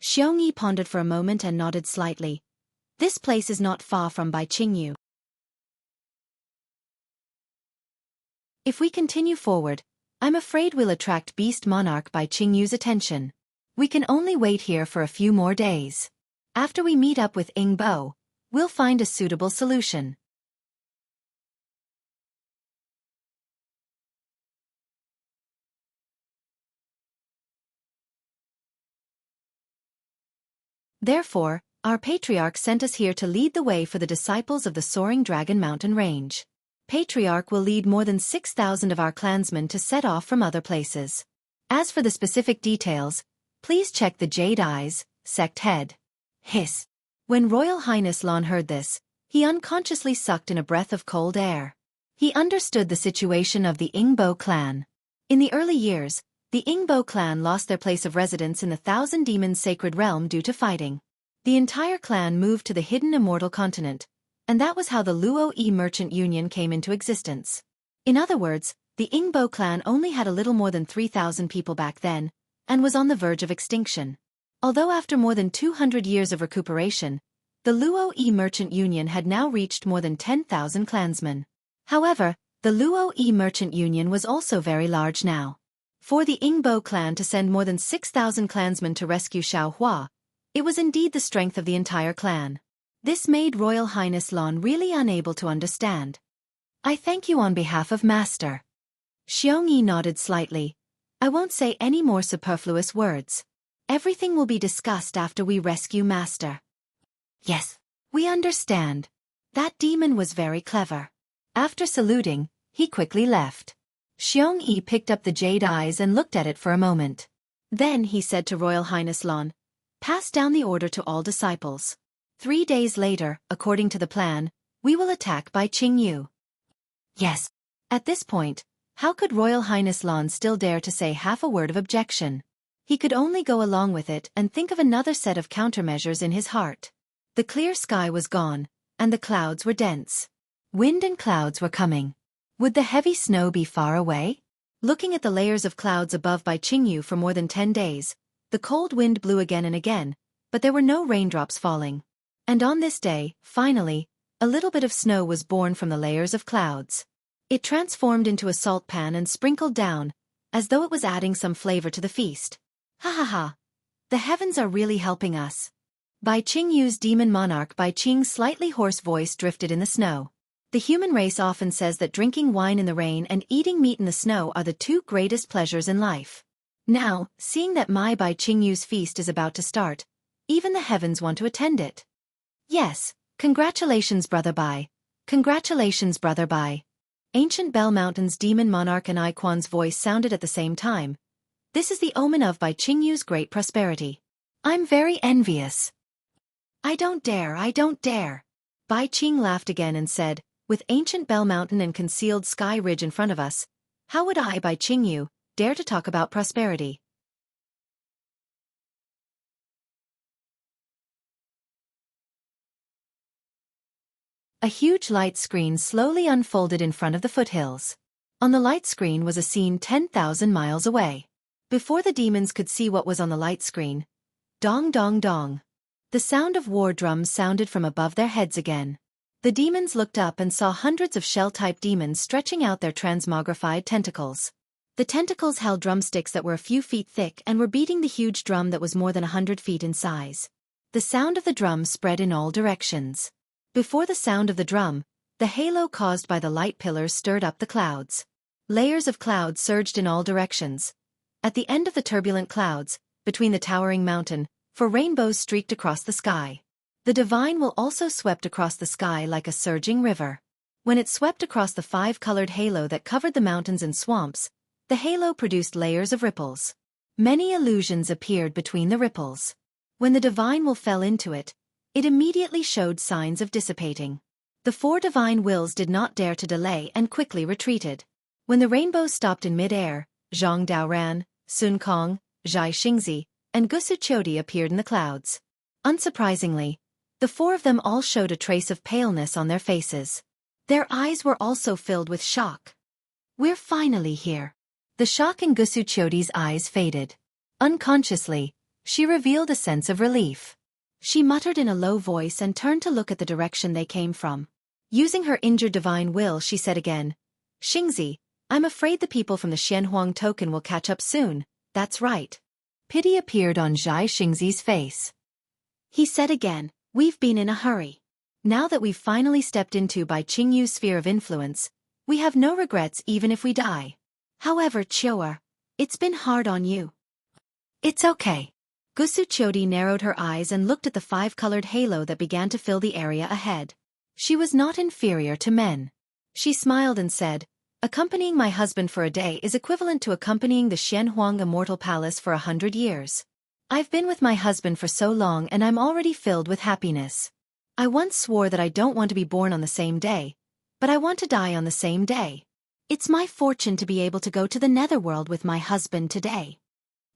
Xueqi pondered for a moment and nodded slightly. This place is not far from Baiqingyu. If we continue forward, I'm afraid we'll attract Beast Monarch Baiqingyu's attention. We can only wait here for a few more days. After we meet up with Ingbo, we'll find a suitable solution. Therefore, our Patriarch sent us here to lead the way for the disciples of the Soaring Dragon Mountain Range. Patriarch will lead more than 6,000 of our clansmen to set off from other places. As for the specific details, please check the Jade Eyes, Sect Head. Hiss. When Royal Highness Lan heard this, he unconsciously sucked in a breath of cold air. He understood the situation of the Ingbo clan. In the early years, the Ingbo clan lost their place of residence in the Thousand Demons Sacred Realm due to fighting. The entire clan moved to the hidden Immortal Continent, and that was how the Luoyi Merchant Union came into existence. In other words, the Ingbo clan only had a little more than 3,000 people back then, and was on the verge of extinction. Although after more than 200 years of recuperation, the Luoyi Merchant Union had now reached more than 10,000 clansmen. However, the Luoyi Merchant Union was also very large now. For the Ingbo clan to send more than 6,000 clansmen to rescue Xiaohua, it was indeed the strength of the entire clan. This made Royal Highness Lan really unable to understand. "I thank you on behalf of Master." Xueqi nodded slightly. "I won't say any more superfluous words. Everything will be discussed after we rescue Master." "Yes, we understand. That demon was very clever." After saluting, he quickly left. Xueqi picked up the Jade Eyes and looked at it for a moment. Then he said to Royal Highness Lan, "Pass down the order to all disciples. 3 days later, according to the plan, we will attack Baiqingyu." "Yes." At this point, how could Royal Highness Lan still dare to say half a word of objection? He could only go along with it and think of another set of countermeasures in his heart. The clear sky was gone, and the clouds were dense. Wind and clouds were coming. Would the heavy snow be far away? Looking at the layers of clouds above Baiqingyu for more than 10 days, the cold wind blew again and again, but there were no raindrops falling. And on this day, finally, a little bit of snow was born from the layers of clouds. It transformed into a salt pan and sprinkled down, as though it was adding some flavor to the feast. "Ha ha ha! The heavens are really helping us." Baiqingyu's demon monarch Baiqing's slightly hoarse voice drifted in the snow. The human race often says that drinking wine in the rain and eating meat in the snow are the two greatest pleasures in life. Now, seeing that my Baiqingyu's feast is about to start, even the heavens want to attend it. "Yes, congratulations brother Bai. Congratulations brother Bai." Ancient Bell Mountain's demon monarch and Iquan's voice sounded at the same time. "This is the omen of Baiqingyu's great prosperity. I'm very envious." I don't dare." Baiqing laughed again and said, "With Ancient Bell Mountain and concealed Sky Ridge in front of us, how would I, Baiqingyu, dare to talk about prosperity?" A huge light screen slowly unfolded in front of the foothills. On the light screen was a scene 10,000 miles away. Before the demons could see what was on the light screen, dong dong dong. The sound of war drums sounded from above their heads again. The demons looked up and saw hundreds of shell-type demons stretching out their transmogrified tentacles. The tentacles held drumsticks that were a few feet thick and were beating the huge drum that was more than 100 feet in size. The sound of the drum spread in all directions. Before the sound of the drum, the halo caused by the light pillars stirred up the clouds. Layers of clouds surged in all directions. At the end of the turbulent clouds, between the towering mountain, four rainbows streaked across the sky. The divine will also swept across the sky like a surging river. When it swept across the five-colored halo that covered the mountains and swamps, the halo produced layers of ripples. Many illusions appeared between the ripples. When the divine will fell into it, it immediately showed signs of dissipating. The four divine wills did not dare to delay and quickly retreated. When the rainbows stopped in mid-air, Zhang Daoran, Sun Kong, Zhai Xingzi, and Xueqi appeared in the clouds. Unsurprisingly, the four of them all showed a trace of paleness on their faces. Their eyes were also filled with shock. "We're finally here." The shock in Xueqi's eyes faded. Unconsciously, she revealed a sense of relief. She muttered in a low voice and turned to look at the direction they came from. Using her injured divine will, she said again, "Xingzi, I'm afraid the people from the Xianhuang token will catch up soon." "That's right." Pity appeared on Zhai Xingzi's face. He said again, "We've been in a hurry. Now that we've finally stepped into Bai Qingyu's sphere of influence, we have no regrets even if we die. However, Qiu'er, it's been hard on you." "It's okay." Xueqi narrowed her eyes and looked at the five-colored halo that began to fill the area ahead. She was not inferior to men. She smiled and said, "Accompanying my husband for a day is equivalent to accompanying the Xianhuang Immortal Palace for 100 years. I've been with my husband for so long and I'm already filled with happiness. I once swore that I don't want to be born on the same day, but I want to die on the same day. It's my fortune to be able to go to the netherworld with my husband today."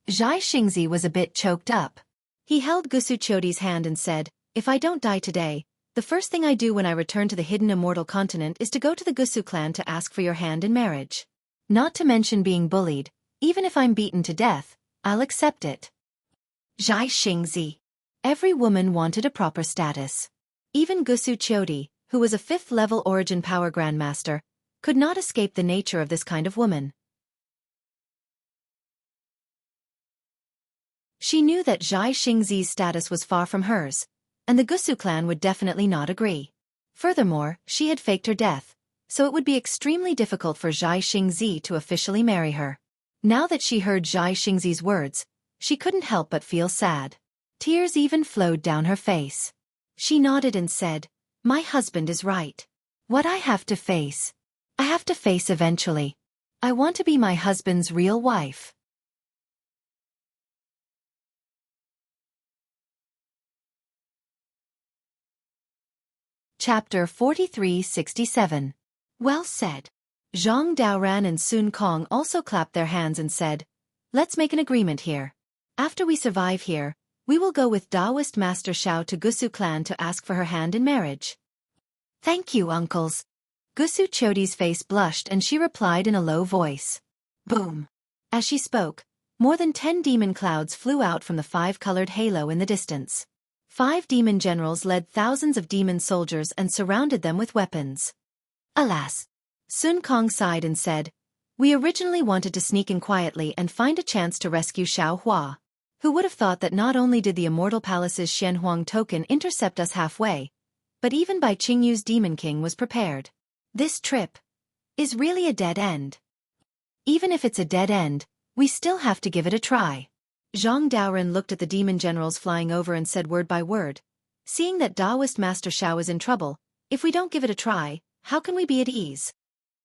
Zhai Xingzi was a bit choked up. He held Xueqi's hand and said, "If I don't die today, the first thing I do when I return to the hidden immortal continent is to go to the Gusu clan to ask for your hand in marriage. Not to mention being bullied, even if I'm beaten to death, I'll accept it." Zhai Xingzi. Every woman wanted a proper status. Even Xueqi, who was a 5th-level origin power grandmaster, could not escape the nature of this kind of woman. She knew that Zhai Xingzi's status was far from hers, and the Gusu clan would definitely not agree. Furthermore, she had faked her death, so it would be extremely difficult for Zhai Xingzi to officially marry her. Now that she heard Zhai Xingzi's words, she couldn't help but feel sad. Tears even flowed down her face. She nodded and said, "My husband is right. What I have to face, I have to face eventually. I want to be my husband's real wife." Chapter 4367. Well said. Zhang Daoran and Sun Kong also clapped their hands and said, "Let's make an agreement here. After we survive here, we will go with Taoist Master Xiao to Gusu clan to ask for her hand in marriage." "Thank you, uncles." Xueqi's face blushed and she replied in a low voice. Boom. As she spoke, more than 10 demon clouds flew out from the five-colored halo in the distance. 5 demon generals led thousands of demon soldiers and surrounded them with weapons. Alas! Sun Kong sighed and said, "We originally wanted to sneak in quietly and find a chance to rescue Xiao Hua. Who would have thought that not only did the Immortal Palace's Xianhuang token intercept us halfway, but even Bai Qingyu's Demon King was prepared. This trip is really a dead end. Even if it's a dead end, we still have to give it a try." Zhang Daoran looked at the demon generals flying over and said word by word, "Seeing that Taoist Master Xiao is in trouble, if we don't give it a try, how can we be at ease?"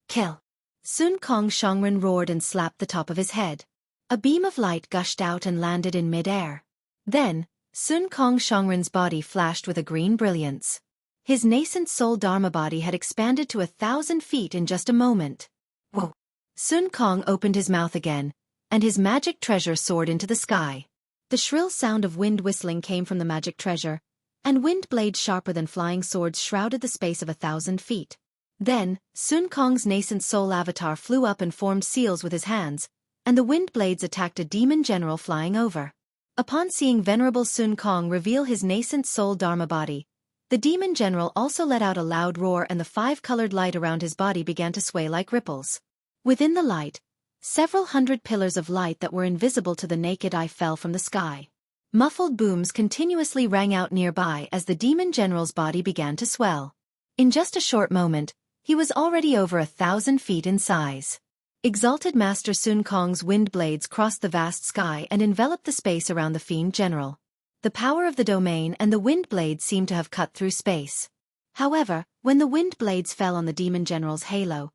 "Kill!" Sun Kong Shongren roared and slapped the top of his head. A beam of light gushed out and landed in mid-air. Then, Sun Kong Shongren's body flashed with a green brilliance. His nascent soul Dharma body had expanded to 1,000 feet in just a moment. Whoa! Sun Kong opened his mouth again, and his magic treasure soared into the sky. The shrill sound of wind whistling came from the magic treasure, and wind blades sharper than flying swords shrouded the space of 1,000 feet. Then, Sun Kong's nascent soul avatar flew up and formed seals with his hands, and the wind blades attacked a demon general flying over. Upon seeing Venerable Sun Kong reveal his nascent soul Dharma body, the demon general also let out a loud roar and the 5-colored light around his body began to sway like ripples. Within the light, several hundred pillars of light that were invisible to the naked eye fell from the sky. Muffled booms continuously rang out nearby as the demon general's body began to swell. In just a short moment, he was already over 1,000 feet in size. Exalted Master Sun Kong's wind blades crossed the vast sky and enveloped the space around the fiend general. The power of the domain and the wind blades seemed to have cut through space. However, when the wind blades fell on the demon general's halo,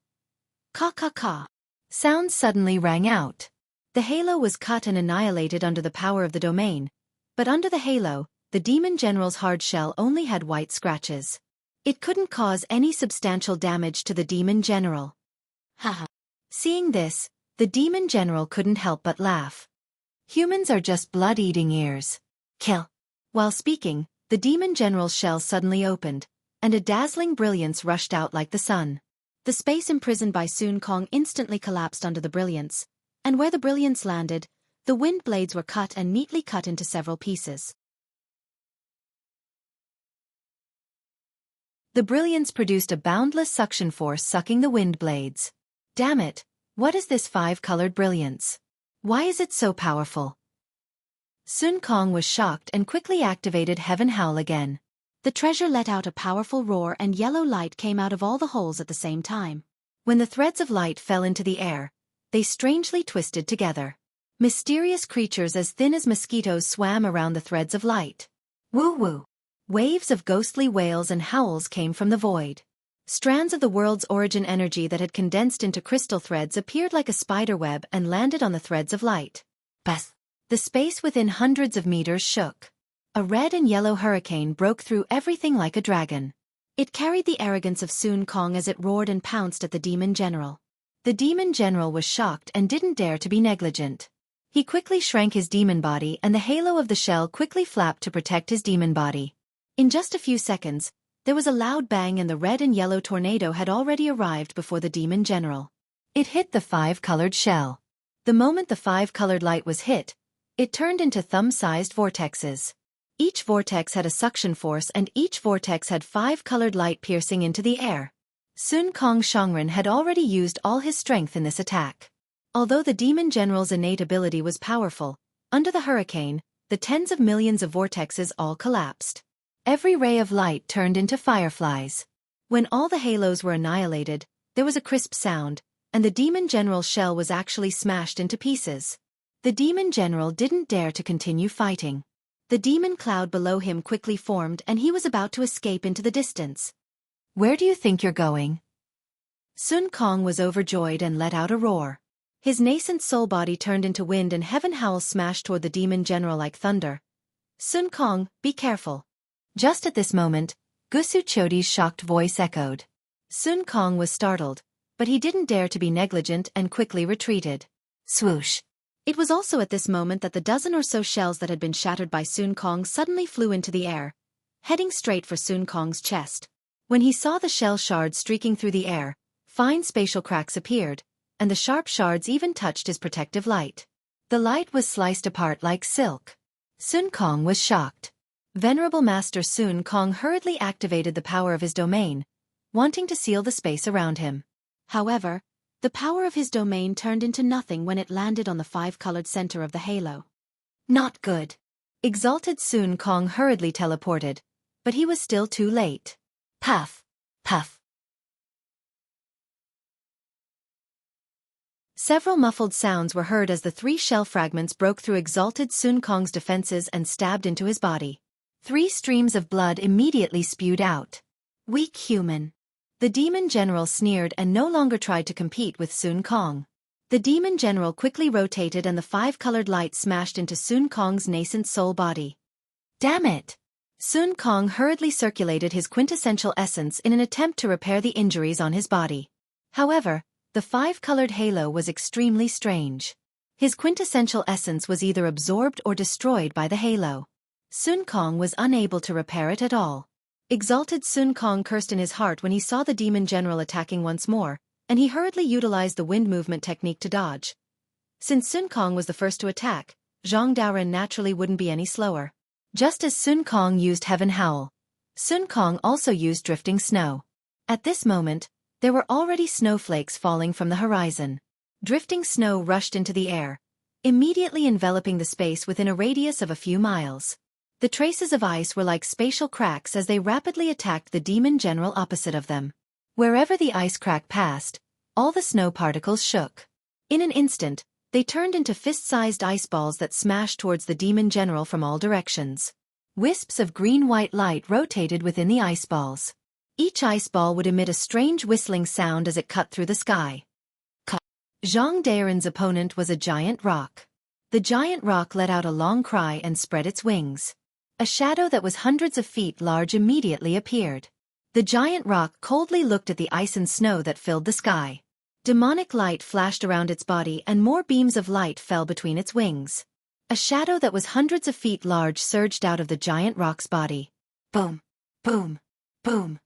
ka-ka-ka, sounds suddenly rang out. The halo was cut and annihilated under the power of the domain, but under the halo, the demon general's hard shell only had white scratches. It couldn't cause any substantial damage to the demon general. Haha. Seeing this, the demon general couldn't help but laugh. Humans are just blood-eating ears. Kill. While speaking, the demon general's shell suddenly opened, and a dazzling brilliance rushed out like the sun. The space imprisoned by Sun Kong instantly collapsed under the brilliance, and where the brilliance landed, the wind blades were cut and neatly cut into several pieces. The brilliance produced a boundless suction force sucking the wind blades. Damn it, what is this 5-colored brilliance? Why is it so powerful? Sun Kong was shocked and quickly activated Heaven Howl again. The treasure let out a powerful roar and yellow light came out of all the holes at the same time. When the threads of light fell into the air, they strangely twisted together. Mysterious creatures as thin as mosquitoes swam around the threads of light. Woo-woo! Waves of ghostly wails and howls came from the void. Strands of the world's origin energy that had condensed into crystal threads appeared like a spider web and landed on the threads of light. Beth! The space within hundreds of meters shook. A red and yellow hurricane broke through everything like a dragon. It carried the arrogance of Sun Kong as it roared and pounced at the demon general. The demon general was shocked and didn't dare to be negligent. He quickly shrank his demon body and the halo of the shell quickly flapped to protect his demon body. In just a few seconds, there was a loud bang and the red and yellow tornado had already arrived before the demon general. It hit the 5-colored shell. The moment the 5-colored light was hit, it turned into thumb-sized vortexes. Each vortex had a suction force and each vortex had 5-colored light piercing into the air. Sun Kong Shongren had already used all his strength in this attack. Although the demon general's innate ability was powerful, under the hurricane, the tens of millions of vortexes all collapsed. Every ray of light turned into fireflies. When all the halos were annihilated, there was a crisp sound, and the demon general's shell was actually smashed into pieces. The demon general didn't dare to continue fighting. The demon cloud below him quickly formed and he was about to escape into the distance. Where do you think you're going? Sun Kong was overjoyed and let out a roar. His nascent soul body turned into wind and Heaven Howl smashed toward the demon general like thunder. Sun Kong, be careful. Just at this moment, Gusu Chodi's shocked voice echoed. Sun Kong was startled, but he didn't dare to be negligent and quickly retreated. Swoosh. It was also at this moment that the dozen or so shells that had been shattered by Sun Kong suddenly flew into the air, heading straight for Sun Kong's chest. When he saw the shell shards streaking through the air, fine spatial cracks appeared, and the sharp shards even touched his protective light. The light was sliced apart like silk. Sun Kong was shocked. Venerable Master Sun Kong hurriedly activated the power of his domain, wanting to seal the space around him. However, the power of his domain turned into nothing when it landed on the 5-colored center of the halo. Not good. Exalted Sun Kong hurriedly teleported, but he was still too late. Puff! Puff! Several muffled sounds were heard as the 3 shell fragments broke through Exalted Sun Kong's defenses and stabbed into his body. 3 streams of blood immediately spewed out. Weak human. The demon general sneered and no longer tried to compete with Sun Kong. The demon general quickly rotated and the 5-colored light smashed into Sun Kong's nascent soul body. Damn it! Sun Kong hurriedly circulated his quintessential essence in an attempt to repair the injuries on his body. However, the 5-colored halo was extremely strange. His quintessential essence was either absorbed or destroyed by the halo. Sun Kong was unable to repair it at all. Exalted Sun Kong cursed in his heart when he saw the demon general attacking once more, and he hurriedly utilized the wind movement technique to dodge. Since Sun Kong was the first to attack, Zhang Daoren naturally wouldn't be any slower. Just as Sun Kong used Heaven Howl, Sun Kong also used Drifting Snow. At this moment, there were already snowflakes falling from the horizon. Drifting snow rushed into the air, immediately enveloping the space within a radius of a few miles. The traces of ice were like spatial cracks as they rapidly attacked the demon general opposite of them. Wherever the ice crack passed, all the snow particles shook. In an instant, they turned into fist-sized ice balls that smashed towards the demon general from all directions. Wisps of green-white light rotated within the ice balls. Each ice ball would emit a strange whistling sound as it cut through the sky. Zhang Daoren's opponent was a giant rock. The giant rock let out a long cry and spread its wings. A shadow that was hundreds of feet large immediately appeared. The giant rock coldly looked at the ice and snow that filled the sky. Demonic light flashed around its body and more beams of light fell between its wings. A shadow that was hundreds of feet large surged out of the giant rock's body. Boom! Boom! Boom!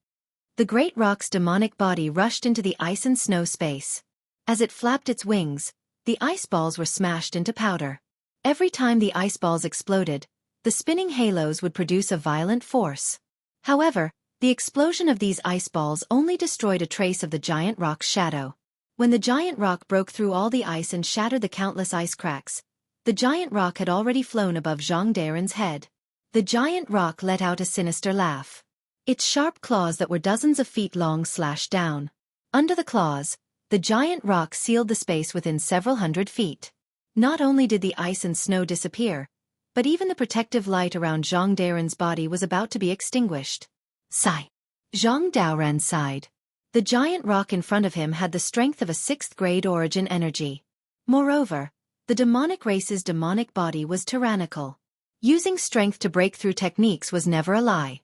The great rock's demonic body rushed into the ice and snow space. As it flapped its wings, the ice balls were smashed into powder. Every time the ice balls exploded, the spinning halos would produce a violent force. However, the explosion of these ice balls only destroyed a trace of the giant rock's shadow. When the giant rock broke through all the ice and shattered the countless ice cracks, the giant rock had already flown above Zhang Daoren's head. The giant rock let out a sinister laugh. Its sharp claws that were dozens of feet long slashed down. Under the claws, the giant rock sealed the space within several hundred feet. Not only did the ice and snow disappear, but even the protective light around Zhang Daoren's body was about to be extinguished. Sigh. Zhang Daoren sighed. The giant rock in front of him had the strength of a 6th-grade origin energy. Moreover, the demonic race's demonic body was tyrannical. Using strength to break through techniques was never a lie.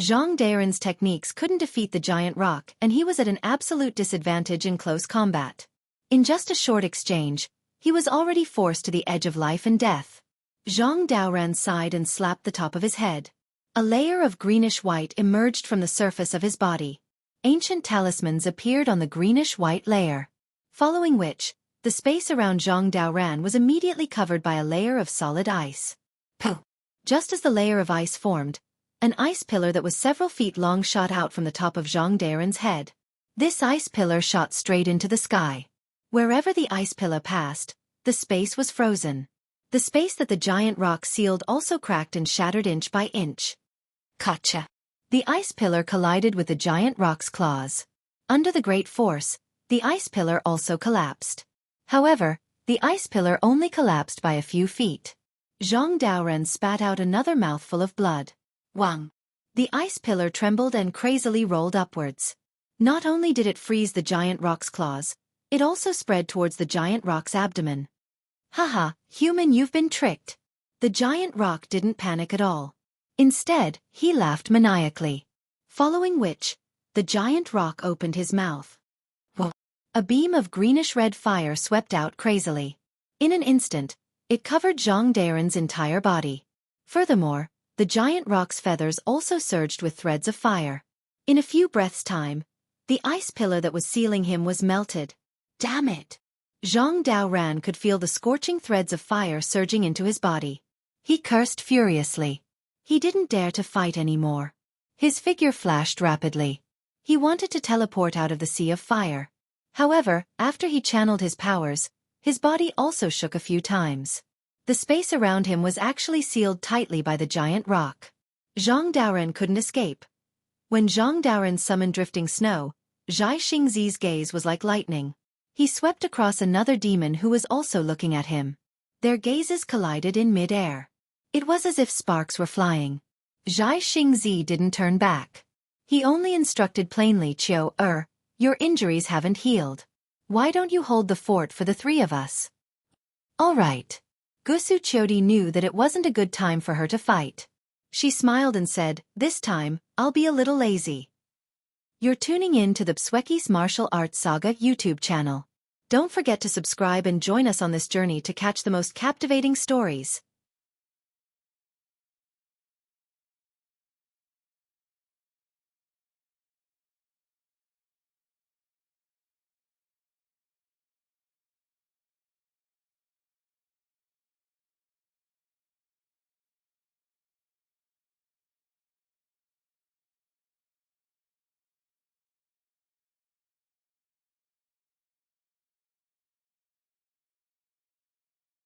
Zhang Daoren's techniques couldn't defeat the giant rock, and he was at an absolute disadvantage in close combat. In just a short exchange, he was already forced to the edge of life and death. Zhang Daoren sighed and slapped the top of his head. A layer of greenish-white emerged from the surface of his body. Ancient talismans appeared on the greenish-white layer. Following which, the space around Zhang Daoren was immediately covered by a layer of solid ice. Pooh! Just as the layer of ice formed, an ice pillar that was several feet long shot out from the top of Zhang Daoren's head. This ice pillar shot straight into the sky. Wherever the ice pillar passed, the space was frozen. The space that the giant rock sealed also cracked and shattered inch by inch. Gotcha! The ice pillar collided with the giant rock's claws. Under the great force, the ice pillar also collapsed. However, the ice pillar only collapsed by a few feet. Zhang Daoren spat out another mouthful of blood. Wang! The ice pillar trembled and crazily rolled upwards. Not only did it freeze the giant rock's claws, it also spread towards the giant rock's abdomen. Haha, human, you've been tricked. The giant rock didn't panic at all. Instead, he laughed maniacally. Following which, the giant rock opened his mouth. Whoa! A beam of greenish-red fire swept out crazily. In an instant, it covered Zhang Daoren's entire body. Furthermore, the giant rock's feathers also surged with threads of fire. In a few breaths' time, the ice pillar that was sealing him was melted. Damn it! Zhang Daoren could feel the scorching threads of fire surging into his body. He cursed furiously. He didn't dare to fight anymore. His figure flashed rapidly. He wanted to teleport out of the sea of fire. However, after he channeled his powers, his body also shook a few times. The space around him was actually sealed tightly by the giant rock. Zhang Daoren couldn't escape. When Zhang Daoren summoned Drifting Snow, Zhai Xingzi's gaze was like lightning. He swept across another demon who was also looking at him. Their gazes collided in mid-air. It was as if sparks were flying. Zhai Xingzi didn't turn back. He only instructed plainly, your injuries haven't healed. Why don't you hold the fort for the three of us? All right. Gusu Qiudi knew that it wasn't a good time for her to fight. She smiled and said, this time, I'll be a little lazy. You're tuning in to the Xueqi's Martial Arts Saga YouTube channel. Don't forget to subscribe and join us on this journey to catch the most captivating stories.